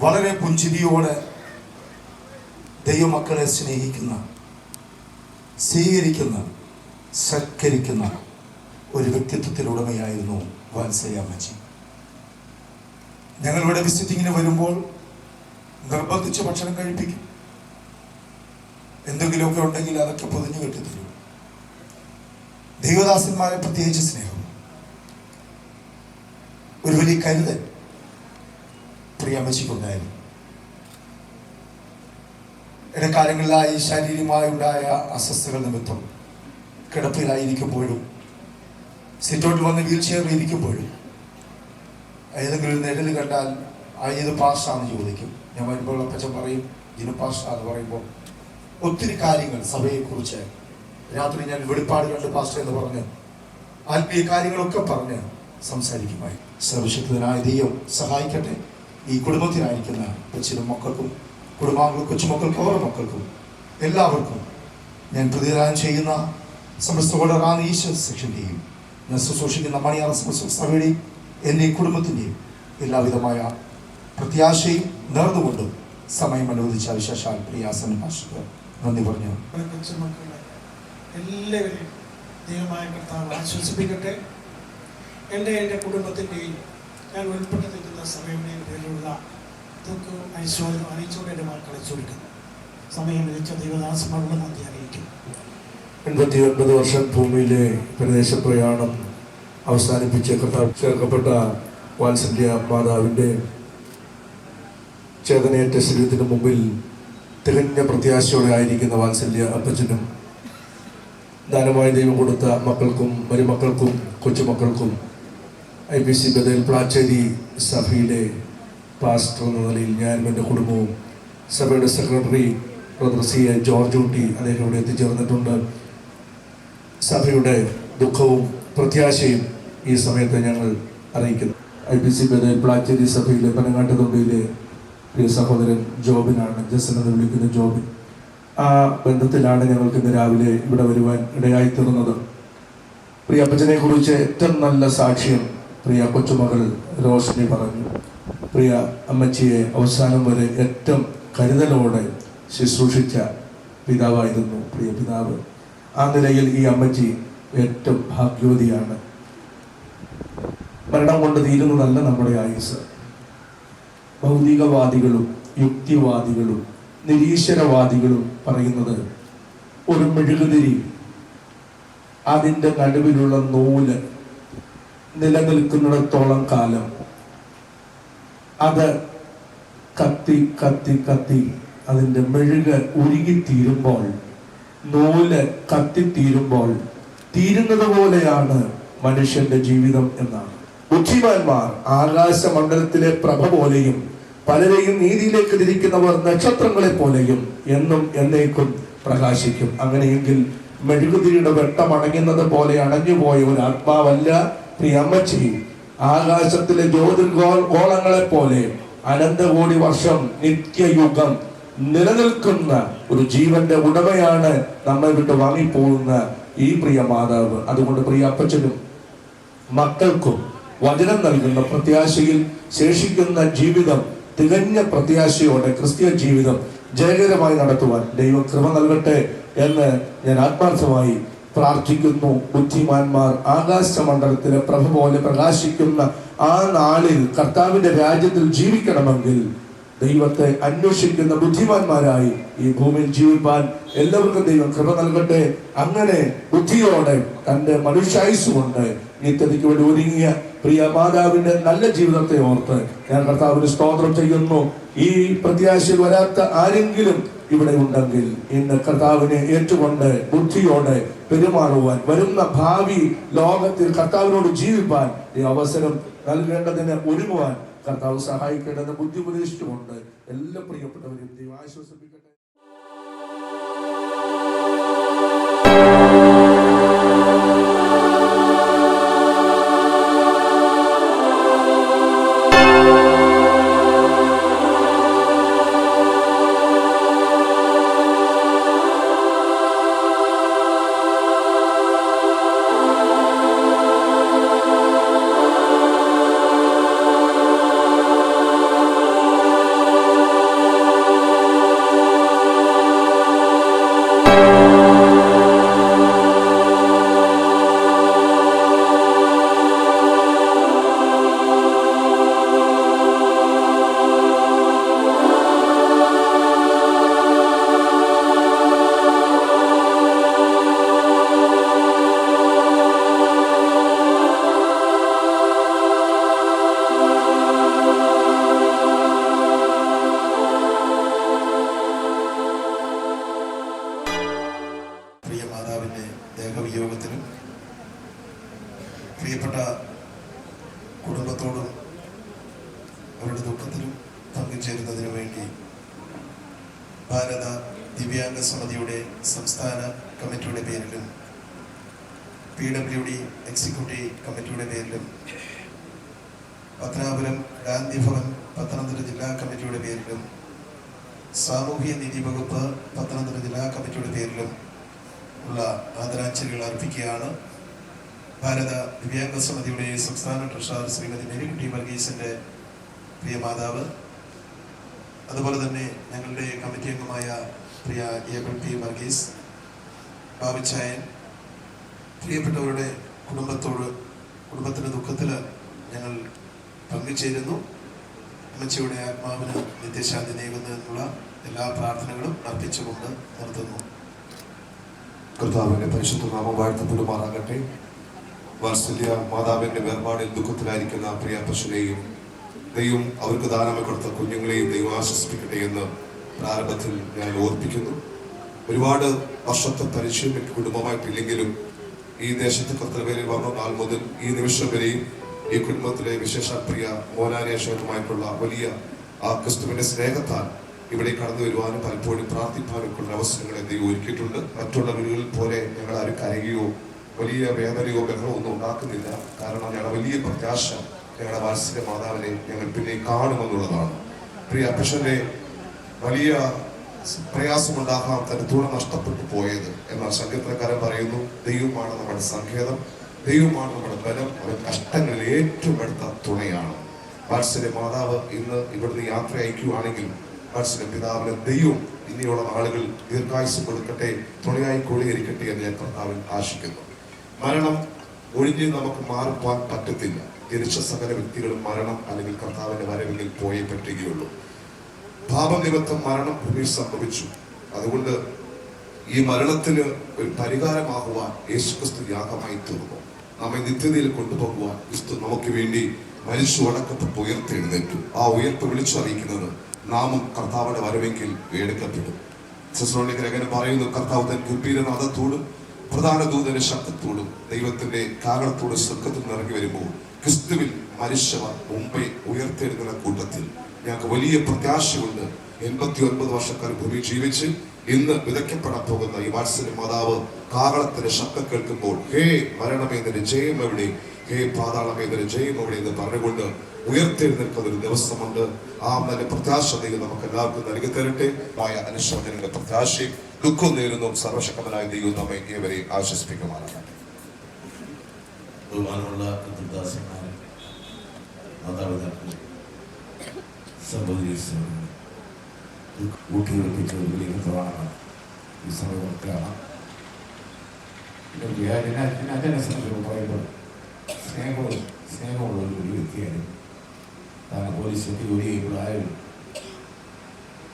വളരെ പുഞ്ചിരിയോടെ ദൈവമക്കളെ സ്നേഹിക്കുന്ന, സ്വീകരിക്കുന്ന, സൽക്കരിക്കുന്ന ഒരു വ്യക്തിത്വത്തിലുടമയായിരുന്നു വാത്സല്യ അമ്മച്ചി. ഞങ്ങളിവിടെ വിസിറ്റിങ്ങിന് വരുമ്പോൾ നിർബന്ധിച്ച് ഭക്ഷണം കഴിപ്പിക്കും. എന്തെങ്കിലുമൊക്കെ ഉണ്ടെങ്കിൽ അതൊക്കെ പൊതിഞ്ഞു കെട്ടിത്തരും. ദൈവദാസന്മാരെ പ്രത്യേകിച്ച് സ്നേഹം, ഒരു വലിയ കരുതൽ പ്രിയ അമ്മച്ചിക്കുണ്ടായിരുന്നു. ഇടക്കാലങ്ങളിലായി ശാരീരികമായി ഉണ്ടായ അസ്വസ്ഥതകൾ നിമിത്തം കിടപ്പിലായിരിക്കുമ്പോഴും, സിറ്റൗട്ടിൽ വന്ന് വീൽ ചെയറിൽ ഇരിക്കുമ്പോഴും ഏതെങ്കിലും ഒരു നിഴൽ കണ്ടാൽ ഏത് പാസ്റ്റാന്ന് ചോദിക്കും. ഞാൻ വരുമ്പോൾ അപ്പച്ചൻ പറയും ജിനു പാസ്റ്റ എന്ന് പറയുമ്പോൾ ഒത്തിരി കാര്യങ്ങൾ സഭയെക്കുറിച്ച് രാത്രി ഞാൻ വെളിപ്പാട് കണ്ട് പാസ്റ്റർ എന്ന് പറഞ്ഞ് ആത്മീയ കാര്യങ്ങളൊക്കെ പറഞ്ഞ് സംസാരിക്കുമായി. സർവശക്തനായ ദൈവം സഹായിക്കട്ടെ. ഈ കുടുംബത്തിനായിരിക്കുന്ന കൊച്ചിനും മക്കൾക്കും കുടുംബാംഗങ്ങളും കൊച്ചുമക്കൾക്കും അവരുടെ മക്കൾക്കും എല്ലാവർക്കും ഞാൻ പ്രതിദാനം ചെയ്യുന്ന സമസ്ത ഈശ്വര സെക്ഷൻ്റെയും ഞാൻ ശുശ്രൂഷിക്കുന്ന മണിയാർ സമസ്ത സഭയുടെയും എൻ്റെ കുടുംബത്തിൻ്റെയും എല്ലാവിധമായ പ്രത്യാശയും നേർന്നുകൊണ്ടും സമയം അനുവദിച്ച വിശേഷാൽ പ്രിയാസന ഭാഷക്ക് നന്ദി പറഞ്ഞു. കൊച്ചുമക്കളെ എല്ലാവരെയും ദൈവമായ കർത്താവ് ആശ്വസിപ്പിക്കട്ടെ. എൻ്റെ കുടുംബത്തിൻ്റെയും ഞാൻ ഉൾപ്പെട്ട് നിൽക്കുന്ന സഭയുടെയും പേരിലുള്ള ദുഃഖവും ഐശ്വര്യവും അറിയിച്ചുകൊണ്ട് എൻ്റെ മക്കളെ ചുരുക്കുന്നു. സമയം ലഭിച്ച ദൈവദാസന്മാരുടെ നന്ദി അറിയിക്കും. 89 വർഷം ഭൂമിയിലെ പ്രദേശ പ്രയാണം അവസാനിപ്പിച്ച് കർത്താവ് ചേർക്കപ്പെട്ട വാത്സല്യ മാതാവിൻ്റെ ചേതനയേറ്റ ശരീരത്തിന് മുമ്പിൽ തികഞ്ഞ പ്രത്യാശയോടെ ആയിരിക്കുന്ന വാത്സല്യ അപ്പച്ചനും ദാനമായി ദൈവം കൊടുത്ത മക്കൾക്കും മരുമക്കൾക്കും കൊച്ചുമക്കൾക്കും IPC ബദേൽ പ്ലാച്ചേരി സഭയിലെ പാസ്റ്റർ എന്ന നിലയിൽ ഞാനും എൻ്റെ കുടുംബവും സഭയുടെ secretary brother CA George Ooty അദ്ദേഹം ഇവിടെ എത്തിച്ചേർന്നിട്ടുണ്ട്. സഭയുടെ ദുഃഖവും പ്രത്യാശയും ഈ സമയത്ത് ഞങ്ങൾ അറിയിക്കുന്നു. IPC ബദേൽ പ്ലാച്ചേരി സഭയിലെ പനങ്ങാട്ടുതൊണ്ടിയിലെ പ്രിയ സഹോദരൻ ജോബിനാണ്, ജസൻ എന്ന് വിളിക്കുന്ന ജോബിൻ. ആ ബന്ധത്തിലാണ് ഞങ്ങൾക്ക് ഇന്ന് രാവിലെ ഇവിടെ വരുവാൻ ഇടയായിത്തീർന്നത്. പ്രിയ അപ്പച്ചനെ കുറിച്ച് ഏറ്റവും നല്ല സാക്ഷ്യം പ്രിയ കൊച്ചുമകൾ റോഷ്നി പറഞ്ഞു. പ്രിയ അമ്മച്ചിയെ അവസാനം വരെ ഏറ്റവും കരുതലോടെ ശുശ്രൂഷിച്ച പിതാവായിരുന്നു പ്രിയ പിതാവ്. ആ നിലയിൽ ഈ അമ്മച്ചി ഏറ്റവും ഭാഗ്യവതിയാണ്. മരണം കൊണ്ട് തീരുന്നതല്ല നമ്മുടെ ആയുസ്. ഭൗതികവാദികളും യുക്തിവാദികളും നിരീശ്വരവാദികളും പറയുന്നത് ഒരു മെഴുകുതിരി അതിൻ്റെ നടുവിലുള്ള നൂല് നിലനിൽക്കുന്നിടത്തോളം കാലം അത് കത്തി കത്തി കത്തി അതിൻ്റെ മെഴുക് ഉരുകിത്തീരുമ്പോൾ, നൂല് കത്തിത്തീരുമ്പോൾ തീരുന്നത് പോലെയാണ് മനുഷ്യന്റെ ജീവിതം എന്നാണ്. ബുദ്ധിമാന്മാർ ആകാശമണ്ഡലത്തിലെ പ്രഭ പോലെയും പലരെയും നീതിയിലേക്ക് തിരിക്കുന്നവർ നക്ഷത്രങ്ങളെ പോലെയും എന്നും എന്നേക്കും പ്രകാശിക്കും. അങ്ങനെയെങ്കിൽ മെഴുകുതിരിയുടെ വെട്ടം അണങ്ങുന്നത് പോലെ അണഞ്ഞുപോയ ഒരു ആത്മാവല്ല പ്രിയ അമ്മച്ചി. ആകാശത്തിലെ ജ്യോതിർഗോളങ്ങളെ പോലെ അനന്തകോടി വർഷം നിത്യയുഗം നിലനിൽക്കുന്ന ഒരു ജീവന്റെ ഉടമയാണ് നമ്മെ വിട്ട് വാങ്ങിപ്പോകുന്ന ഈ പ്രിയ മാതാവ്. അതുകൊണ്ട് പ്രിയ അപ്പച്ചനും മക്കൾക്കും വചനം നൽകുന്ന പ്രത്യാശയിൽ ശേഷിക്കുന്ന ജീവിതം തികഞ്ഞ പ്രത്യാശയോടെ ക്രിസ്തീയ ജീവിതം ജയകരമായി നടത്തുവാൻ ദൈവം കൃപ നൽകട്ടെ എന്ന് ഞാൻ ആത്മാർത്ഥമായി പ്രാർത്ഥിക്കുന്നു. ബുദ്ധിമാന്മാർ ആകാശമണ്ഡലത്തിലെ പ്രഭ പോലെ പ്രകാശിക്കുന്ന ആ നാളിൽ കർത്താവിന്റെ രാജ്യത്തിൽ ജീവിക്കണമെങ്കിൽ ദൈവത്തെ അന്വേഷിക്കുന്ന ബുദ്ധിമാന്മാരായി ഈ ഭൂമിയിൽ ജീവിപ്പാൻ എല്ലാവർക്കും ദൈവം കൃപ നൽകട്ടെ. അങ്ങനെ ബുദ്ധിയോടെ തന്റെ മനുഷ്യായുസ് കൊണ്ട് നിത്യതയ്ക്ക് വേണ്ടി ഒരുങ്ങിയ പ്രിയ മാതാവിന്റെ നല്ല ജീവിതത്തെ ഓർത്ത് ഞാൻ കർത്താവിന് സ്തോത്രം ചെയ്യുന്നു. ഈ പ്രത്യാശയിൽ വരാത്ത ആരെങ്കിലും ഇവിടെ ഉണ്ടെങ്കിൽ ഇന്ന് കർത്താവിനെ ഏറ്റുകൊണ്ട് ബുദ്ധിയോടെ പെരുമാറുവാൻ, വരുന്ന ഭാവി ലോകത്തിൽ കർത്താവിനോട് ജീവിപ്പാൻ ഈ അവസരം നൽകേണ്ടതിന് ഒരുങ്ങുവാൻ കർത്താവ് സഹായിക്കേണ്ടത് ബുദ്ധി ഉപദേശിച്ചുകൊണ്ട് എല്ലാ പ്രിയപ്പെട്ടവരെയും ദൈവം ആശ്വസിപ്പിക്കട്ടെ. ആചരിക്കുന്നതിനു വേണ്ടി ഭാരത ദിവ്യാംഗ സമിതിയുടെ സംസ്ഥാന കമ്മിറ്റിയുടെ പേരിലും PWD എക്സിക്യൂട്ടീവ് കമ്മിറ്റിയുടെ പേരിലും പത്തനാപുരം ഗാന്ധി ഭവൻ പത്തനംതിട്ട ജില്ലാ കമ്മിറ്റിയുടെ പേരിലും സാമൂഹ്യ നീതി വകുപ്പ് പത്തനംതിട്ട ജില്ലാ കമ്മിറ്റിയുടെ പേരിലും ഉള്ള ആദരാഞ്ജലികൾ അർപ്പിക്കുകയാണ്. ഭാരത ദിവ്യാംഗ സമിതിയുടെ സംസ്ഥാന ട്രഷറർ ശ്രീമതി മേരിക്കുട്ടി വർഗീസിൻ്റെ പ്രിയ മാതാവ്, അതുപോലെ തന്നെ ഞങ്ങളുടെ കമ്മിറ്റി അംഗമായ പ്രിയ ഏബിൾ പി വർഗീസ്, ബാബിച്ചായൻ, പ്രിയപ്പെട്ടവരുടെ കുടുംബത്തിൻ്റെ ദുഃഖത്തിൽ ഞങ്ങൾ പങ്കുചേരുന്നു. അമ്മച്ചിയുടെ ആത്മാവിന് നിത്യശാന്തി നേകുന്നതിനുള്ള എല്ലാ പ്രാർത്ഥനകളും അർപ്പിച്ചുകൊണ്ട് നിർത്തുന്നു. കർത്താവിന്റെ പരിശുദ്ധ നാമം വാഴ്ത്തപ്പെടുമാറാകട്ടെ. വാത്സല്യ മാതാവിന്റെ വേർപാടിൽ ദുഃഖത്തിലായിരിക്കുന്ന പ്രിയ പശുവിനെയും ദൈവം അവർക്ക് ദാനമായി കൊടുത്ത കുഞ്ഞുങ്ങളെയും ദൈവം ആശ്വസിപ്പിക്കട്ടെ എന്ന് പ്രാരംഭത്തിൽ ഞാൻ ഓർപ്പിക്കുന്നു. ഒരുപാട് വർഷത്തെ പരിചയം കുടുംബമായിട്ടില്ലെങ്കിലും ഈ ദേശത്ത് കർത്തൃവേലിൽ വന്ന നാൾ മുതൽ ഈ നിമിഷം വരെയും ഈ കുടുംബത്തിലെ വിശേഷ പ്രിയ മോനാനേശ്വരമായിട്ടുള്ള വലിയ ആ ക്രിസ്തുവിന്റെ സ്നേഹത്താൽ ഇവിടെ കടന്നു വരുവാനും പലപ്പോഴും പ്രാർത്ഥിക്കാനും ഉള്ള അവസരങ്ങളെ ദൈവം ഒരുക്കിയിട്ടുണ്ട്. മറ്റുള്ള വീടുകളിൽ പോലെ ഞങ്ങൾ ആരും കരയുകയോ വലിയ വേദനയോ ബഹളമോ ഒന്നും ഉണ്ടാക്കുന്നില്ല. കാരണം ഞങ്ങളുടെ വലിയ പ്രത്യാശ ഞങ്ങളുടെ വാത്സല്യ മാതാവിനെ ഞങ്ങൾ പിന്നെ കാണുമെന്നുള്ളതാണ്. പ്രിയ അപ്പച്ചന്റെ വലിയ പ്രയാസമുണ്ടാകാം തന്റെ തുണ നഷ്ടപ്പെട്ടു പോയത്. എന്നാൽ സങ്കീർത്തനക്കാരൻ പറയുന്നു, ദൈവമാണ് നമ്മുടെ സങ്കേതം, ദൈവമാണ് നമ്മുടെ ബലം, അവൻ കഷ്ടങ്ങളിൽ ഏറ്റവും അടുത്ത തുണയാണ്. വാത്സല്യ മാതാവ് ഇന്ന് ഇവിടുന്ന് യാത്ര അയക്കുകയാണെങ്കിൽ വാത്സല്യ പിതാവിന് ദൈവം ഇനിയുള്ള നാളുകൾ ദീർഘായുസ് കൊടുക്കട്ടെ, തുണയായി കൂടിയിരിക്കട്ടെ എന്ന് ഞാൻ കർത്താവിൽ ആശിക്കുന്നു. മരണം ഒഴിഞ്ഞ് നമുക്ക് മാറിപ്പോവാൻ പറ്റത്തില്ല. ജനിച്ച സകല വ്യക്തികളും മരണം അല്ലെങ്കിൽ കർത്താവിന്റെ വരവിൽ പോയേ പറ്റുകയുള്ളൂ. പാപനിമിത്തം മരണം ഭൂമിയിൽ സംഭവിച്ചു. അതുകൊണ്ട് ഈ മരണത്തിന് ഒരു പരിഹാരമാകുവാൻ യേശുക്രിസ്തു യാഗമായി തീർന്നു. നമ്മെ നിത്യതയിൽ കൊണ്ടുപോകുവാൻ ക്രിസ്തു നമുക്ക് വേണ്ടി മരിച്ചു അടക്കപ്പെട്ട് ഉയർത്തെഴുന്നേറ്റു. ആ ഉയർപ്പ് വിളിച്ചറിയിക്കുന്നത് നാമും കർത്താവിന്റെ വരവെങ്കിൽ എടുക്കപ്പെടും. തെസ്സലോനിക്കർ പറയുന്നു, കർത്താവ് തൻ ഗംഭീരനാദത്തോടും പ്രധാന ദൂതന്റെ ശബ്ദത്തോടും ദൈവത്തിന്റെ കാഹളത്തോടും സ്വർഗ്ഗത്തിൽ നിന്ന് ഇറങ്ങി വരുമ്പോൾ ക്രിസ്തുവിൽ മരിച്ചവർ മുമ്പേ ഉയർത്തെഴുന്ന കൂട്ടത്തിൽ ഞങ്ങൾക്ക് വലിയ പ്രത്യാശയുണ്ട്. 89 വർഷക്കാർ ഭൂമി ജീവിച്ച് ഇന്ന് വിതയ്ക്കപ്പെടാൻ പോകുന്ന ഈ വാത്സല്യ മാതാവ് കാഹളത്തിന്റെ ശബ്ദം കേൾക്കുമ്പോൾ ഹേ മരണമേതിന്റെ ജയം എവിടെ, ഹേ പാതാളമേതിന്റെ ജയം എവിടെ എന്ന് പറഞ്ഞുകൊണ്ട് ഉയർത്തെഴുന്നേൽക്കുന്ന ഒരു ദിവസമുണ്ട്. ആ നല്ല പ്രത്യാശ നമുക്ക് എല്ലാവർക്കും നൽകി തരട്ടെ. അനുശോചനങ്ങളുടെ പ്രത്യാശയും ദുഃഖം നേരുന്നു. സർവശക്തനായ ദൈവം നമ്മെ ഏവരെയും ആശ്വസിപ്പിക്കുമാറാകട്ടെ. ബഹുമാനമുള്ള മാതാപിതാക്കൾ, സഹോദരി ഊട്ടിയുറപ്പിച്ച ഒരു വലിയ പ്രവാഹമാണ് ഈ സമയത്താണ്. അച്ഛനെ സംബന്ധിച്ച് പറയുമ്പോൾ സ്നേഹമുള്ള ഒരു വലിയ വ്യക്തിയായിരുന്നു. താൻ പോലീസിലേക്ക് ജോലി ചെയ്യുമ്പോഴായാലും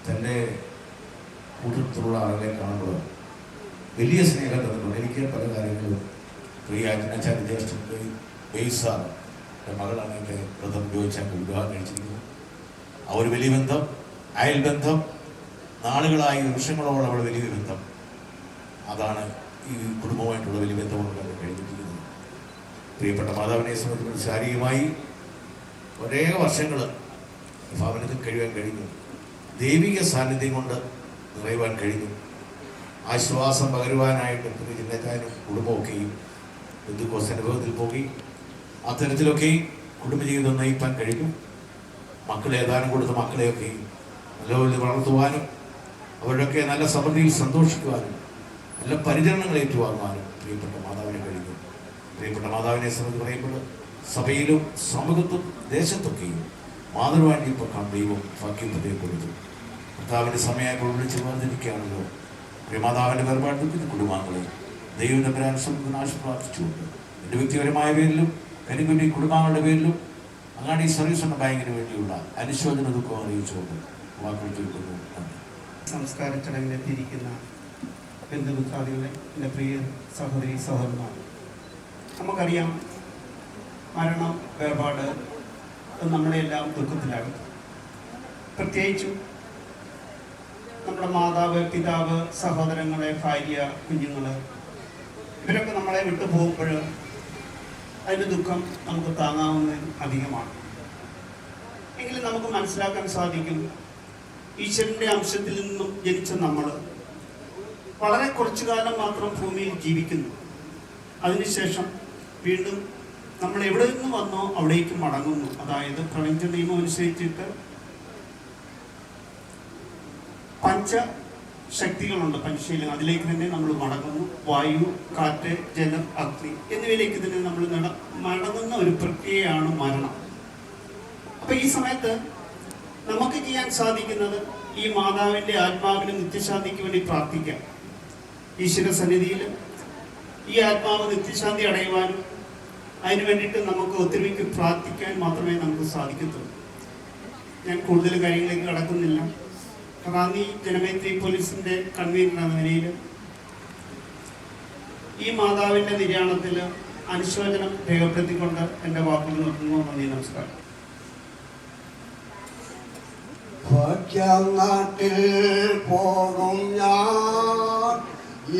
തൻ്റെ കൂട്ടത്തിലുള്ള ആളുകളെ കാണുമ്പോൾ വലിയ സ്നേഹം തന്നിട്ടുണ്ട്. എനിക്ക് പല കാര്യങ്ങളും പ്രിയ അച്ഛൻ്റെ ജ്യേഷ്ഠൻ ബെയ്സാർ എൻ്റെ മകളാണ് എൻ്റെ പ്രഥമ ചോദിച്ചാൽ വിവാഹം കഴിച്ചിരിക്കുന്നത്. ആ ഒരു വലിയ ബന്ധം, അയൽബന്ധം, നാളുകളായി വർഷങ്ങളോളം അവൾ വലിയ ബന്ധം, അതാണ് ഈ കുടുംബമായിട്ടുള്ള വലിയ ബന്ധം കൊണ്ട് കഴിഞ്ഞിരിക്കുന്നത്. പ്രിയപ്പെട്ട മാതാവിനെ സംബന്ധിച്ച് ശാരീരികമായി ഒരേ വർഷങ്ങൾ ഭവനത്തിൽ കഴിയാൻ കഴിഞ്ഞു. ദൈവിക സാന്നിധ്യം കൊണ്ട് നിറയുവാൻ കഴിഞ്ഞു. ആശ്വാസം പകരുവാനായിട്ട് പിന്നെ ചിന്തക്കാരും കുടുംബമൊക്കെയും ബന്ധുക്കോസ് അനുഭവത്തിൽ പോയി അത്തരത്തിലൊക്കെയും കുടുംബജീവിതം നയിപ്പാൻ കഴിഞ്ഞു. മക്കളെ ഏതാനും കൊടുത്ത മക്കളെയൊക്കെയും നല്ല വളർത്തുവാനും അവരുടെയൊക്കെ നല്ല സമൃദ്ധിയിൽ സന്തോഷിക്കുവാനും നല്ല പരിചരണങ്ങൾ ഏറ്റുവാങ്ങുവാനും പ്രിയപ്പെട്ട മാതാവിനെ കഴിഞ്ഞു. പ്രിയപ്പെട്ട മാതാവിനെ സംബന്ധിച്ച് പറയുമ്പോൾ സഭയിലും സമൂഹത്തും ദേശത്തൊക്കെയും മാതൃവാണ്യപ്പൊക്കാൻ ദൈവം ഭാഗ്യത്തെ കൊടുത്തു. കർത്താവിൻ്റെ സമയമായപ്പോൾ വിളിച്ച് വേർതിരിക്കുകയാണല്ലോ. പ്രിയമാതാവിൻ്റെ വേർപാട് കുടുംബാംഗങ്ങളെ ദൈവം തമ്പുരാൻ പ്രാർത്ഥിച്ചുകൊണ്ട് എൻ്റെ വ്യക്തിപരമായ പേരിലും കരിക്കുറ്റി കുടുംബാംഗങ്ങളുടെ പേരിലും അങ്ങാടി സർവീസ് എന്ന ബാങ്കിന് വേണ്ടിയുള്ള അനുശോചന ദുഃഖം അറിയിച്ചുകൊണ്ട് വാക്കുകൾ ചോദിക്കുന്നു. സംസ്കാര ചടങ്ങിലെത്തിയിരിക്കുന്ന ബന്ധുമിത്രാദികളെ, എൻ്റെ പ്രിയ സഹോദരി സഹോദരന്മാർ, നമുക്കറിയാം മരണം, വേർപാട് നമ്മളെല്ലാം ദുഃഖത്തിലാകും. പ്രത്യേകിച്ചും നമ്മുടെ മാതാവ്, പിതാവ്, സഹോദരങ്ങളെ, ഭാര്യ, കുഞ്ഞുങ്ങൾ ഇവരൊക്കെ നമ്മളെ വിട്ടു പോകുമ്പോൾ അതിൻ്റെ ദുഃഖം നമുക്ക് താങ്ങാവുന്നതിന് അധികമാണ്. എങ്കിലും നമുക്ക് മനസ്സിലാക്കാൻ സാധിക്കും, ഈശ്വരൻ്റെ അംശത്തിൽ നിന്നും ജനിച്ച നമ്മൾ വളരെ കുറച്ചു കാലം മാത്രം ഭൂമിയിൽ ജീവിക്കുന്നു. അതിനുശേഷം വീണ്ടും നമ്മൾ എവിടെ നിന്ന് വന്നോ അവിടേക്ക് മടങ്ങുന്നു. അതായത് പ്രപഞ്ച നിയമം അനുസരിച്ചിട്ട് പഞ്ചശക്തികളുണ്ട്, പഞ്ചശീലങ്ങൾ. അതിലേക്ക് തന്നെ നമ്മൾ മടങ്ങുന്നു. വായു, കാറ്റ്, ജലം, അഗ്നി എന്നിവയിലേക്ക് തന്നെ നമ്മൾ മടങ്ങുന്ന ഒരു പ്രക്രിയയാണ് മരണം. അപ്പൊ ഈ സമയത്ത് നമുക്ക് ചെയ്യാൻ സാധിക്കുന്നത് ഈ മാതാവിൻ്റെ ആത്മാവിന് നിത്യശാന്തിക്ക് വേണ്ടി പ്രാർത്ഥിക്കാം. ഈശ്വര സന്നിധിയിൽ ഈ ആത്മാവ് നിത്യശാന്തി അടയുവാനും അതിനു വേണ്ടിയിട്ട് നമുക്ക് ഒത്തൊരുമിക്ക് പ്രാർത്ഥിക്കാൻ മാത്രമേ നമുക്ക് സാധിക്കത്തുള്ളൂ. ഞാൻ കൂടുതൽ കാര്യങ്ങളിലേക്ക് കടക്കുന്നില്ല. റാന്നി ജനമൈത്രി പോലീസിൻ്റെ കൺവീനർ എന്ന നിലയിൽ ഈ മാതാവിൻ്റെ നിര്യാണത്തിൽ അനുശോചനം രേഖപ്പെടുത്തിക്കൊണ്ട് എൻ്റെ വാക്കുകൾ നിർത്തുന്നു. നന്ദി, നമസ്കാരം. നാട്ടിൽ പോകും ഞാൻ,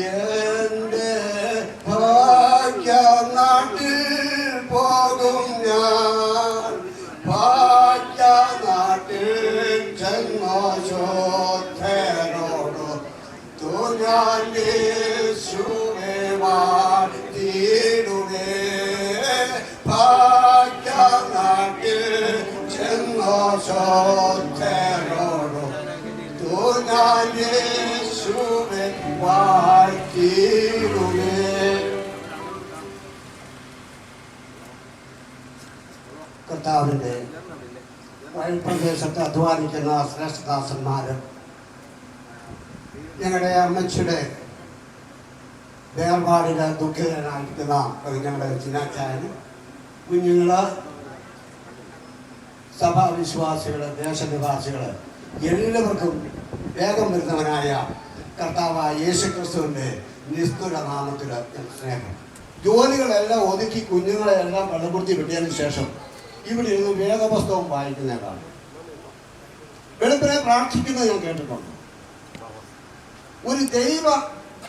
എൻ്റെ നാട്ടിൽ പോകും ഞാൻ, നാട്ടിൽ ജന്മശോധനോട് ഞാൻ യേശുവേ വാഴ്ത്തിടുവേ. നാട്ടിൽ ജന്മശോധനോട് ഞാൻ യേശുവേ വാഴ്ത്തിടുവേ. കർത്താവിൻ്റെ വയൽപ്രദേശത്ത് അധ്വാനിക്കുന്ന ശ്രേഷ്ഠദാസന്മാര്, ഞങ്ങളുടെ അമ്മച്ചിയുടെ വേർപാടില് ദുഃഖിതനായിരിക്കുന്ന ഞങ്ങളുടെ ചിനാച്ചായന്, കുഞ്ഞുങ്ങള്, സഭാവിശ്വാസികള്, ദേശനിവാസികള് എല്ലാവർക്കും വേഗം വരുന്നവനായ കർത്താവായ യേശുക്രിസ്തുവിൻ്റെ നിസ്തുല നാമത്തിൽ സ്നേഹം. ജോലികളെല്ലാം ഒതുക്കി കുഞ്ഞുങ്ങളെല്ലാം വെള്ളപ്പെടുത്തി വിട്ടതിന് ശേഷം ഇവിടെ ഇരുന്ന് വേദപുസ്തകം വായിക്കുന്നതാണ്. വെളുപ്പിനെ പ്രാർത്ഥിക്കുന്നത് ഞാൻ കേട്ടിട്ടുണ്ട്. ഒരു ദൈവ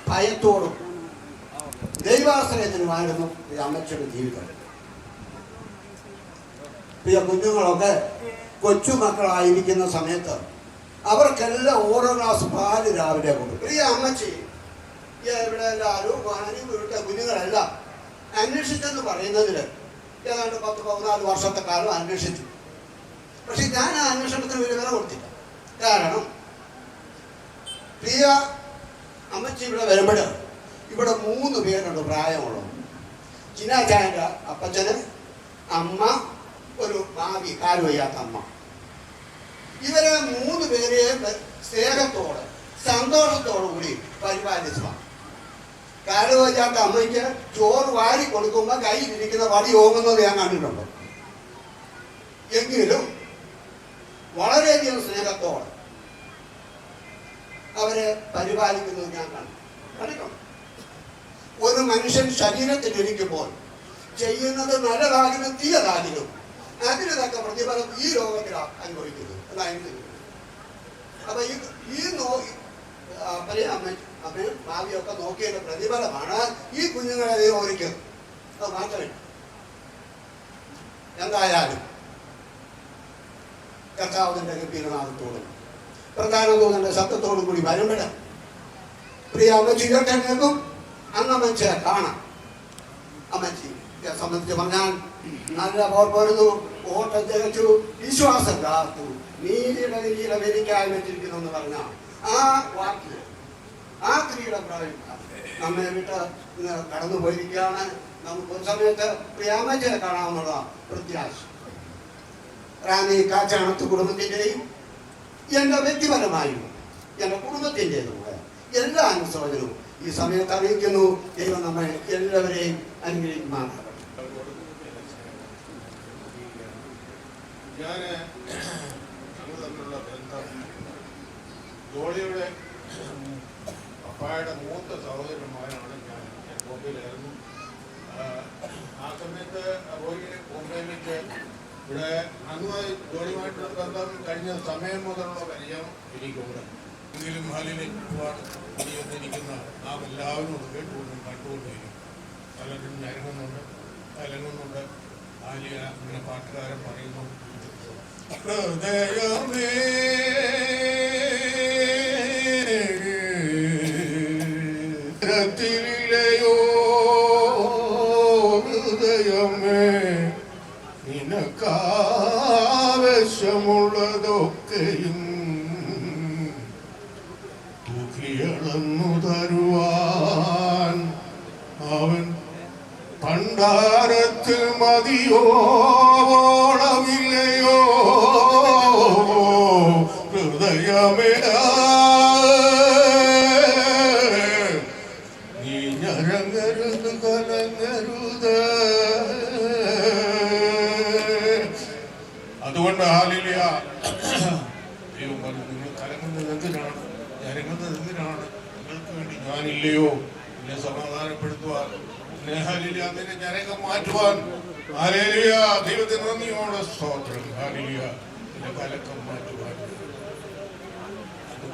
ഭയത്തോടും ദൈവാശ്രയത്തിനുമായിരുന്നു ഈ അമ്മച്ചിയുടെ ജീവിതം. പ്രിയ കുഞ്ഞുങ്ങളൊക്കെ കൊച്ചുമക്കളായിരിക്കുന്ന സമയത്ത് അവർക്കെല്ലാം ഓരോ ഗ്ലാസ് പാല് രാവിലെ കൊടുക്കും. പ്രിയ അമ്മച്ചി ഇവിടെ എല്ലാവരും വീട്ടിലെ കുഞ്ഞുങ്ങളെല്ലാം അന്വേഷിച്ചെന്ന് പറയുന്നതിൽ ഏതാണ്ട് 10-14 വർഷത്തെ കാലം അന്വേഷിച്ചു. പക്ഷെ ഞാൻ ആ അന്വേഷണത്തിന് ഒരു വില കൊടുത്തില്ല. കാരണം പ്രിയ അമ്മച്ചി ഇവിടെ വരുമ്പോൾ ഇവിടെ 3 പേരുണ്ട് പ്രായമുള്ളത്. ചിനാചായൻ്റെ അപ്പച്ചന്, അമ്മ, ഒരു ഭാവി കാല് വയ്യാത്ത അമ്മ. ഇവരെ 3 പേരെയും സ്നേഹത്തോടെ സന്തോഷത്തോടു കൂടി പരിപാലിച്ചതാണ്. കാല് വയ്യാത്ത അമ്മയ്ക്ക് ചോറ് വാരി കൊടുക്കുമ്പോൾ കയ്യിലിരിക്കുന്ന വടി ഓങ്ങുന്നത് ഞാൻ കണ്ടിട്ടുണ്ട്. എങ്കിലും വളരെയധികം സ്നേഹത്തോടെ അവരെ പരിപാലിക്കുന്നത് ഞാൻ കണ്ടിട്ടുണ്ട്. ഒരു മനുഷ്യൻ ശരീരത്തിലിരിക്കുമ്പോൾ ചെയ്യുന്നത് നല്ലതാകിലും തീയതാകിലും അതിന് തക്ക പ്രതിഫലം ഈ ലോകത്തിൽ അനുഭവിക്കുന്നു എന്നായിരുന്നു. അപ്പൊ ഈ അമ്മയും ഭാവിയൊക്കെ നോക്കിയതിന്റെ പ്രതിഫലമാണ് ഈ കുഞ്ഞുങ്ങളെ ദൈവം ഒരുക്കുന്നത്. അത് മാത്രമല്ല, എന്തായാലും കർത്താവിന്റെ ഗംഭീരനാഥത്തോടും പ്രധാന ദൂതന്റെ ശബ്ദത്തോടും കൂടി വരുമ്പോൾ പ്രിയ അമ്മച്ചി ഇതൊക്കെ കേൾക്കും. അന്ന് അമ്മച്ചിയെ കാണാം. അമ്മച്ചിയെ സംബന്ധിച്ച് പറഞ്ഞാൽ നല്ല പോർന്നു, ഓട്ടം തികച്ചു, വിശ്വാസം കാത്തു, നീതിയുടെ നീല വരിക്കായി വെച്ചിരിക്കുന്നു എന്ന് പറഞ്ഞ ആ വാക്കിൽ ആ സ്ത്രീയുടെ പ്രായം നമ്മെ വിട്ട് കടന്നു പോയിരിക്കുകയാണ്. നമുക്ക് ഒരു സമയത്ത് പ്രിയാമ്മച്ചിയെ കാണാമെന്നുള്ള പ്രത്യാശ. റാന്നി കാച്ചാണത്ത് കുടുംബത്തിൻ്റെയും എൻ്റെ വ്യക്തിപരമായും എൻ്റെ കുടുംബത്തിൻ്റെതുമായ എല്ലാ അനുശോചനവും ഈ സമയത്ത് അറിയിക്കുന്നു. ദൈവം നമ്മെ എല്ലാവരെയും അനുഗ്രഹിക്കുമാറാകട്ടെ. ഞാൻ ഞങ്ങൾ തമ്മിലുള്ള ബന്ധം ജോളിയുടെ അപ്പായുടെ മൂത്ത സഹോദരന്മാരാണ്. ഞാൻ ബോംബെയിലായിരുന്നു. ആ സമയത്ത് റോയി ബോംബെയിൽ വെച്ച് ഇവിടെ അന്ന് ജോളിയുമായിട്ടുള്ള ബന്ധം കഴിഞ്ഞ സമയം മുതലുള്ള പരിചയം എനിക്കുണ്ട്. എങ്കിലും ഹാലിലെ ഒരുപാട് വന്നിരിക്കുന്ന നാം എല്ലാവരും അത് കേട്ടുകൊണ്ടും കണ്ടുകൊണ്ടിരിക്കും. പലരും അലങ്ങുന്നുണ്ട്. ആലിയ അങ്ങനെ പാട്ടുകാരൻ പറയുന്നു, ഹൃദയമേ കൈയളന്നു തരുവാൻ അവൻ ഭണ്ഡാരത്തിൽ മതിയോളമില്ലയോ ഹൃദയമേ നീ ഞരങ്ങരുത് കലങ്ങരുത്. അതുകൊണ്ട് ഹല്ലേലൂയ. ദൈവം പറഞ്ഞു, നിങ്ങൾ കലങ്ങുന്നത് എന്തിനാണ്, ഞരങ്ങുന്നത് എന്തിനാണ്? നിങ്ങൾക്ക് വേണ്ടി ഞാനില്ലയോ എന്നെ സമാധാനപ്പെടുത്തുവാൻ, എന്നെ ഹല്ലേലൂയ നിന്നെ ഞരക്കം മാറ്റുവാൻ. ഹല്ലേലൂയ. ദൈവത്തിന് നന്ദിയോടെ സ്തോത്രം. ഹല്ലേലൂയ. എന്നെ കലക്കം മാറ്റുവാൻ.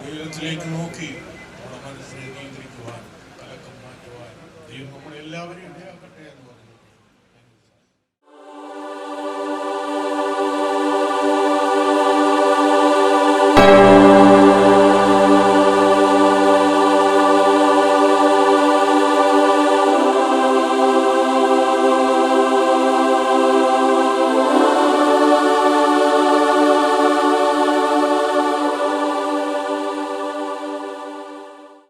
ഉയരത്തിലേക്ക് നോക്കി